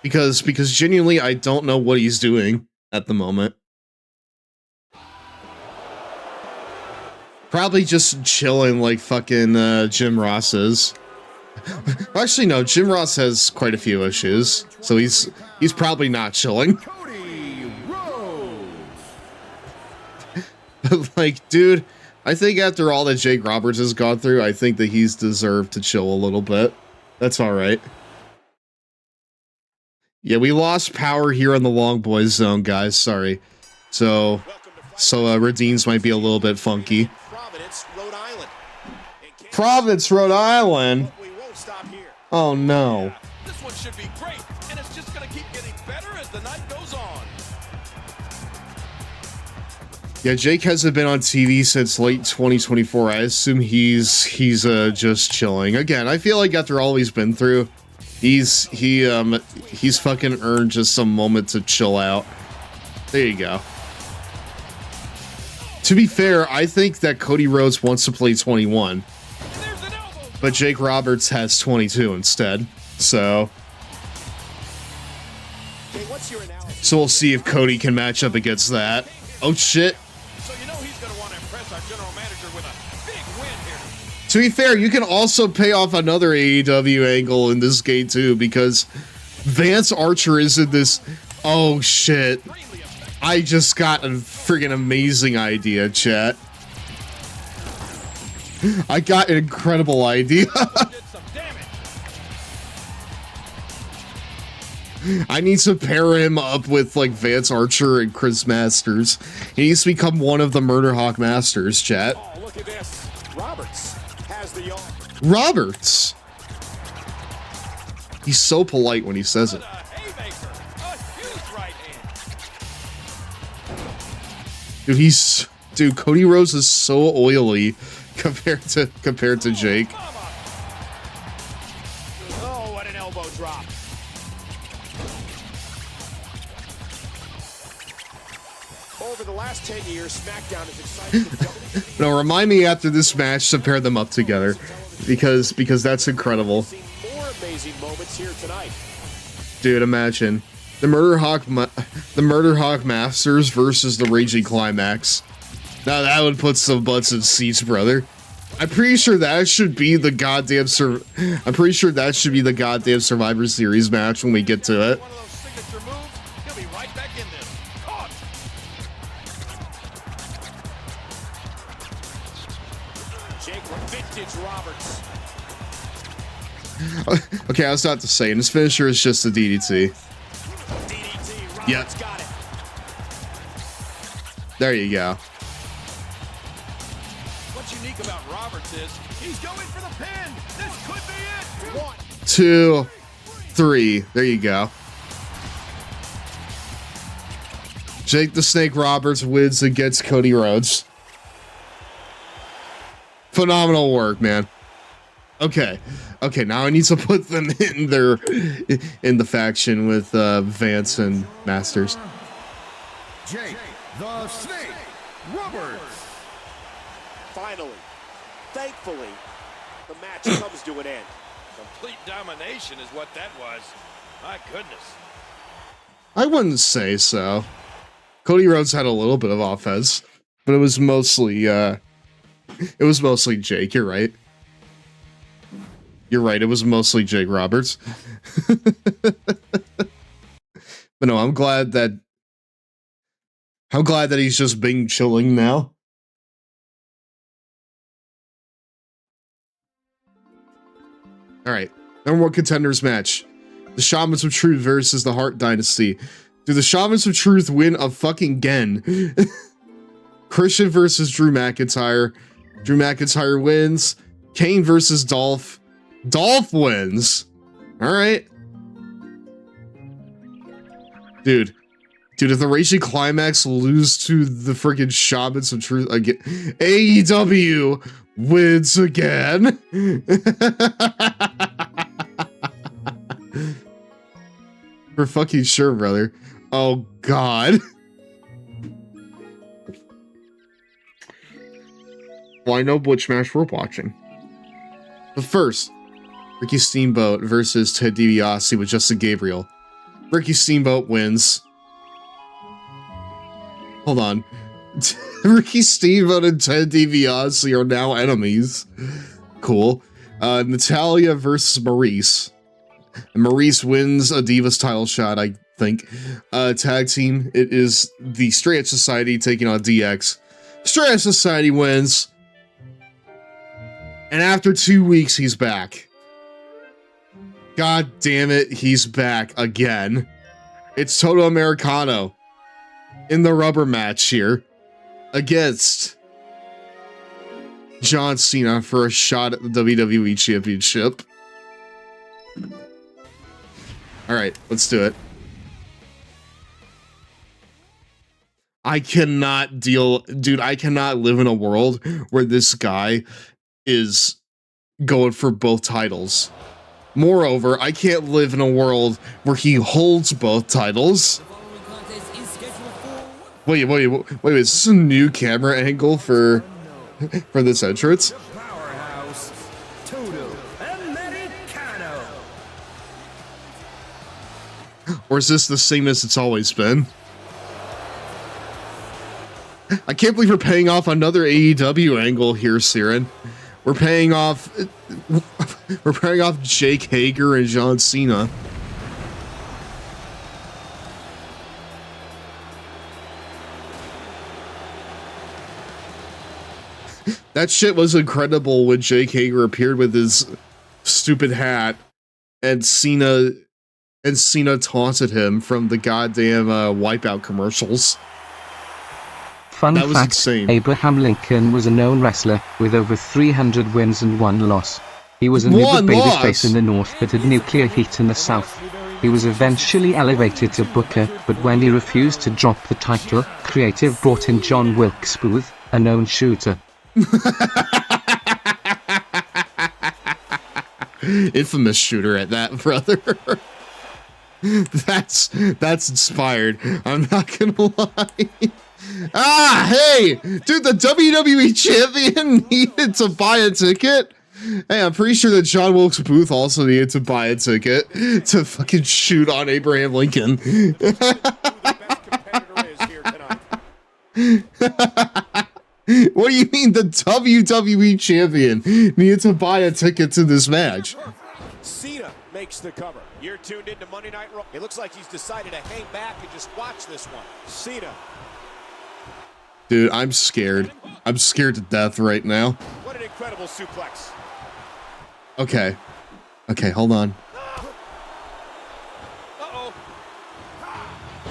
Because genuinely, I don't know what he's doing at the moment. Probably just chilling like fucking Jim Ross is. Well, actually, no, Jim Ross has quite a few issues, so he's probably not chilling. But like, dude, I think after all that Jake Roberts has gone through, I think that he's deserved to chill a little bit. That's all right. Yeah, we lost power here in the Long Boys zone, guys. Sorry. So Redeems might be a little bit funky. Providence, Rhode Island. Oh no. This one should be great, and it's just going to keep getting better as the night goes on. Yeah, Jake hasn't been on TV since late 2024. I assume he's just chilling. Again, I feel like after all he's been through, he's fucking earned just some moment to chill out. There you go. To be fair, I think that Cody Rhodes wants to play 21, but Jake Roberts has 22 instead. So we'll see if Cody can match up against that. Oh shit. So you know he's going to want to impress our general manager with a big win here. To be fair, you can also pay off another AEW angle in this game too, because Vance Archer is in this. Oh shit. I just got a friggin' amazing idea, chat. I got an incredible idea. I need to pair him up with like Vance Archer and Chris Masters. He needs to become one of the Murder Hawk Masters, chat. Oh, look at this. Roberts has the Roberts. He's so polite when he says it. Dude, Cody Rhodes is so oily compared to Jake. Oh, what an elbow drop. Over the last 10 years, SmackDown is excited. No, remind me after this match to pair them up together, because that's incredible. More amazing moments here tonight. Dude, imagine the Murder Hawk Masters versus the Raging Climax. Now that would put some butts in seats, brother. I'm pretty sure that should be the goddamn Survivor Series match when we get to it. Okay, I was about to say, and his finisher is just a DDT. Yep. There you go. What's unique about Roberts is he's going for the pin. This could be it. 1, 2, 3. There you go. Jake the Snake Roberts wins against Cody Rhodes. Phenomenal work, man. Okay, now I need to put them in the faction with Vance and Masters. Jake the Snake Roberts. Finally, thankfully, the match comes to an end. Complete domination is what that was. My goodness. I wouldn't say so. Cody Rhodes had a little bit of offense, but it was mostly Jake. You're right. You're right. It was mostly Jake Roberts. But no, I'm glad that he's just being chilling now. All right, number one contenders match: the Shamans of Truth versus the Hart Dynasty. Do the Shamans of Truth win a fucking again? Christian versus Drew McIntyre. Drew McIntyre wins. Kane versus Dolph. Dolph wins. All right. Dude, if the Racing Climax lose to the freaking Shamans of Truth again, AEW wins again. For fucking sure, brother. Oh, God. Well, I know which match we're watching. But first, Ricky Steamboat versus Ted DiBiase with Justin Gabriel. Ricky Steamboat wins. Hold on. Ricky Steamboat and Ted DiBiase are now enemies. Cool. Natalia versus Maurice. And Maurice wins a Divas title shot, I think. Tag team, it is the Straight Edge Society taking on DX. Straight Edge Society wins. And after 2 weeks, he's back. God damn it, he's back again. It's Toto Americano in the rubber match here against John Cena for a shot at the WWE Championship. All right, let's do it. I cannot live in a world where this guy is going for both titles. Moreover, I can't live in a world where he holds both titles. Wait, is this a new camera angle for this entrance? Powerhouse, Toto Americano. Or is this the same as it's always been? I can't believe we're paying off another AEW angle here, Siren. We're paying off Jake Hager and John Cena. That shit was incredible when Jake Hager appeared with his stupid hat and Cena taunted him from the goddamn Wipeout commercials. Fun that was fact, insane. Abraham Lincoln was a known wrestler with over 300 wins and 1 loss. He was a new babyface in the North but had nuclear heat in the South. He was eventually elevated to Booker, but when he refused to drop the title, creative brought in John Wilkes Booth, a known shooter. Infamous shooter at that, brother. That's inspired. I'm not gonna lie. Hey, dude, the WWE champion needed to buy a ticket. Hey, I'm pretty sure that John Wilkes Booth also needed to buy a ticket to fucking shoot on Abraham Lincoln. What do you mean the WWE champion needed to buy a ticket to this match? Cena makes the cover. You're tuned into Monday Night Raw. It looks like he's decided to hang back and just watch this one. Cena. Dude, I'm scared. I'm scared to death right now. What an incredible suplex. Okay. Okay, hold on. Uh-oh.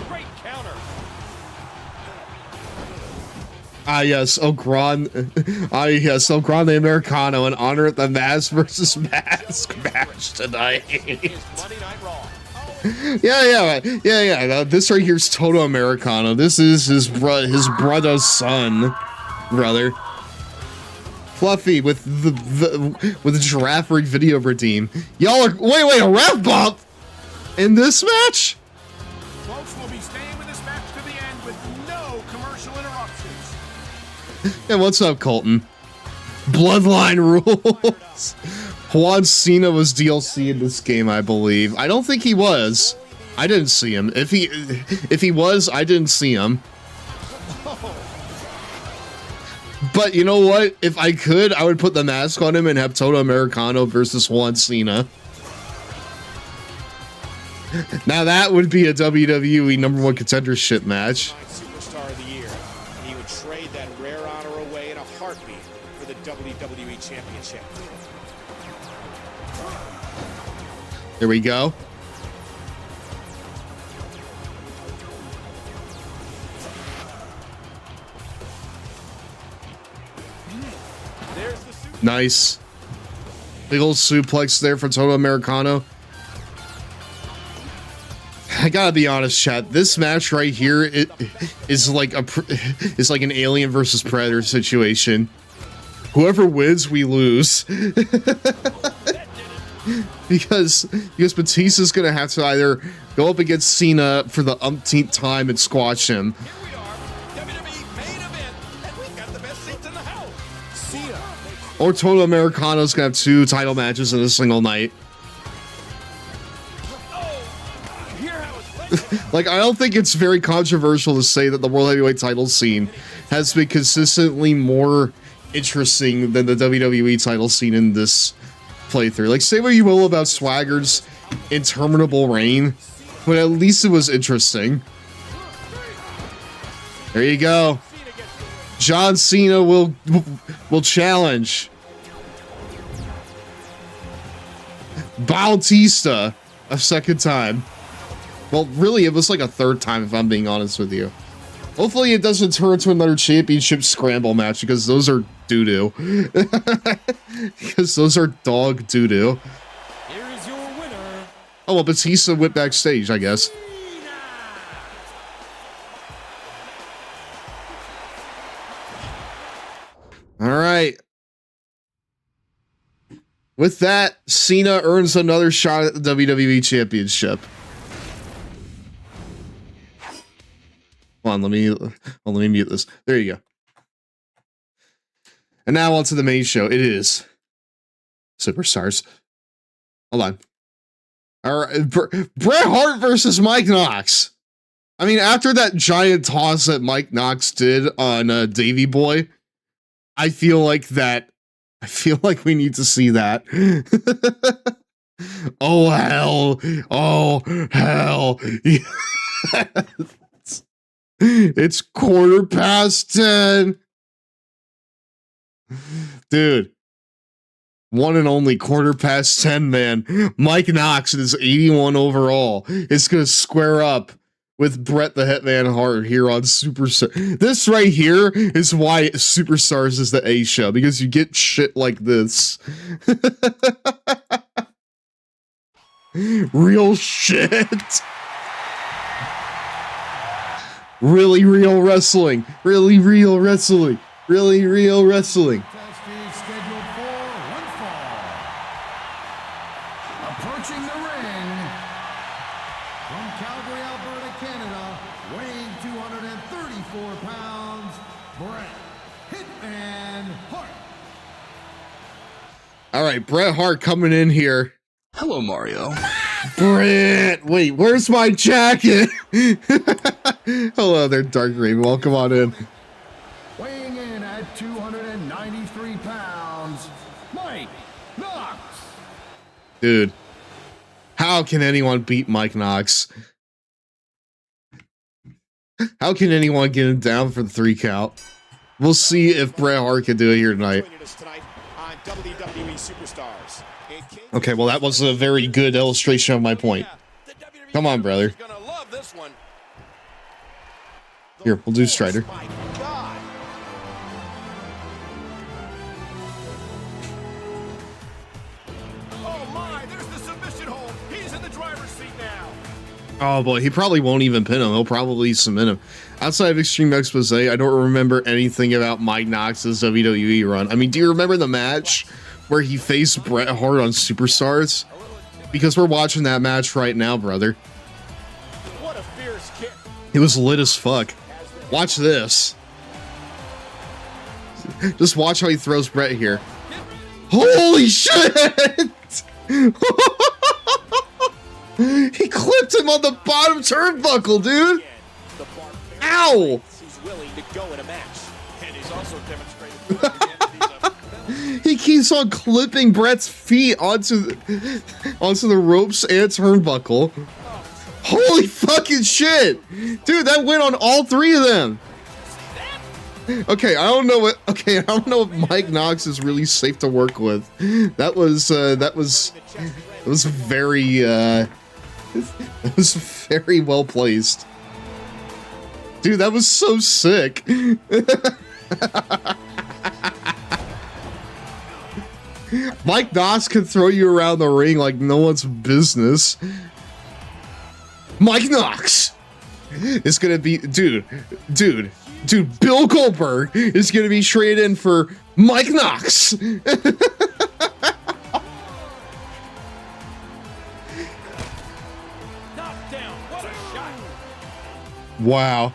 Great counter. Yes, El Grande the Americano in honor of the Mask versus Mask match tonight. Yeah. This right here is Toto Americano. This is his brother's son, brother. Fluffy with the Giraffe Rig video redeem. Y'all are wait, a ref bump in this match? Folks will be staying with this match to the end with no commercial interruptions. Yeah, what's up, Colton? Bloodline rules. Juan Cena was DLC in this game, I believe. I don't think he was. I didn't see him. If he was, I didn't see him. But you know what? If I could, I would put the mask on him and have Toto Americano versus Juan Cena. Now that would be a WWE #1 contendership match. Superstar of the year. He would trade that rare honor away in a heartbeat for the WWE Championship. There we go. Nice. Big old suplex there for Toto Americano. I gotta be honest, chat. This match right here is like an Alien versus Predator situation. Whoever wins, we lose. because Batista's gonna have to either go up against Cena for the umpteenth time and squash him, or Toto Americano's gonna have 2 title matches in a single night. Like, I don't think it's very controversial to say that the World Heavyweight title scene has been consistently more interesting than the WWE title scene in this playthrough. Like, say what you will about Swagger's interminable reign, but at least it was interesting. There you go. John Cena will challenge Bautista a second time. Well, really, it was like a third time, if I'm being honest with you. Hopefully it doesn't turn into another championship scramble match, because those are doo-doo. Because those are dog doo-doo. Here is your winner. Oh, well, Batista went backstage, I guess. All right. With that, Cena earns another shot at the WWE Championship. Hold on, let me mute this. There you go. And now on to the main show. It is Superstars. Hold on. All right, Bret Hart versus Mike Knox. I mean, after that giant toss that Mike Knox did on Davey Boy, I feel like we need to see that. Oh hell! Oh hell! Yes. It's 10:15. Dude. One and only 10:15, man. Mike Knox is 81 overall. It's gonna square up with Bret the Hitman Hart here on Superstar. This right here is why Superstars is the A show, because you get shit like this. Real shit. Really real wrestling. Really real wrestling. Really real wrestling. Test is scheduled for one fall. Approaching the ring from Calgary, Alberta, Canada, weighing 234 pounds, Bret Hitman Hart. All right, Bret Hart coming in here. Hello, Mario. Bret, wait, where's my jacket? Hello there, Dark Raven. Welcome on in. Weighing in at 293 pounds, Mike Knox. Dude, how can anyone beat Mike Knox? How can anyone get him down for the 3 count? We'll see if Bret Hart can do it here tonight. Okay, well, that was a very good illustration of my point. Come on, brother. Here, we'll do Strider. Oh boy, he probably won't even pin him. He'll probably submit him. Outside of Extreme Expose, I don't remember anything about Mike Knox's WWE run. I mean, do you remember the match where he faced Bret Hart on Superstars? Because we're watching that match right now, brother. What a fierce kick. It was lit as fuck. Watch this. Just watch how he throws Brett here. Holy shit! He clipped him on the bottom turnbuckle, dude. Ow! He's willing to go in a match. And he's also demonstrated He keeps on clipping Brett's feet onto the ropes and turnbuckle. Holy fucking shit! Dude, that went on all three of them. Okay, I don't know if Mike Knox is really safe to work with. That was very well placed. Dude, that was so sick. Mike Knox could throw you around the ring like no one's business. Mike Knox is gonna be, dude, Bill Goldberg is gonna be traded in for Mike Knox. Wow.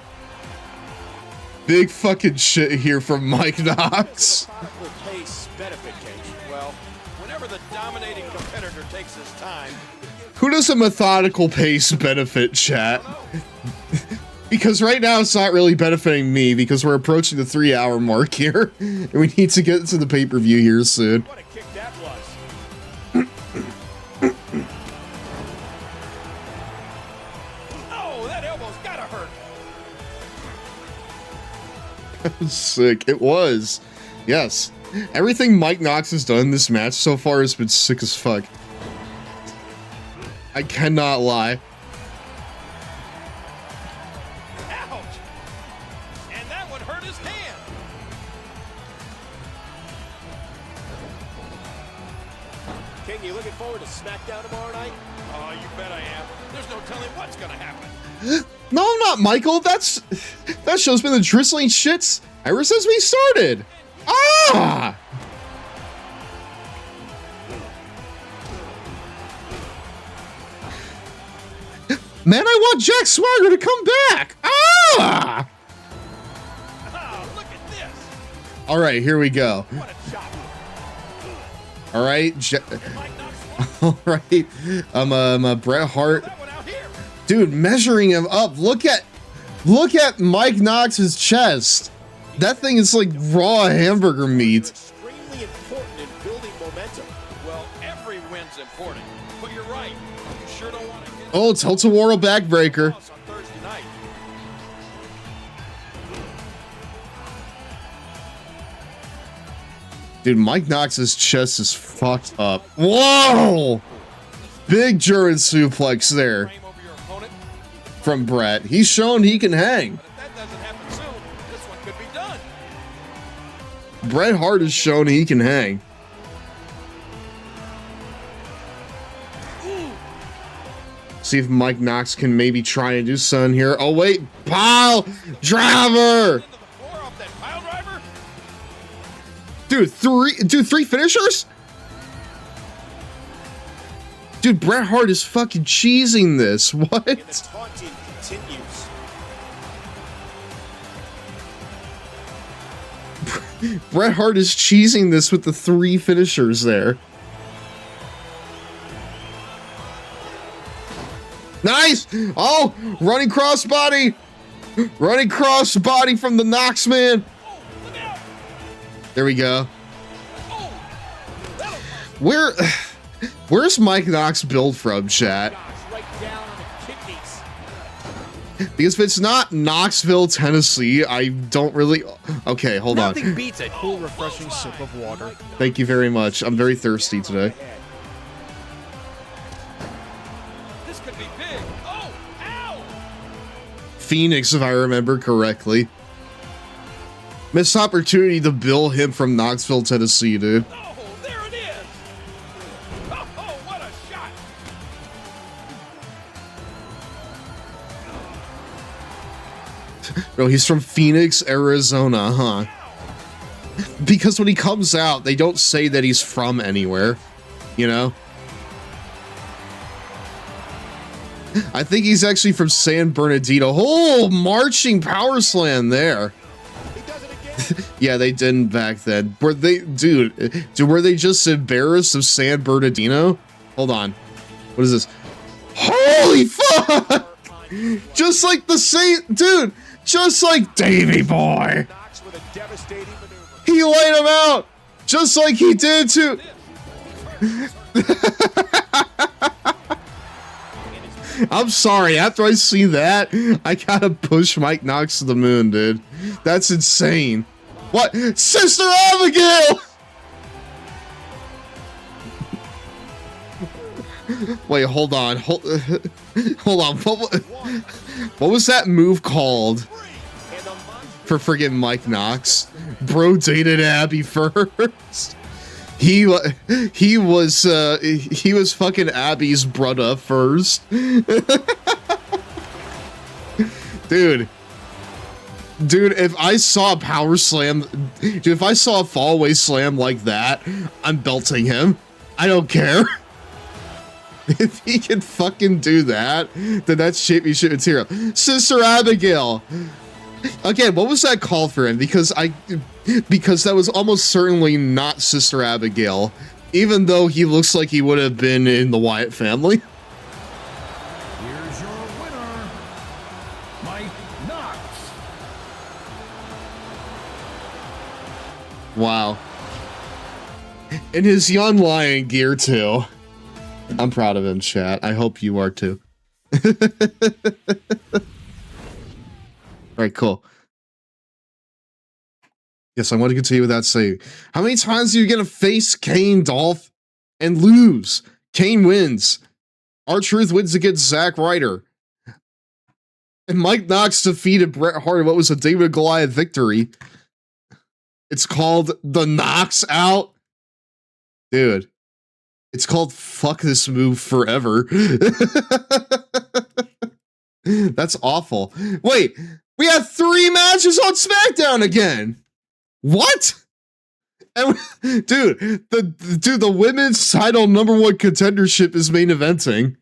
Big fucking shit here from Mike Knox. pace benefit case. Well, whenever the dominating competitor takes his time. Who does a methodical pace benefit, chat? Because right now it's not really benefiting me because we're approaching the 3-hour mark here. And we need to get to the pay-per-view here soon. What a kick that was. Oh, that elbow's gotta hurt. That was sick. It was. Yes. Everything Mike Knox has done in this match so far has been sick as fuck. I cannot lie. Ouch! And that one hurt his hand. King, you looking forward to Smackdown tomorrow night? Oh, you bet I am. There's no telling what's gonna happen. No, I'm not, Michael. That show's been the drizzling shits ever since we started. Ah! Man, I want Jack Swagger to come back. Ah! Oh, look at this. All right, here we go. What a chop. All right, all right. I'm a Bret Hart. Dude, measuring him up. Look at Mike Knox's chest. That thing is like raw hamburger meat. Extremely important in building momentum. Well, every win's important, but you're right. You sure don't want to get Oh, tilt-a-whirl backbreaker. on Thursday night. Dude, Mike Knox's chest is fucked up. Whoa! Big German suplex there from Bret. He's shown he can hang. If that doesn't happen soon, this one could be done. Bret Hart has shown he can hang. See if Mike Knox can maybe try and do something here. Oh wait, pile driver. Dude, three finishers? Dude, Bret Hart is fucking cheesing this. What? And the taunting continues. Bret Hart is cheesing this with the 3 finishers there. Nice! Oh, running crossbody! Running crossbody from the Knox man. There we go. Where's Mike Knox build from, chat? Right down on the kidneys. Because if it's not Knoxville, Tennessee, I don't really... Okay, hold on. Nothing beats a cool, refreshing sip of water. Thank you very much. I'm very thirsty today. This could be big. Oh, ow! Phoenix, if I remember correctly. Missed opportunity to bill him from Knoxville, Tennessee, dude. Oh, there it is. Oh, what a shot. Bro, he's from Phoenix, Arizona, huh? Because when he comes out, they don't say that he's from anywhere, you know? I think he's actually from San Bernardino. Oh, marching power slam there. Yeah, they didn't back then. Were they, dude, were they just embarrassed of San Bernardino? Hold on. What is this? Holy fuck! Just like the same, dude, just like Davey Boy. He laid him out, just like he did to... I'm sorry, after I see that, I gotta push Mike Knox to the moon, dude. That's insane. What? Sister Abigail! Wait, hold on. Hold on. What was that move called? For friggin' Mike Knox? Bro dated Abby first. He was fucking Abby's brother first. Dude, if I saw a power slam, dude, if I saw a fallaway slam like that, I'm belting him. I don't care. If he can fucking do that, then that's championship material. Sister Abigail. Again, what was that call for him? Because that was almost certainly not Sister Abigail, even though he looks like he would have been in the Wyatt family. Here's your winner, Mike Knox. Wow. In his young lion gear too. I'm proud of him, chat. I hope you are too. All right, cool. Yes, I want to continue with that saying. How many times are you going to face Kane, Dolph, and lose? Kane wins. R-Truth wins against Zack Ryder. And Mike Knox defeated Bret Hart. What was a David Goliath victory? It's called the Knox Out. Dude, it's called fuck this move forever. That's awful. Wait, we have 3 matches on SmackDown again. What? And, dude, the women's title #1 contendership is main eventing.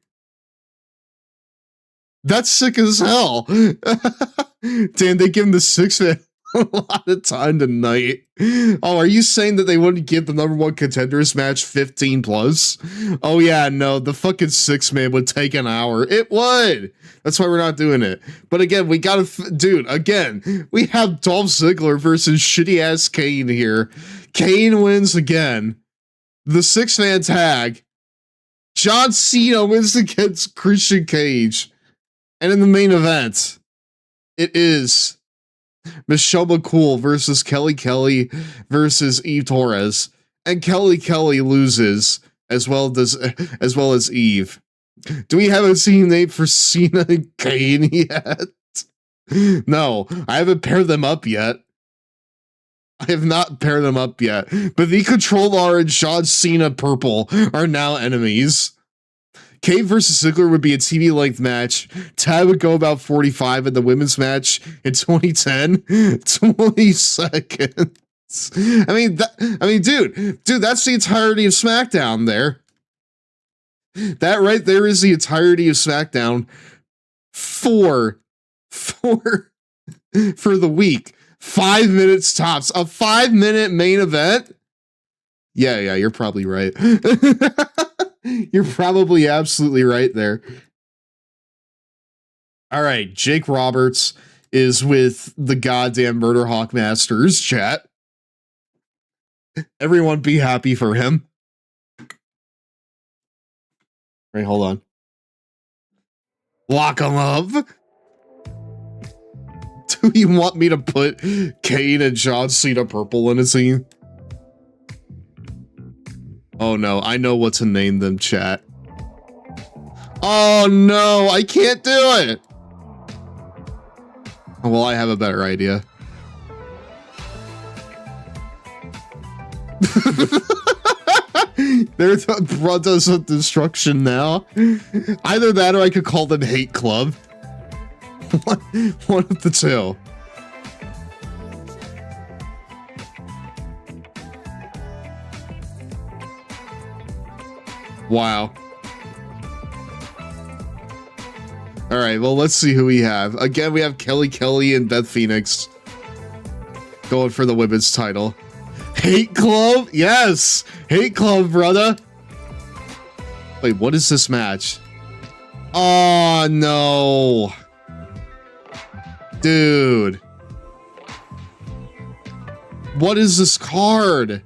That's sick as hell. Damn, they give him the 6-man a lot of time tonight. Oh, are you saying that they wouldn't give the #1 contenders match 15 plus? Oh yeah, no, the fucking 6-man would take an hour. It would. That's why we're not doing it. But again, we gotta, dude, again, we have Dolph Ziggler versus shitty ass Kane here. Kane wins again. The 6-man tag. John Cena wins against Christian Cage. And in the main event, it is Michelle McCool versus Kelly Kelly versus Eve Torres, and Kelly Kelly loses as well as Eve. Do we have a team name for Cena and Kane yet? No, I haven't paired them up yet. I have not paired them up yet. But the Controller and John Cena Purple are now enemies. Kane versus Ziggler would be a TV length match. Tag would go about 45 in the women's match in 2010. 20 seconds. I mean, dude, that's the entirety of SmackDown there. That right there is the entirety of SmackDown for the week. 5 minutes tops. A 5-minute main event? Yeah, you're probably right. You're probably absolutely right there. All right, Jake Roberts is with the goddamn Murder Hawk Masters, chat. Everyone be happy for him. All right, hold on. Lock him up. Do you want me to put Kane and John Cena Purple in a scene? Oh no, I know what to name them, chat. Oh no, I can't do it! Well, I have a better idea. They're the Brothers of Destruction now. Either that or I could call them Hate Club. One of the two. Wow. All right, well, let's see who we have. Again, we have Kelly Kelly and Beth Phoenix. Going for the women's title. Hate Club? Yes! Hate Club, brother! Wait, what is this match? Oh, no. Dude. What is this card?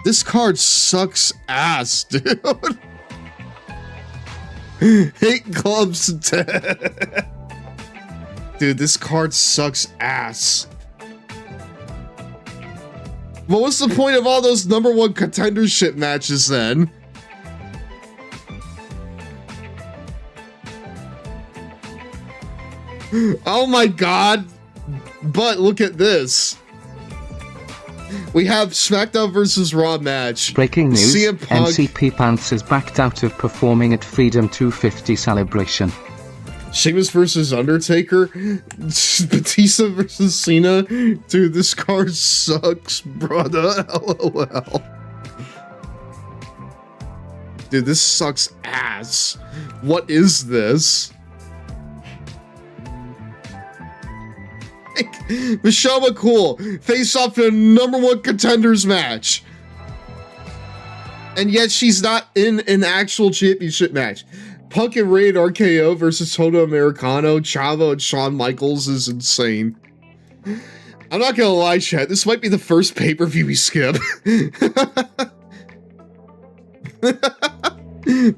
This card sucks ass, dude. Hate Club's dead. Dude, this card sucks ass. What was the point of all those #1 contendership matches then? Oh my god. But look at this. We have SmackDown versus Raw match. Breaking news, CM Punk. MCP Pants has backed out of performing at Freedom 250 celebration. Sheamus versus Undertaker. Batista versus Cena. Dude, this card sucks, brother. LOL. Dude, this sucks ass. What is this? Michelle McCool face off in a #1 contenders match. And yet she's not in an actual championship match. Punk and Raid RKO versus Toto Americano, Chavo, and Shawn Michaels is insane. I'm not gonna lie, chat. This might be the first pay-per-view we skip.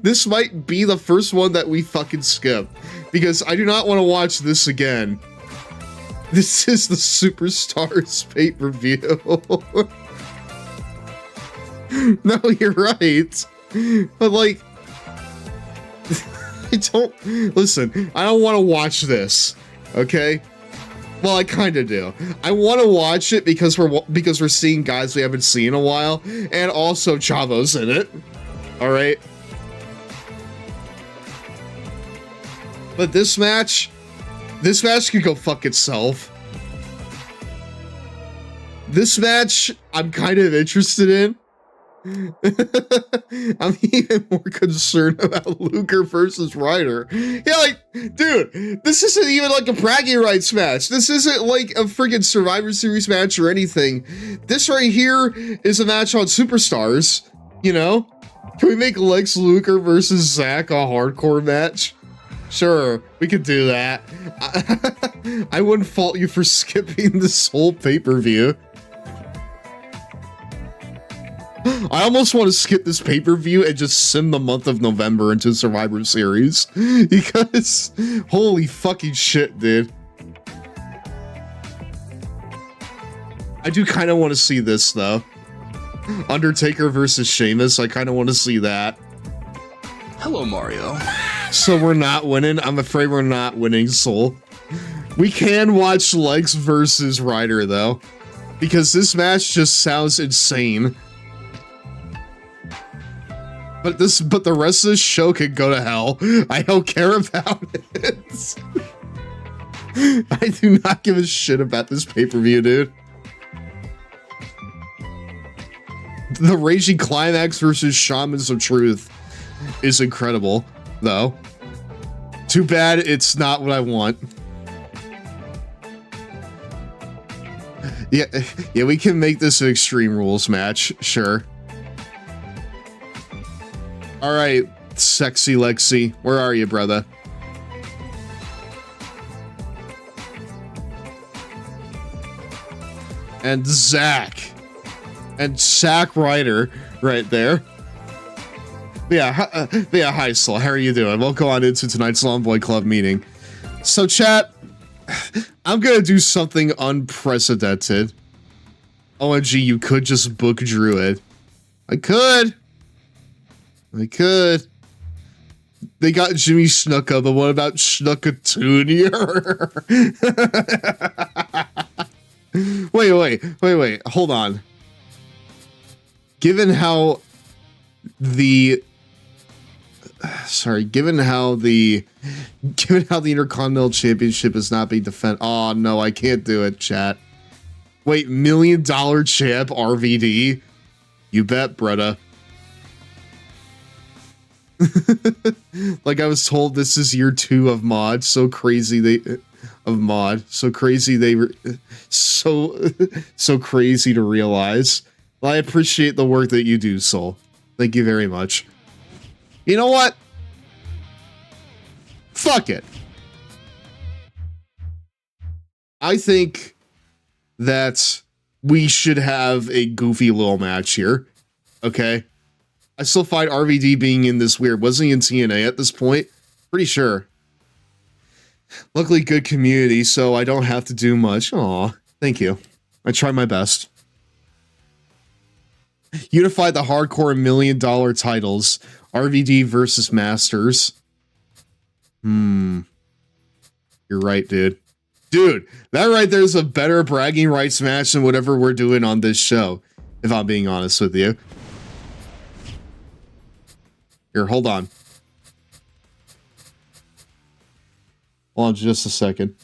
This might be the first one that we fucking skip. Because I do not want to watch this again. This is the Superstars pay-per-view. No, you're right. But like, I don't want to watch this. Okay? Well, I kind of do. I want to watch it because we're seeing guys we haven't seen in a while, and also Chavo's in it. All right. But this match could go fuck itself. This match, I'm kind of interested in. I'm even more concerned about Luger versus Ryder. Yeah, like, dude, this isn't even like a bragging rights match. This isn't like a freaking Survivor Series match or anything. This right here is a match on Superstars, you know? Can we make Lex Luger versus Zack a hardcore match? Sure, we could do that. I wouldn't fault you for skipping this whole pay-per-view. I almost want to skip this pay-per-view and just sim the month of November into Survivor Series. Because, holy fucking shit, dude. I do kind of want to see this, though. Undertaker versus Sheamus, I kind of want to see that. Hello, Mario. So we're not winning? I'm afraid we're not winning, Soul. We can watch Lex versus Ryder, though. Because this match just sounds insane. But the rest of this show can go to hell. I don't care about it. I do not give a shit about this pay-per-view, dude. The Raging Climax versus Shamans of Truth is incredible, though. Too bad it's not what I want. Yeah, we can make this an Extreme Rules match, sure. All right, sexy Lexi, where are you, brother? And Zack. And Zack Ryder right there. Yeah, hi, Slow. How are you doing? Welcome on into tonight's Long Boy Club meeting. So, chat, I'm gonna do something unprecedented. OMG, you could just book Druid. I could. They got Jimmy Snuka, but what about Snuka Jr.? Wait, hold on. Given how the Intercontinental Championship is not being defended. Oh no, I can't do it, chat. Wait, $1 million champ RVD? You bet, brother. Like I was told, this is year 2 of mods. So crazy. of mod. So crazy so crazy to realize. Well, I appreciate the work that you do, Soul. Thank you very much. You know what? Fuck it. I think that we should have a goofy little match here. Okay? I still find RVD being in this weird. Wasn't he in TNA at this point? Pretty sure. Luckily, good community, so I don't have to do much. Aw, thank you. I try my best. Unified the hardcore $1 million titles. RVD versus Masters. You're right, dude. Dude, that right there's a better bragging rights match than whatever we're doing on this show, if I'm being honest with you. Here, hold on. Hold on just a second.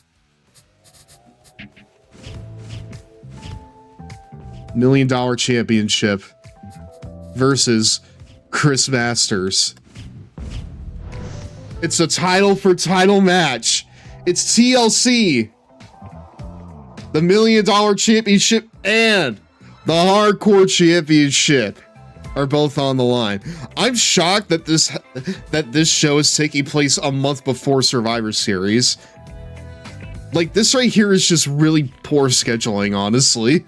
$1 million championship versus Chris Masters. It's a title for title match. It's TLC. The $1 million championship and the hardcore championship are both on the line. I'm shocked that this show is taking place a month before Survivor Series. Like, this right here is just really poor scheduling, honestly.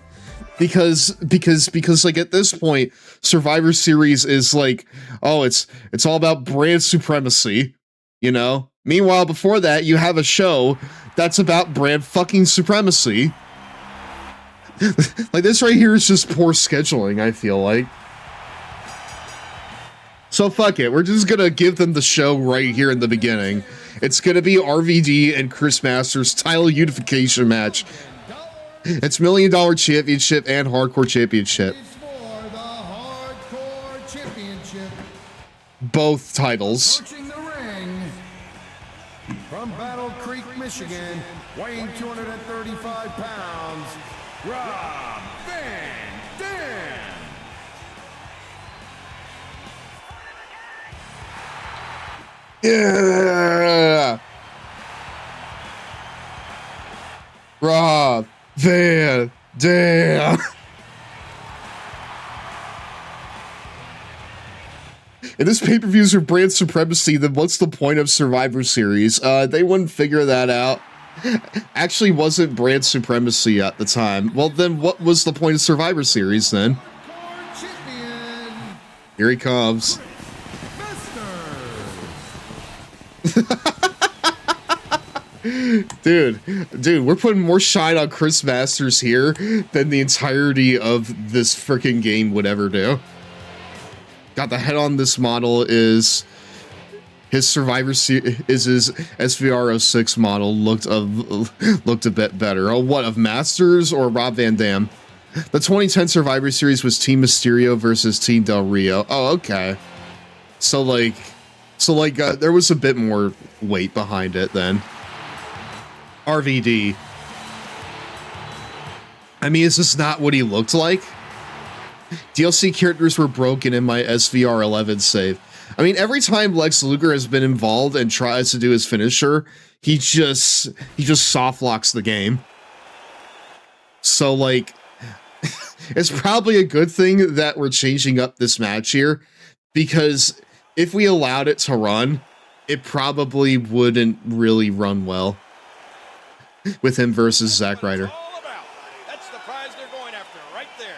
Because like at this point, Survivor Series is like, oh, it's all about brand supremacy, you know? Meanwhile, before that, you have a show that's about brand fucking supremacy. Like, this right here is just poor scheduling, I feel like. So fuck it, we're just gonna give them the show right here in the beginning. It's gonna be RVD and Chris Masters title unification match. It's $1 million championship and hardcore championship. For the hardcore championship. Both titles. Approaching the ring from Battle Creek, Michigan, weighing 235 pounds, Rob Van Dam. Yeah! Rob Van Dam! If this pay-per-views are brand supremacy, then what's the point of Survivor Series? They wouldn't figure that out. Actually wasn't brand supremacy at the time. Well, then what was the point of Survivor Series then? Here he comes. Dude, we're putting more shine on Chris Masters here than the entirety of this freaking game would ever do. Got the head on this model is his Survivor is his SVR06 model looked a bit better. Oh, what, of Masters or Rob Van Dam? The 2010 Survivor Series was Team Mysterio versus Team Del Rio. Oh, okay. So there was a bit more weight behind it then. RVD. I mean, is this not what he looked like? DLC characters were broken in my SVR11 save. I mean, every time Lex Luger has been involved and tries to do his finisher, he just soft locks the game. So, like, it's probably a good thing that we're changing up this match here, because if we allowed it to run, it probably wouldn't really run well with him versus Zack Ryder. That's the prize they're going after right there.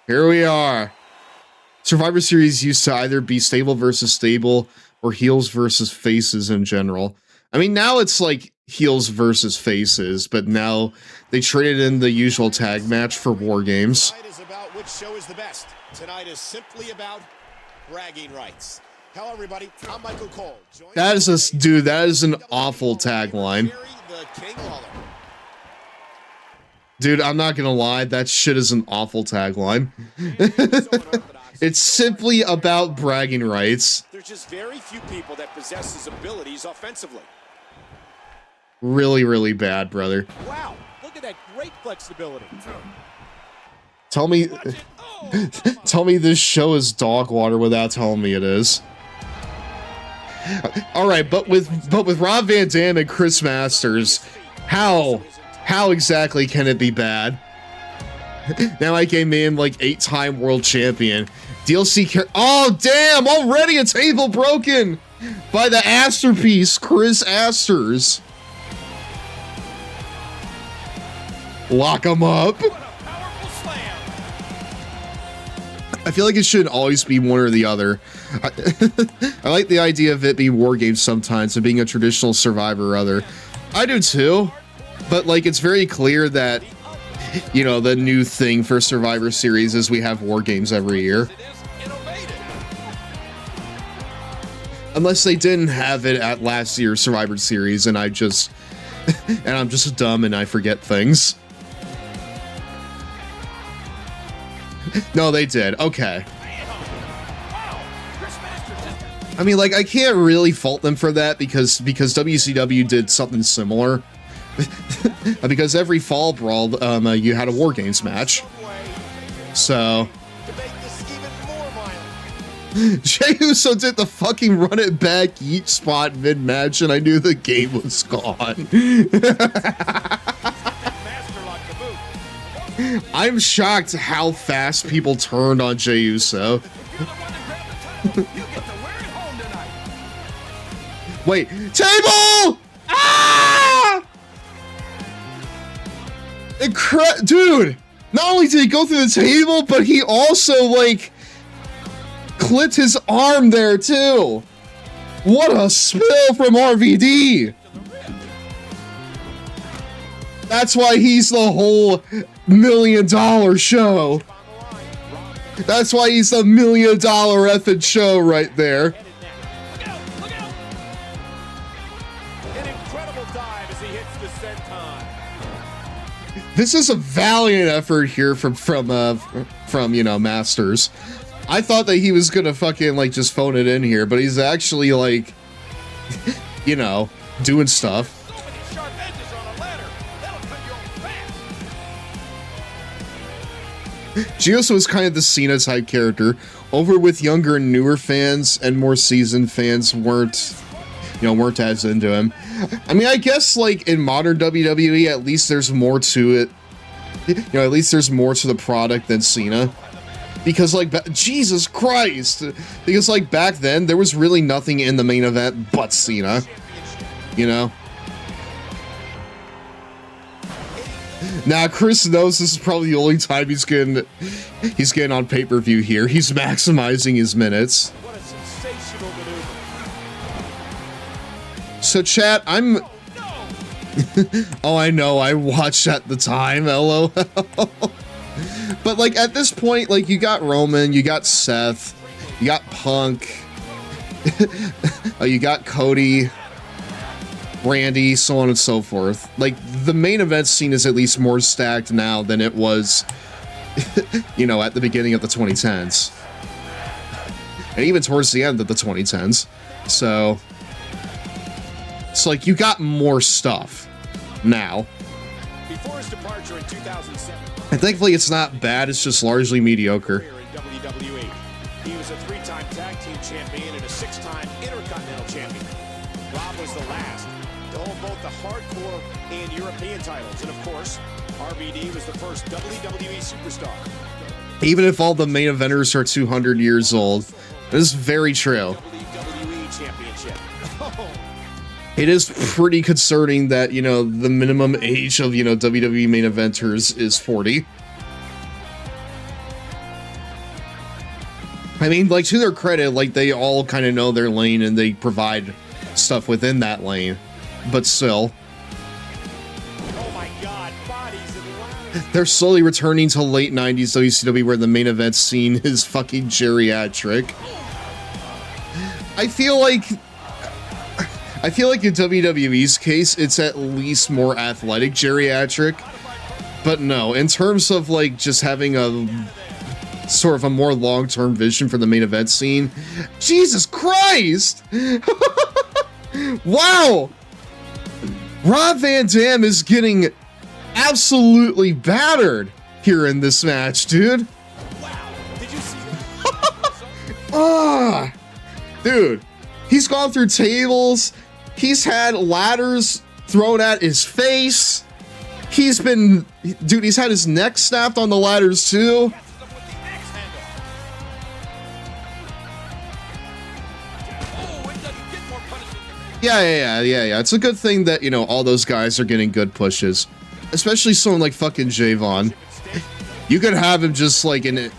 Here we are. Survivor Series used to either be stable versus stable or heels versus faces in general. I mean, now it's like heels versus faces, but now they traded in the usual tag match for War Games. Tonight is about which show is the best. Tonight is simply about bragging rights. Hello, everybody. I'm Michael Cole. That is an awful tagline. Dude, I'm not gonna lie, that shit is an awful tagline. It's simply about bragging rights. There's just very few people that possess his abilities offensively. Really, really bad, brother. Wow, look at that great flexibility. Tell me this show is dog water without telling me it is. All right, but with Rob Van Dam and Chris Masters, How exactly can it be bad? Now I came in like 8-time world champion. DLC oh damn, already a table broken by the Asterpiece, Chris Asters. Lock him up. I feel like it should always be one or the other. I like the idea of it being war games sometimes and being a traditional Survivor or other. I do too, but like it's very clear that, you know, the new thing for Survivor Series is we have war games every year. Unless they didn't have it at last year's Survivor Series and I'm just dumb and I forget things. No, they did. Okay. I mean, like, I can't really fault them for that because WCW did something similar. Because every Fall Brawl, you had a War Games match. So... Jey Uso did the fucking run it back yeet spot mid-match and I knew the game was gone. I'm shocked how fast people turned on Jey Uso. Wait, table! Ah! Dude, not only did he go through the table, but he also, like, clipped his arm there, too. What a spill from RVD. That's why he's the whole $1 million show. That's why he's the $1 million effing show right there. This is a valiant effort here from you know, Masters. I thought that he was gonna fucking like just phone it in here, but he's actually like, you know, doing stuff. Gios was kind of the Cena type character, over with younger and newer fans, and more seasoned fans weren't as into him. I mean, I guess like in modern WWE, at least there's more to it. You know, at least there's more to the product than Cena. Because like, Jesus Christ! Because like back then, there was really nothing in the main event but Cena. You know? Now, Chris knows this is probably the only time he's getting on pay-per-view here. He's maximizing his minutes. What a sensational maneuver. So chat, I'm... Oh, I know, I watched at the time, LOL. But like, at this point, like, you got Roman, you got Seth, you got Punk, you got Cody, Randy, so on and so forth. Like, the main event scene is at least more stacked now than it was, you know, at the beginning of the 2010s. And even towards the end of the 2010s. So, it's like, you got more stuff now. Before his departure in 2007, and thankfully it's not bad, it's just largely mediocre. in WWE. He was a 3-time tag team champion and a 6-time intercontinental champion. Rob was the last to hold both the hardcore and European titles. And of course, RVD was the first WWE superstar. Even if all the main eventers are 200 years old, this is very true. WWE championship. It is pretty concerning that, you know, the minimum age of, you know, WWE main eventers is 40. I mean, like, to their credit, like, they all kind of know their lane and they provide stuff within that lane. But still. Oh my God, bodies and They're slowly returning to late 90s WCW where the main event scene is fucking geriatric. I feel like in WWE's case, it's at least more athletic geriatric. But no, in terms of like just having a sort of a more long-term vision for the main event scene, Jesus Christ! Wow! Rob Van Dam is getting absolutely battered here in this match, dude. wow, did you see Dude, he's gone through tables. He's had ladders thrown at his face. He's been, dude, he's had his neck snapped on the ladders too. Yeah. It's a good thing that, you know, all those guys are getting good pushes. Especially someone like fucking Javon. You could have him just like in it.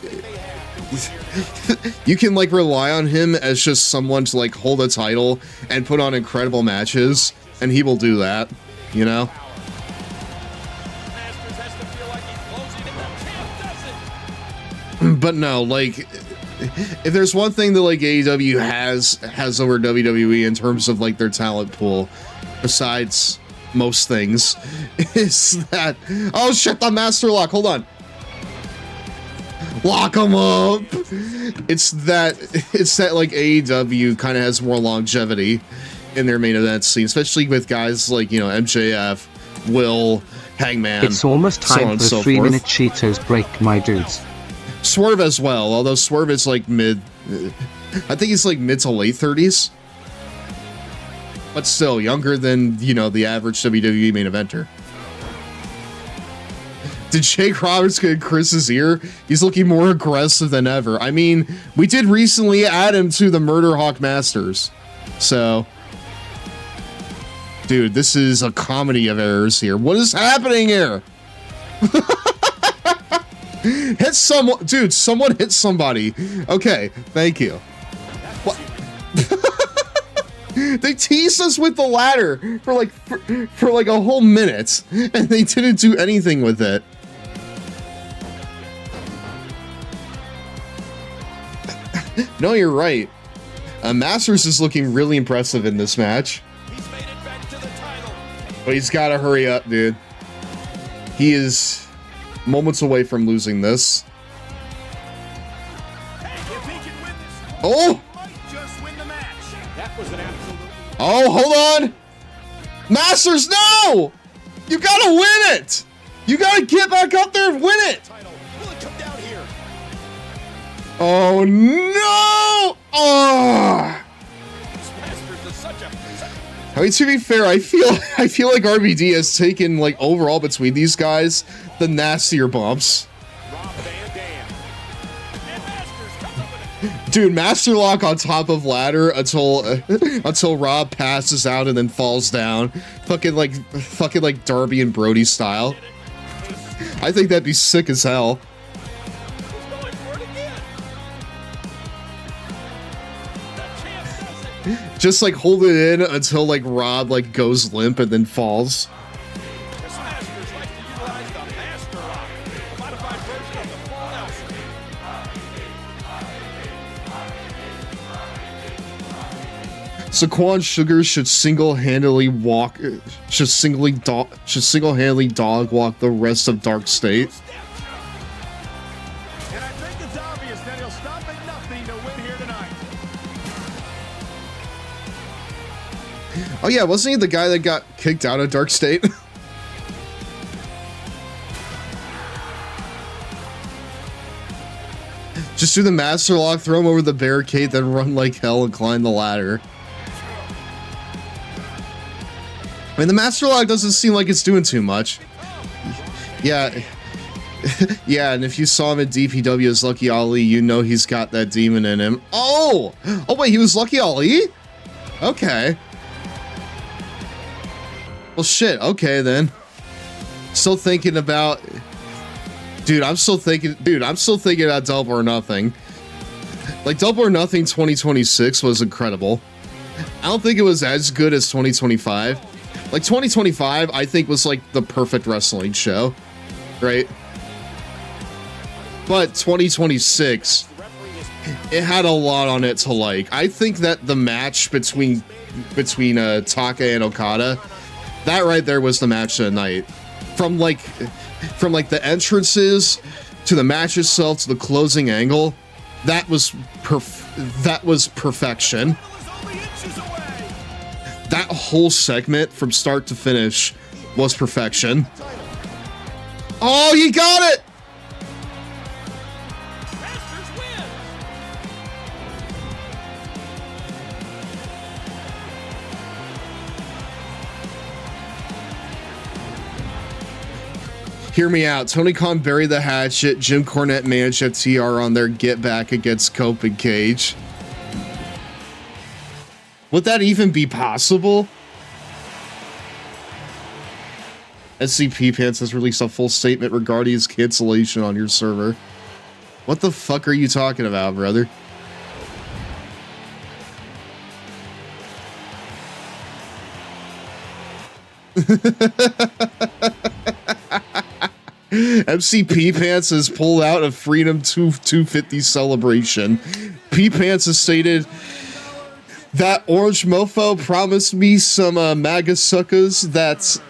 You can like rely on him as just someone to like hold a title and put on incredible matches, and he will do that, you know? But no, like, if there's one thing that like AEW has over WWE in terms of like their talent pool, besides most things, is that, oh shit, the master lock, hold on. Lock him up. It's that like AEW kind of has more longevity in their main event scene, especially with guys like, you know, MJF, Will, Hangman. It's almost time for a 3-minute Cheetos break, my dudes. Swerve as well, although Swerve is like I think he's like mid to late 30s. But still, younger than, you know, the average WWE main eventer. Did Jake Roberts get Chris's ear? He's looking more aggressive than ever. I mean, we did recently add him to the Murder Hawk Masters. So, dude, this is a comedy of errors here. What is happening here? Hit someone, dude, someone hit somebody. Okay, thank you. What? They teased us with the ladder for like a whole minute, and they didn't do anything with it. No, you're right. Masters is looking really impressive in this match. But he's got to hurry up, dude. He is moments away from losing this. Oh! Oh, hold on! Masters, no! You gotta win it! You gotta get back up there and win it! Oh no! Oh! I mean, to be fair, I feel like RVD has taken, like, overall between these guys, the nastier bumps. Dude, Master Lock on top of ladder until Rob passes out and then falls down. Fucking like Darby and Brody style. I think that'd be sick as hell. Just like hold it in until like Rob like goes limp and then falls. Saquon Sugar should single-handedly dog walk the rest of Dark State. And I think it's obvious that he'll stop at nothing to win here tonight. Oh yeah, wasn't he the guy that got kicked out of Dark State? Just do the Master Lock, throw him over the barricade, then run like hell and climb the ladder. I mean, the Master Lock doesn't seem like it's doing too much. Yeah. Yeah, and if you saw him at DPW as Lucky Ali, you know he's got that demon in him. Oh! Oh wait, he was Lucky Ali? Okay. Well shit, okay then. Still thinking about... Dude, I'm still thinking about Double or Nothing. Like, Double or Nothing 2026 was incredible. I don't think it was as good as 2025. Like, 2025, I think, was, like, the perfect wrestling show. Right? But 2026, it had a lot on it to like. I think that the match between Taka and Okada, that right there was the match of the night. From the entrances to the match itself to the closing angle, that was perfection. That whole segment from start to finish was perfection. Oh, you got it! Hear me out. Tony Khan buried the hatchet. Jim Cornette managed FTR on their get back against Cope and Cage. Would that even be possible? SCP Pants has released a full statement regarding his cancellation on your server. What the fuck are you talking about, brother? MC P Pants has pulled out of Freedom 250 celebration. P Pants has stated that Orange Mofo promised me some MAGA suckers that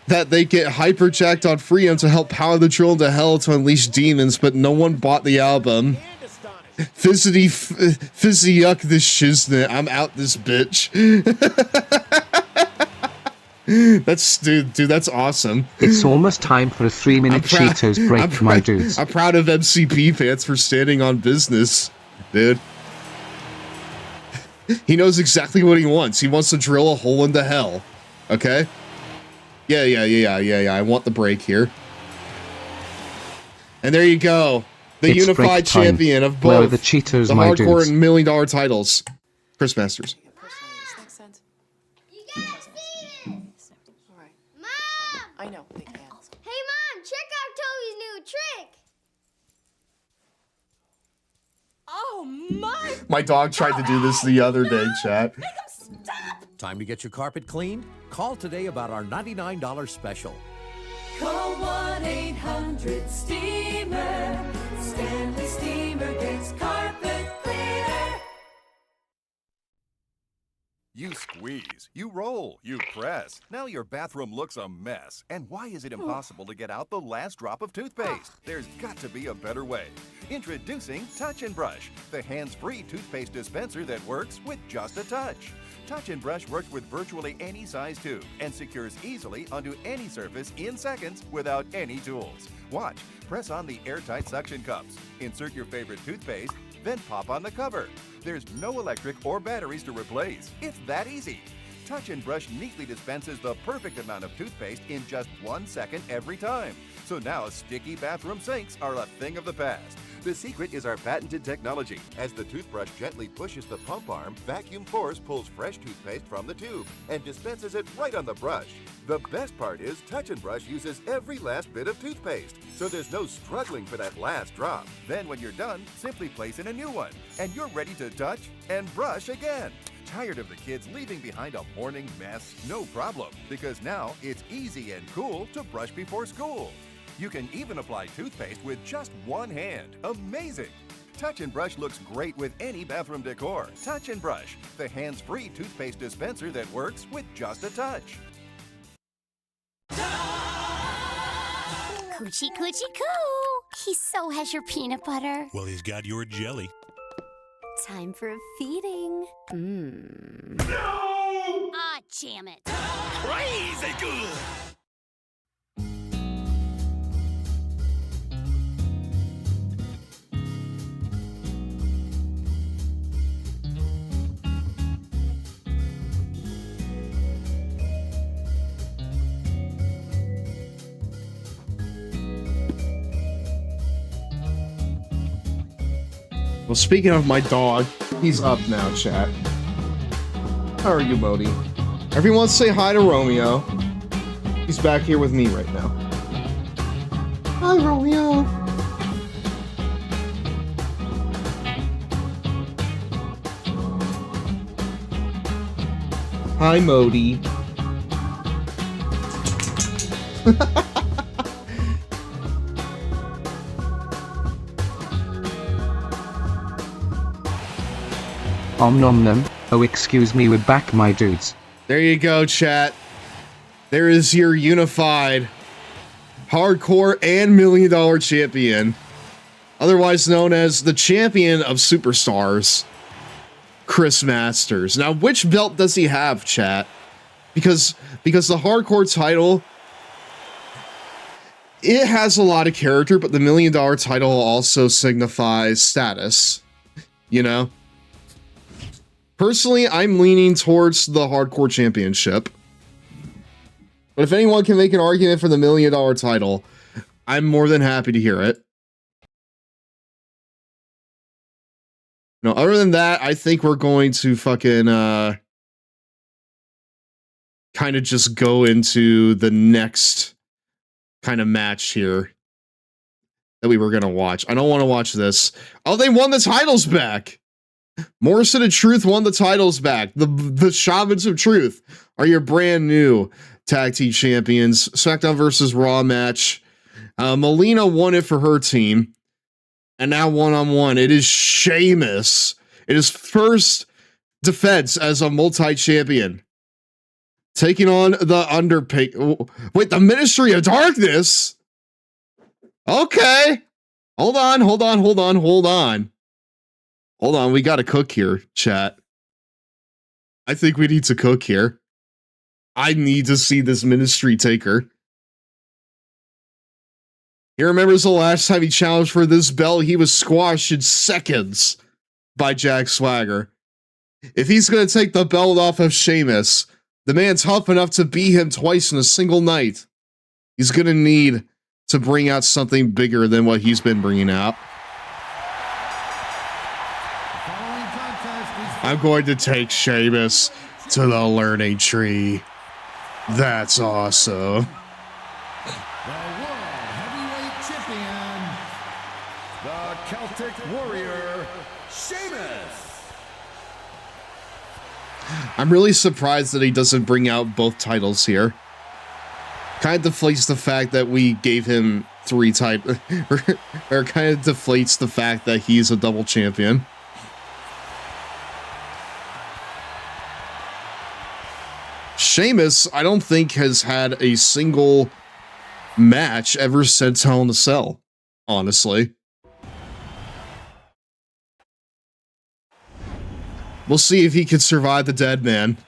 they get hyperjacked on Freedom to help power the drill into hell to unleash demons, but no one bought the album. Fizzy yuck this shiznit. I'm out this bitch. Dude, that's awesome. It's almost time for a 3-minute Cheetos break, my dudes. I'm proud of MCP Pants for standing on business, dude. He knows exactly what he wants. He wants to drill a hole into hell. Okay? Yeah. I want the break here. And there you go. The It's unified champion of Where are both the Cheetos, the my hardcore dudes? and $1 million titles. Chris Masters. I know. Hey, Mom, check out Toby's new trick. Oh my! My dog tried to do this the other day, chat. Time to get your carpet cleaned? Call today about our $99 special. Call 1-800-STEAMER. Stanley Steamer gets carpet cleaner. You squeeze, you roll, you press. Now your bathroom looks a mess. And why is it impossible to get out the last drop of toothpaste? There's got to be a better way. Introducing Touch and Brush, the hands-free toothpaste dispenser that works with just a touch. Touch and Brush works with virtually any size tube and secures easily onto any surface in seconds without any tools. Watch, press on the airtight suction cups, insert your favorite toothpaste, then pop on the cover. There's no electric or batteries to replace. It's that easy. Touch and Brush neatly dispenses the perfect amount of toothpaste in just 1 second every time. So now sticky bathroom sinks are a thing of the past. The secret is our patented technology. As the toothbrush gently pushes the pump arm, vacuum force pulls fresh toothpaste from the tube and dispenses it right on the brush. The best part is Touch and Brush uses every last bit of toothpaste, so there's no struggling for that last drop. Then when you're done, simply place in a new one, and you're ready to touch and brush again. Tired of the kids leaving behind a morning mess? No problem, because now it's easy and cool to brush before school. You can even apply toothpaste with just one hand. Amazing! Touch and Brush looks great with any bathroom decor. Touch and Brush, the hands-free toothpaste dispenser that works with just a touch. Coochie coochie coo! He so has your peanut butter. Well, he's got your jelly. Time for a feeding. No! Ah, jam it. Crazy good! Well, speaking of my dog, he's up now, chat. How are you, Modi? Everyone say hi to Romeo. He's back here with me right now. Hi, Romeo. Hi, Modi. Nom nom. Oh, excuse me, we're back, my dudes. There you go, chat. There is your unified hardcore and $1 million champion, otherwise known as the champion of superstars, Chris Masters. Now, which belt does he have, chat? Because the hardcore title, it has a lot of character, but the $1 million title also signifies status, you know? Personally, I'm leaning towards the hardcore championship. But if anyone can make an argument for the $1 million title, I'm more than happy to hear it. No, other than that, I think we're going to fucking kind of just go into the next kind of match here that we were going to watch. I don't want to watch this. Oh, they won the titles back. Morrison and Truth won the titles back. The Shamans of Truth are your brand new tag team champions. SmackDown versus Raw match. Melina won it for her team. And now one-on-one, it is Sheamus. It is first defense as a multi-champion. Taking on the Undertaker. Wait, the Ministry of Darkness? Okay. Hold on. We got to cook here, chat. I think we need to cook here. I need to see this Ministry Taker. He remembers the last time he challenged for this belt, he was squashed in seconds by Jack Swagger. If he's going to take the belt off of Sheamus, the man's tough enough to beat him twice in a single night. He's going to need to bring out something bigger than what he's been bringing out. I'm going to take Sheamus to the learning tree. That's awesome. Celtic Warrior, Sheamus. I'm really surprised that he doesn't bring out both titles here. Kind of deflates the fact that we gave him 3 titles, or kind of deflates the fact that he's a double champion. Sheamus, I don't think, has had a single match ever since Hell in a Cell, honestly. We'll see if he can survive the dead man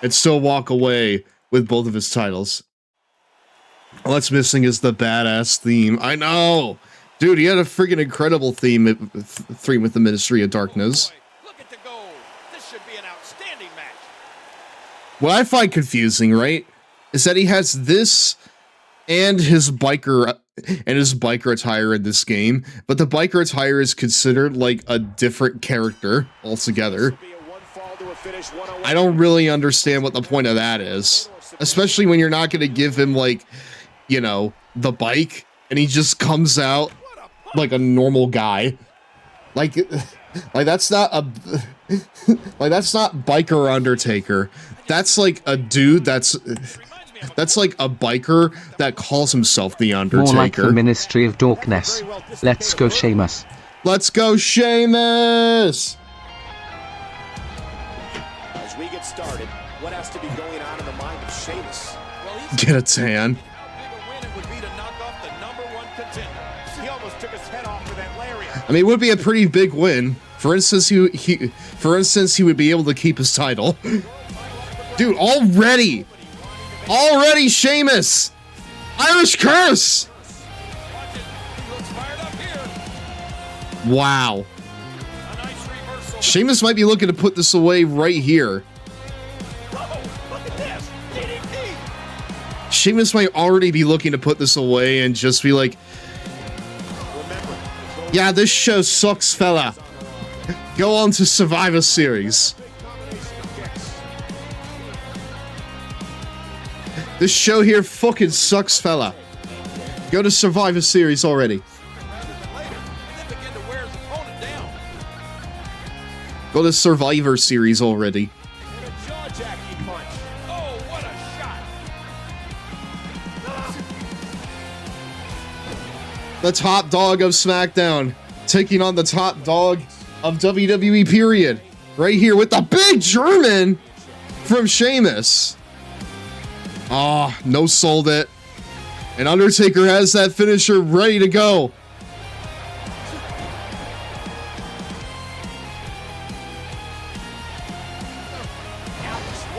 and still walk away with both of his titles. All that's missing is the badass theme. I know! Dude, he had a freaking incredible theme with the Ministry of Darkness. Look at the goal. This should be an outstanding match. What I find confusing, right, is that he has this and his biker attire in this game, but the biker attire is considered like a different character altogether. I don't really understand what the point of that is, especially when you're not going to give him, like, you know, the bike and he just comes out like a normal guy. Like that's not a that's not biker Undertaker. That's like a dude that's like a biker that calls himself the Undertaker. More like the Ministry of Darkness. Let's go, Sheamus. Let's go, Sheamus! As we get started, what has to be going on in the mind of Sheamus? Get a tan. I mean, it would be a pretty big win. For instance, he would be able to keep his title. Dude, already, Sheamus! Irish Curse! Wow. Sheamus might be looking to put this away right here. Sheamus might already be looking to put this away and just be like, yeah, this show sucks, fella. Go on to Survivor Series. This show here fucking sucks, fella. Go to Survivor Series already. Go to Survivor Series already. The top dog of SmackDown taking on the top dog of WWE, period. Right here with the big German from Sheamus. Ah, oh, no sold it. And Undertaker has that finisher ready to go.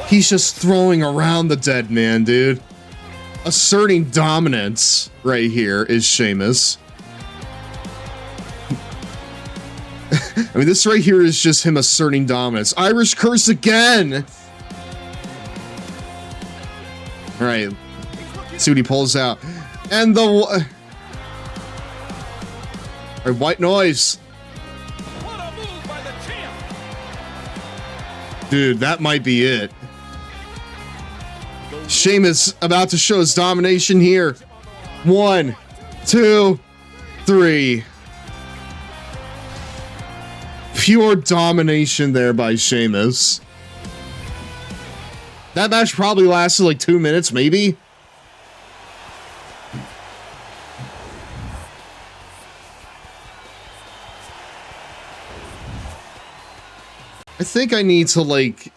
He's just throwing around the dead man, dude. Asserting dominance right here is Sheamus. I mean, this right here is just him asserting dominance. Irish Curse again! All right. See what he pulls out. And the... All right, white noise. Dude, that might be it. Sheamus about to show his domination here. 1, 2, 3. Pure domination there by Sheamus. That match probably lasted like 2 minutes, maybe. I think I need to like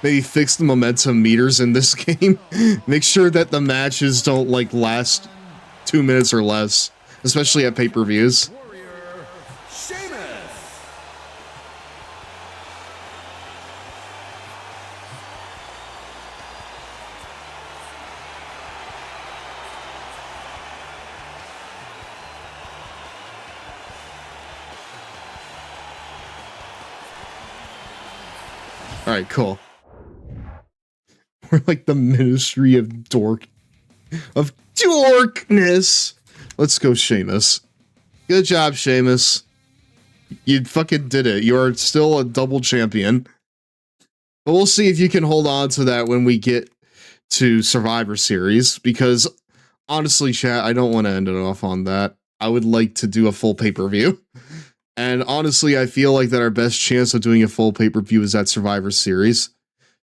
maybe fix the momentum meters in this game. Make sure that the matches don't like last 2 minutes or less, especially at pay-per-views. All right, cool. We're like the Ministry of Dorkness. Let's go, Sheamus. Good job, Sheamus. You fucking did it. You are still a double champion. But we'll see if you can hold on to that when we get to Survivor Series, because honestly, chat, I don't want to end it off on that. I would like to do a full pay-per-view. And honestly, I feel like that our best chance of doing a full pay-per-view is at Survivor Series.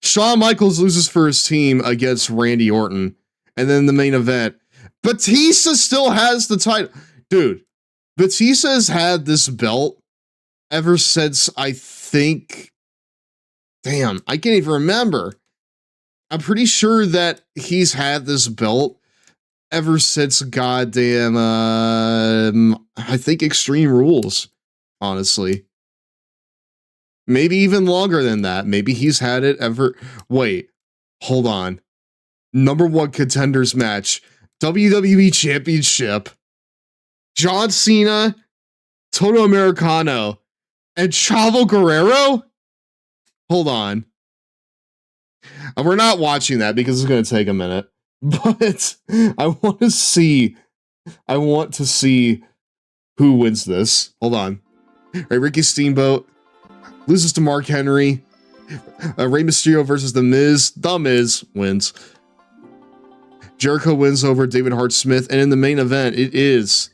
Shawn Michaels loses for his team against Randy Orton. And then the main event, Batista still has the title. Dude, Batista has had this belt ever since, I think... Damn, I can't even remember. I'm pretty sure that he's had this belt ever since goddamn, I think Extreme Rules. Honestly, maybe even longer than that. Maybe he's had it ever. Wait, hold on. Number 1 contenders match, WWE Championship, John Cena, Toto Americano, and Chavo Guerrero. Hold on. And we're not watching that because it's going to take a minute. But I want to see who wins this. Hold on. Right, Ricky Steamboat loses to Mark Henry. Rey Mysterio versus The Miz. The Miz wins. Jericho wins over David Hart Smith. And in the main event, it is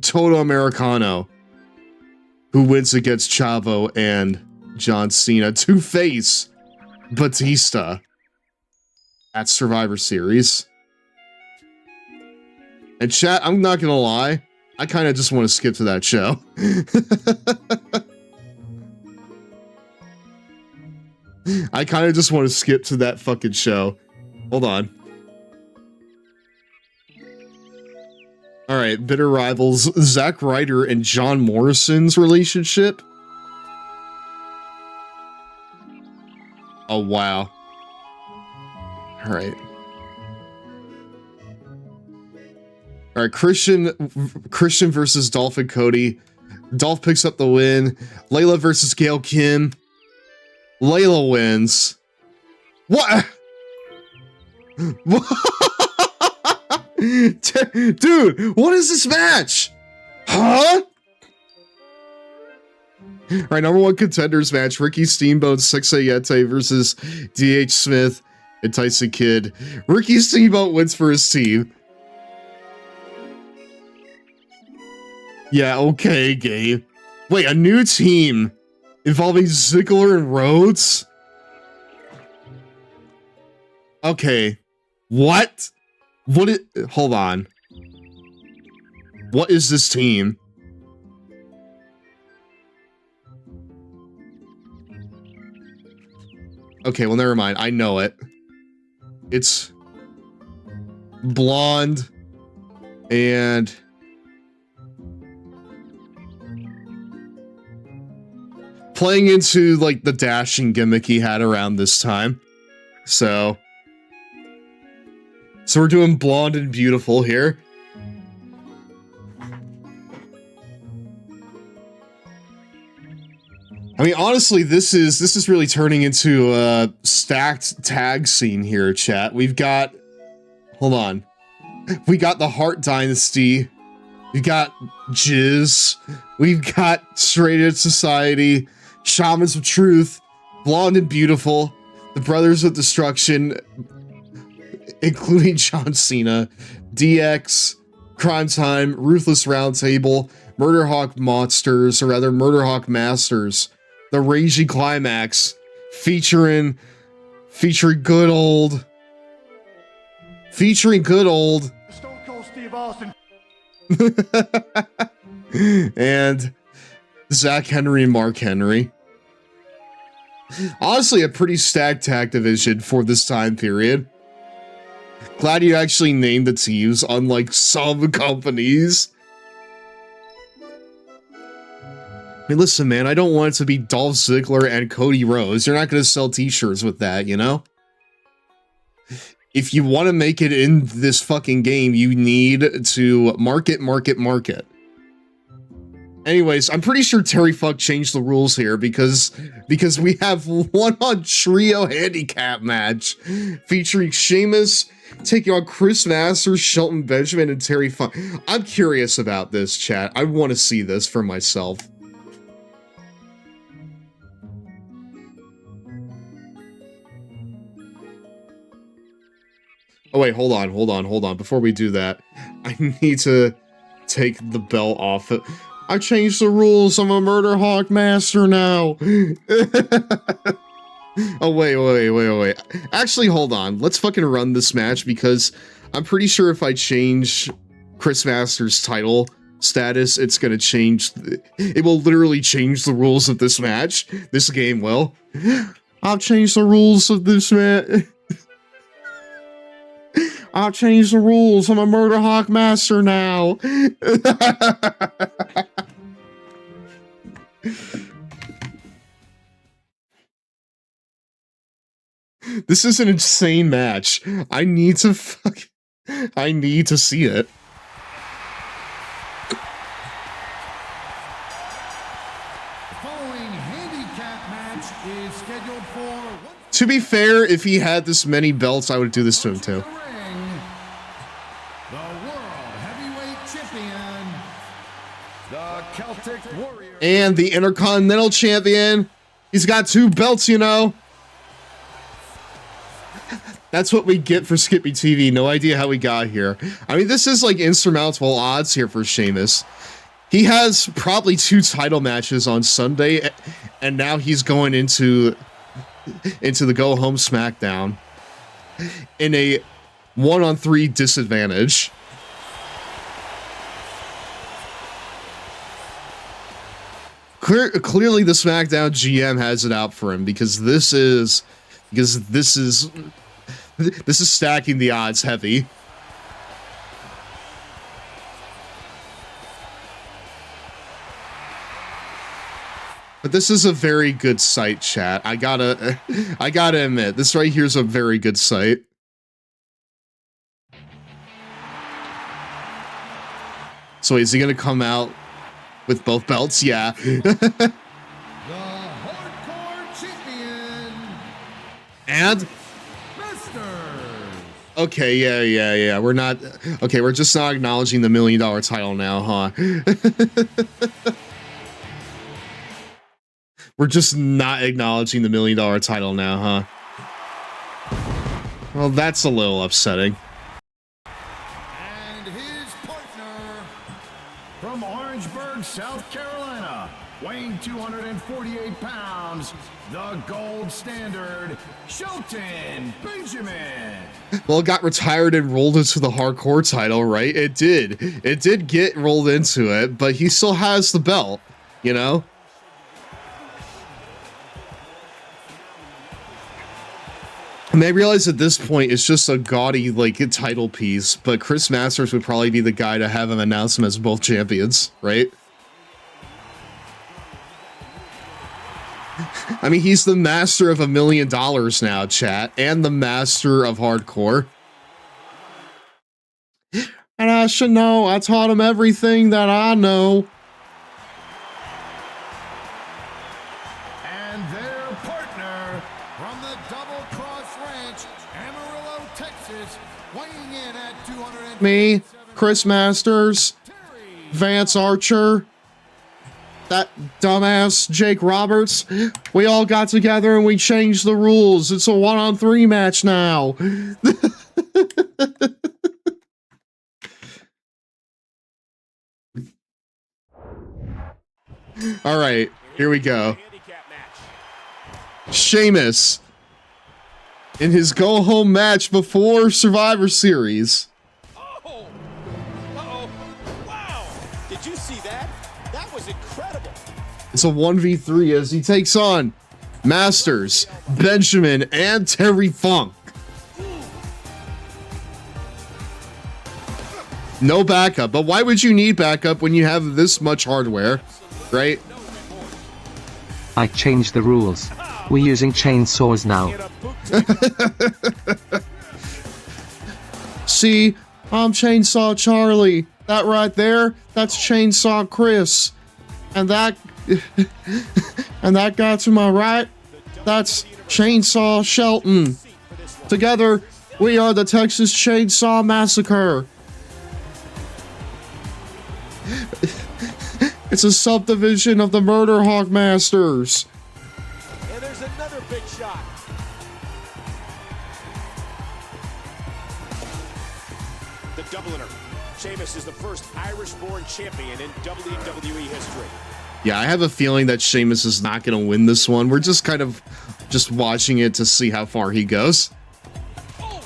Toto Americano who wins against Chavo and John Cena to face Batista at Survivor Series. And chat, I'm not gonna lie, I kind of just want to skip to that show. I kind of just want to skip to that fucking show. Hold on. All right, bitter rivals, Zack Ryder and John Morrison's relationship. Oh, wow. All right. All right, Christian versus Dolph and Cody. Dolph picks up the win. Layla versus Gail Kim. Layla wins. What? Dude, what is this match? Huh? All right, number 1 contenders match. Ricky Steamboat, Sexay Yete versus D.H. Smith and Tyson Kidd. Ricky Steamboat wins for his team. Yeah, okay, Gabe. Wait, a new team involving Ziggler and Rhodes? Okay. What? Hold on. What is this team? Okay, well, never mind. I know it. It's blonde and playing into like the dashing gimmick he had around this time. So we're doing blonde and beautiful here. I mean, honestly, this is really turning into a stacked tag scene here, chat. We've got, hold on, we got the Hart Dynasty, we got Jizz, we've got Straight Edge Society, Shamans of Truth, Blonde and Beautiful, the Brothers of Destruction, including John Cena, DX, Crime Time, Ruthless Roundtable, Murder Hawk Monsters, or rather Murder Hawk Masters, the Raging Climax, featuring good old Stone Cold Steve Austin. and Zach Henry and Mark Henry. Honestly, a pretty stacked tag division for this time period. Glad you actually named the teams, unlike some companies. I mean, listen, man, I don't want it to be Dolph Ziggler and Cody Rhodes. You're not going to sell t-shirts with that, you know? If you want to make it in this fucking game, you need to market. Anyways, I'm pretty sure Terry Funk changed the rules here because we have one on trio handicap match featuring Sheamus taking on Chris Masters, Shelton Benjamin, and Terry Funk. I'm curious about this, chat. I want to see this for myself. Oh wait, hold on. Before we do that, I need to take the belt off. I changed the rules. I'm a Murder Hawk Master now. Oh, wait. Actually, hold on. Let's fucking run this match because I'm pretty sure if I change Chris Masters' title status, it's gonna change. It will literally change the rules of this match. This game will. I'll change the rules of this match. I'll change the rules. I'm a Murder Hawk Master now. This is an insane match. I need to see it. The following handicap match is scheduled for... To be fair, if he had this many belts, I would do this to him too. The World Heavyweight Champion, the Celtic Warrior. And the Intercontinental Champion. He's got 2 belts, you know. That's what we get for Skippy TV. No idea how we got here. I mean, this is like insurmountable odds here for Sheamus. He has probably 2 title matches on Sunday, and now he's going into the go-home SmackDown in a 1-on-3 disadvantage. Clearly, the SmackDown GM has it out for him because this is stacking the odds heavy. But this is a very good site, chat. I gotta admit, this right here is a very good site. So is he gonna come out with both belts? Yeah. The Hardcore Champion. And okay, yeah. We're just not acknowledging the $1 million title now, huh? We're just not acknowledging the $1 million title now, huh? Well, that's a little upsetting. And his partner from Orangeburg, South Carolina, weighing 248 pounds, the gold standard, Shelton Benjamin. Well, it got retired and rolled into the hardcore title, right? It did. It did get rolled into it, but he still has the belt, you know? I mean, I realize at this point it's just a gaudy, like, title piece, but Chris Masters would probably be the guy to have him announce them as both champions, right? I mean, he's the master of $1 million now, chat, and the master of hardcore. And I should know, I taught him everything that I know. Me, Chris Masters, Vance Archer, that dumbass Jake Roberts, we all got together and we changed the rules. It's a 1-on-3 match now. All right, here we go. Sheamus in his go-home match before Survivor Series. Oh! Uh-oh! Wow! Did you see that? That was incredible. It's a 1v3 as he takes on Masters, Benjamin, and Terry Funk. No backup, but why would you need backup when you have this much hardware, right? I changed the rules. We're using chainsaws now. See, I'm Chainsaw Charlie. That right there, that's Chainsaw Chris. And that and that guy to my right, that's Chainsaw Shelton. Together, we are the Texas Chainsaw Massacre. It's a subdivision of the Murder Hawk Masters. And there's another big shot. The doublener. Sheamus is the first Irish-born champion in WWE history. Yeah, I have a feeling that Sheamus is not going to win this one. We're just kind of just watching it to see how far he goes. Oh,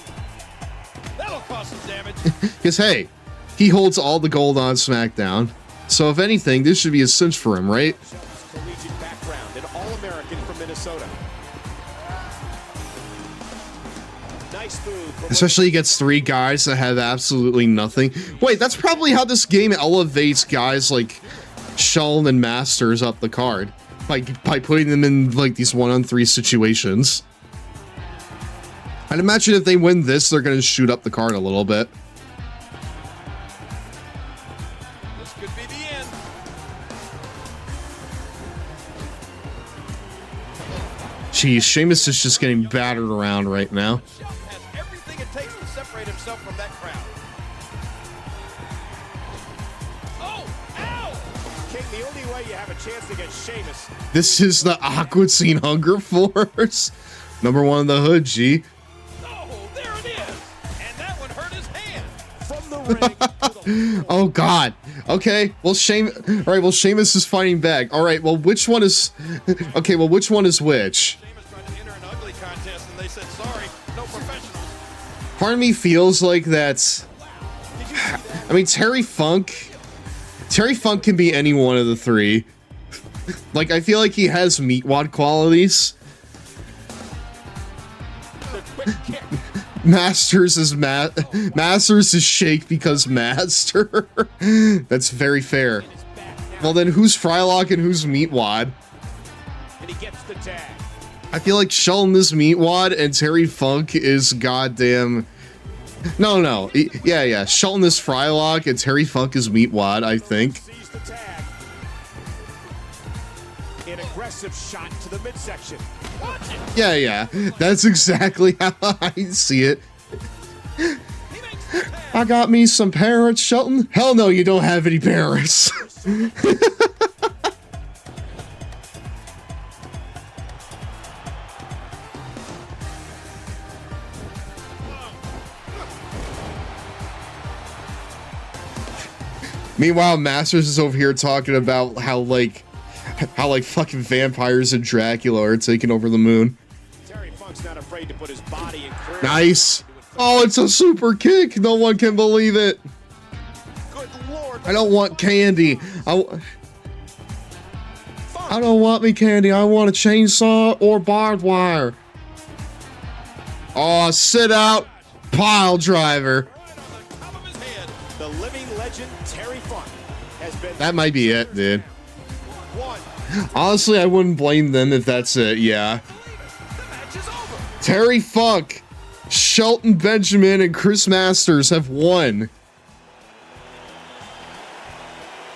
that'll cause some damage. Because, hey, he holds all the gold on SmackDown. So, if anything, this should be a cinch for him, right? Collegiate background, an All-American from Minnesota. Nice move. Especially against 3 guys that have absolutely nothing. Wait, that's probably how this game elevates guys like Sheldon and Masters up the card. By putting them in like these 1-on-3 situations. I'd imagine if they win this, they're going to shoot up the card a little bit. This could be the end. Geez, Sheamus is just getting battered around right now. Shelton has everything it takes to separate himself from that crowd. Oh, ow! King, the only way you have a chance against Sheamus. This is the Aqua Teen Hunger Force. Number 1 in the hood, G. Oh, there it is. And that one hurt his hand. From the ring. Oh God. Okay. Well, All right. Well, Sheamus is fighting back. All right. Well, which one is? Okay. Well, which one is which? Sheamus tried to enter an ugly contest, and they said sorry, no professionals. Part of me feels like that's. I mean, Terry Funk. Terry Funk can be any one of the 3. Like, I feel like he has meatwad qualities. Masters is Shake because Master. That's very fair. Well then, who's Frylock and who's Meatwad? And he gets the tag. I feel like Sheldon is Meatwad and Terry Funk is goddamn. No. Yeah. Sheldon is Frylock and Terry Funk is Meatwad, I think. Sees the tag. An aggressive shot to the midsection. Watch it. Yeah. That's exactly how I see it. I got me some parrots, Shelton. Hell no, you don't have any parrots. Meanwhile, Masters is over here talking about how fucking vampires and Dracula are taking over the moon. Terry Funk's not afraid to put his body in career. Nice. Oh, it's a super kick. No one can believe it. Good Lord. I don't want candy. I don't want me candy. I want a chainsaw or barbed wire. Oh, sit out, pile driver. The living legend Terry Funk has been. That might be it, dude. Honestly, I wouldn't blame them if that's it. Yeah. Terry Funk, Shelton Benjamin, and Chris Masters have won.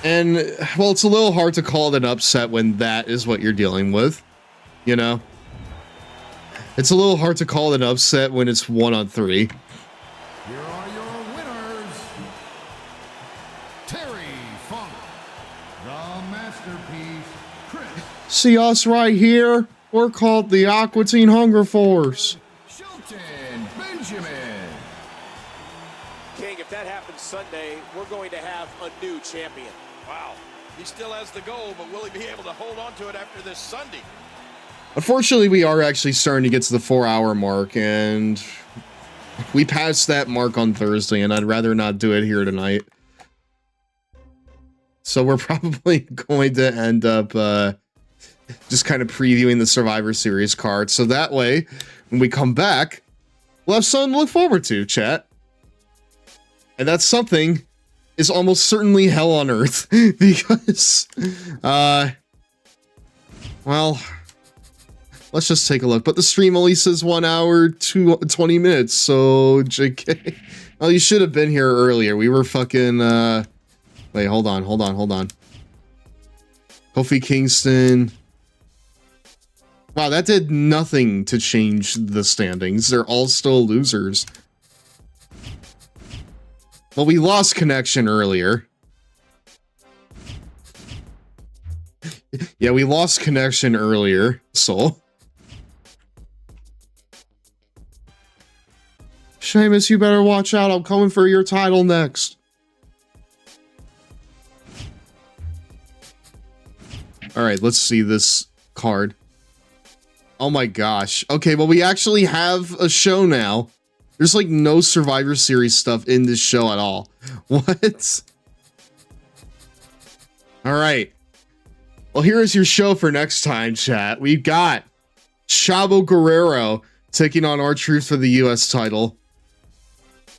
And, well, it's a little hard to call it an upset when that is what you're dealing with. You know? It's a little hard to call it an upset when it's 1-on-3. Here are your winners, Terry Funk. The Masterpiece, Chris. See us right here? We're called the Aqua Teen Hunger Force. Shelton Benjamin. King, if that happens Sunday, we're going to have a new champion. Wow. He still has the goal, but will he be able to hold on to it after this Sunday? Unfortunately, we are actually starting to get to the 4-hour mark, and we passed that mark on Thursday, and I'd rather not do it here tonight. So we're probably going to end up just kind of previewing the Survivor Series card. So that way, when we come back, we'll have something to look forward to, chat. And that something is almost certainly hell on earth. Because, well, let's just take a look. But the stream only says 1 hour, 20 minutes. So, JK. Well, you should have been here earlier. We were fucking, wait, hold on. Kofi Kingston. Wow, that did nothing to change the standings. They're all still losers. Well, we lost connection earlier. Yeah, we lost connection earlier, so. Sheamus, you better watch out. I'm coming for your title next. All right, let's see this card. Oh my gosh. Okay, well, we actually have a show now. There's like no Survivor Series stuff in this show at all. What? All right. Well, here is your show for next time, chat. We've got Chavo Guerrero taking on R-Truth for the U.S. title.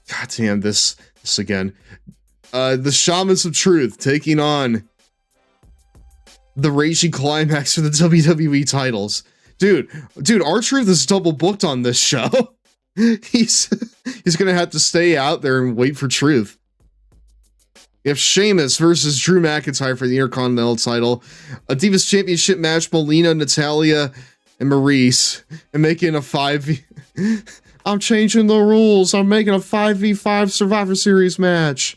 God damn, this again. The Shamans of Truth taking on the Raging Climax for the WWE titles. Dude, R-Truth is double booked on this show. He's gonna have to stay out there and wait for Truth. We have Sheamus versus Drew McIntyre for the Intercontinental title. A Divas Championship match, Melina, Natalia, and Maurice. And making a 5v... I'm changing the rules. I'm making a 5v5 Survivor Series match.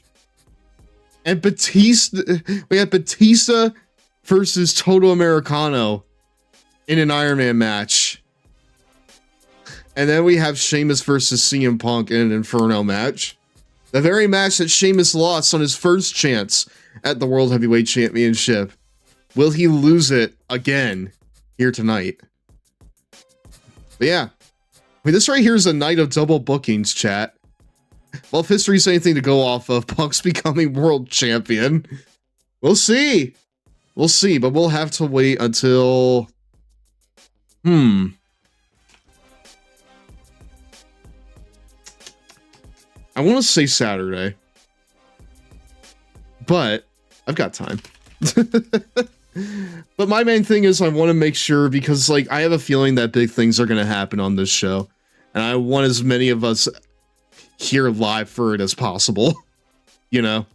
And Batista... We have Batista versus Toto Americano in an Iron Man match. And then we have Sheamus versus CM Punk in an Inferno match. The very match that Sheamus lost on his first chance at the World Heavyweight Championship. Will he lose it again here tonight? But yeah. I mean, this right here is a night of double bookings, chat. Well, if history's anything to go off of, Punk's becoming world champion. We'll see. We'll see, but we'll have to wait until... I want to say Saturday, but I've got time. But my main thing is I want to make sure, because like I have a feeling that big things are going to happen on this show, and I want as many of us here live for it as possible. You know,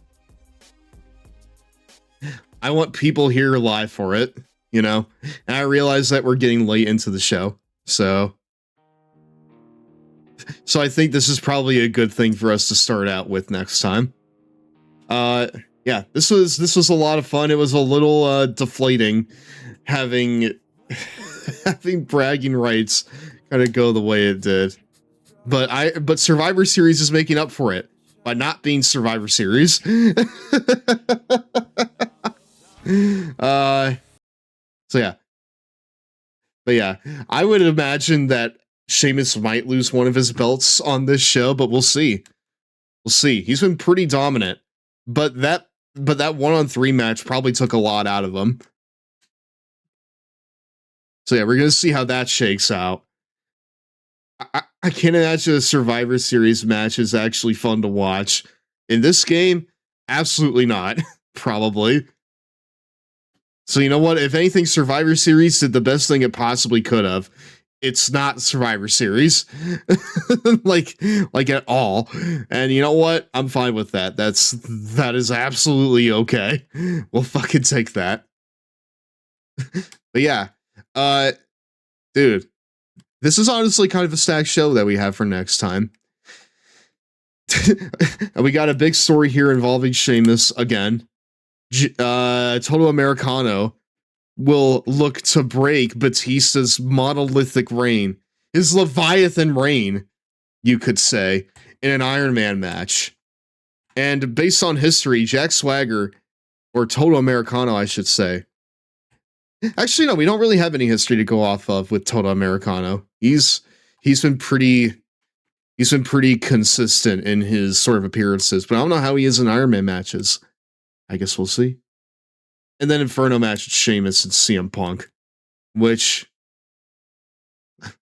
I want people here live for it, you know, and I realize that we're getting late into the show, so I think this is probably a good thing for us to start out with next time. Yeah, this was a lot of fun. It was a little deflating having bragging rights kind of go the way it did. But Survivor Series is making up for it by not being Survivor Series. So yeah. But yeah, I would imagine that Sheamus might lose one of his belts on this show, but we'll see. We'll see. He's been pretty dominant, but that 1-on-3 match probably took a lot out of him. So yeah, we're gonna see how that shakes out. I can't imagine a Survivor Series match is actually fun to watch. In this game, absolutely not. Probably. So you know what? If anything, Survivor Series did the best thing it possibly could have. It's not Survivor Series. like at all. And you know what? I'm fine with that. That is absolutely okay. We'll fucking take that. But yeah. Dude. This is honestly kind of a stacked show that we have for next time. we got a big story here involving Sheamus again. Total Americano will look to break Batista's monolithic reign, his Leviathan reign, you could say, in an Iron Man match. And based on history, Jack Swagger, or Total Americano, I should say. Actually, no, we don't really have any history to go off of with Total Americano. He's been pretty consistent in his sort of appearances, but I don't know how he is in Iron Man matches. I guess we'll see. And then Inferno match with Sheamus and CM Punk, which,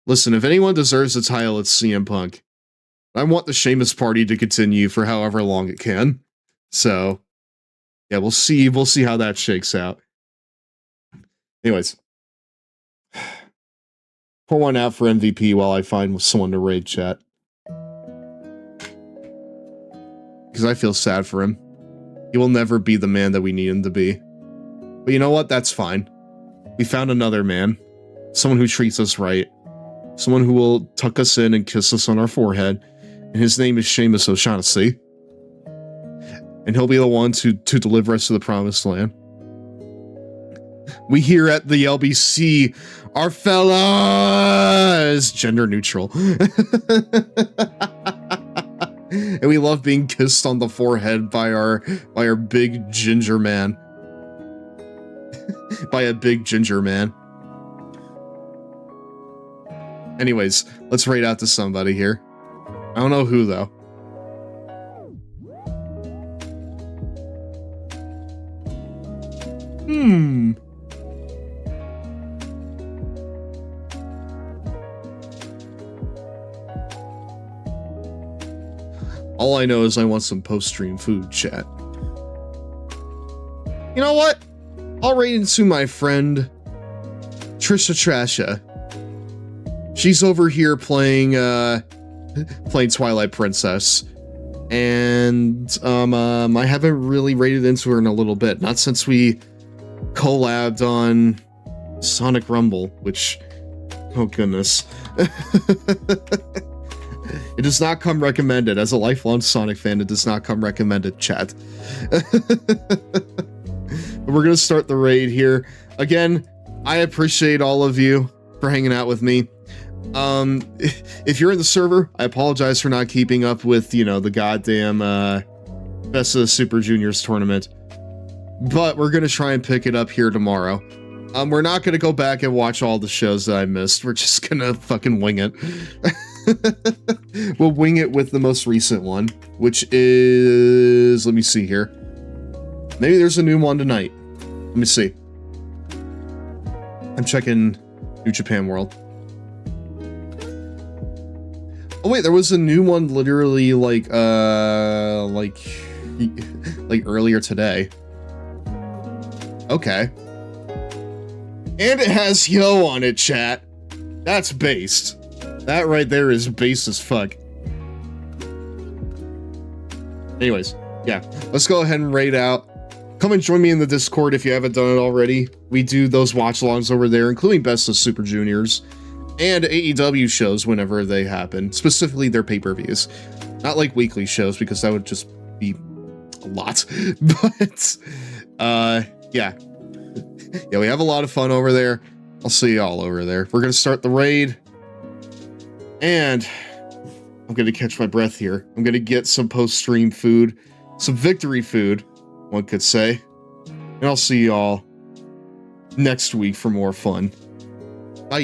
listen, if anyone deserves a title, it's CM Punk. I want the Sheamus party to continue for however long it can. So, yeah, we'll see how that shakes out. Anyways, pour one out for MVP while I find someone to raid chat. Because I feel sad for him. He will never be the man that we need him to be. But you know what? That's fine. We found another man. Someone who treats us right. Someone who will tuck us in and kiss us on our forehead. And his name is Sheamus O'Shaughnessy. And he'll be the one to deliver us to the promised land. We here at the LBC are fellas, gender neutral. And we love being kissed on the forehead by our big ginger man. By a big ginger man. Anyways, let's raid out to somebody here. I don't know who though. All I know is I want some post-stream food, chat. You know what? I'll raid into my friend Trisha Trasha. She's over here playing Twilight Princess. And I haven't really raided into her in a little bit. Not since we collabed on Sonic Rumble, which, oh goodness. It does not come recommended. As a lifelong Sonic fan, it does not come recommended, chat. But we're going to start the raid here. Again, I appreciate all of you for hanging out with me. If you're in the server, I apologize for not keeping up with, the goddamn Best of the Super Juniors tournament. But we're going to try and pick it up here tomorrow. We're not going to go back and watch all the shows that I missed. We're just going to fucking wing it. We'll wing it with the most recent one, which is, let me see here. Maybe there's a new one tonight. Let me see. I'm checking New Japan World. Oh wait, there was a new one literally like earlier today. Okay. And it has Yo on it, chat. That's based. That right there is base as fuck. Anyways, yeah. Let's go ahead and raid out. Come and join me in the Discord if you haven't done it already. We do those watch-alongs over there, including Best of Super Juniors and AEW shows whenever they happen, specifically their pay-per-views. Not like weekly shows, because that would just be a lot. But, yeah. Yeah, we have a lot of fun over there. I'll see y'all over there. We're going to start the raid. And I'm going to catch my breath here. I'm going to get some post-stream food. Some victory food, one could say. And I'll see y'all next week for more fun. Bye.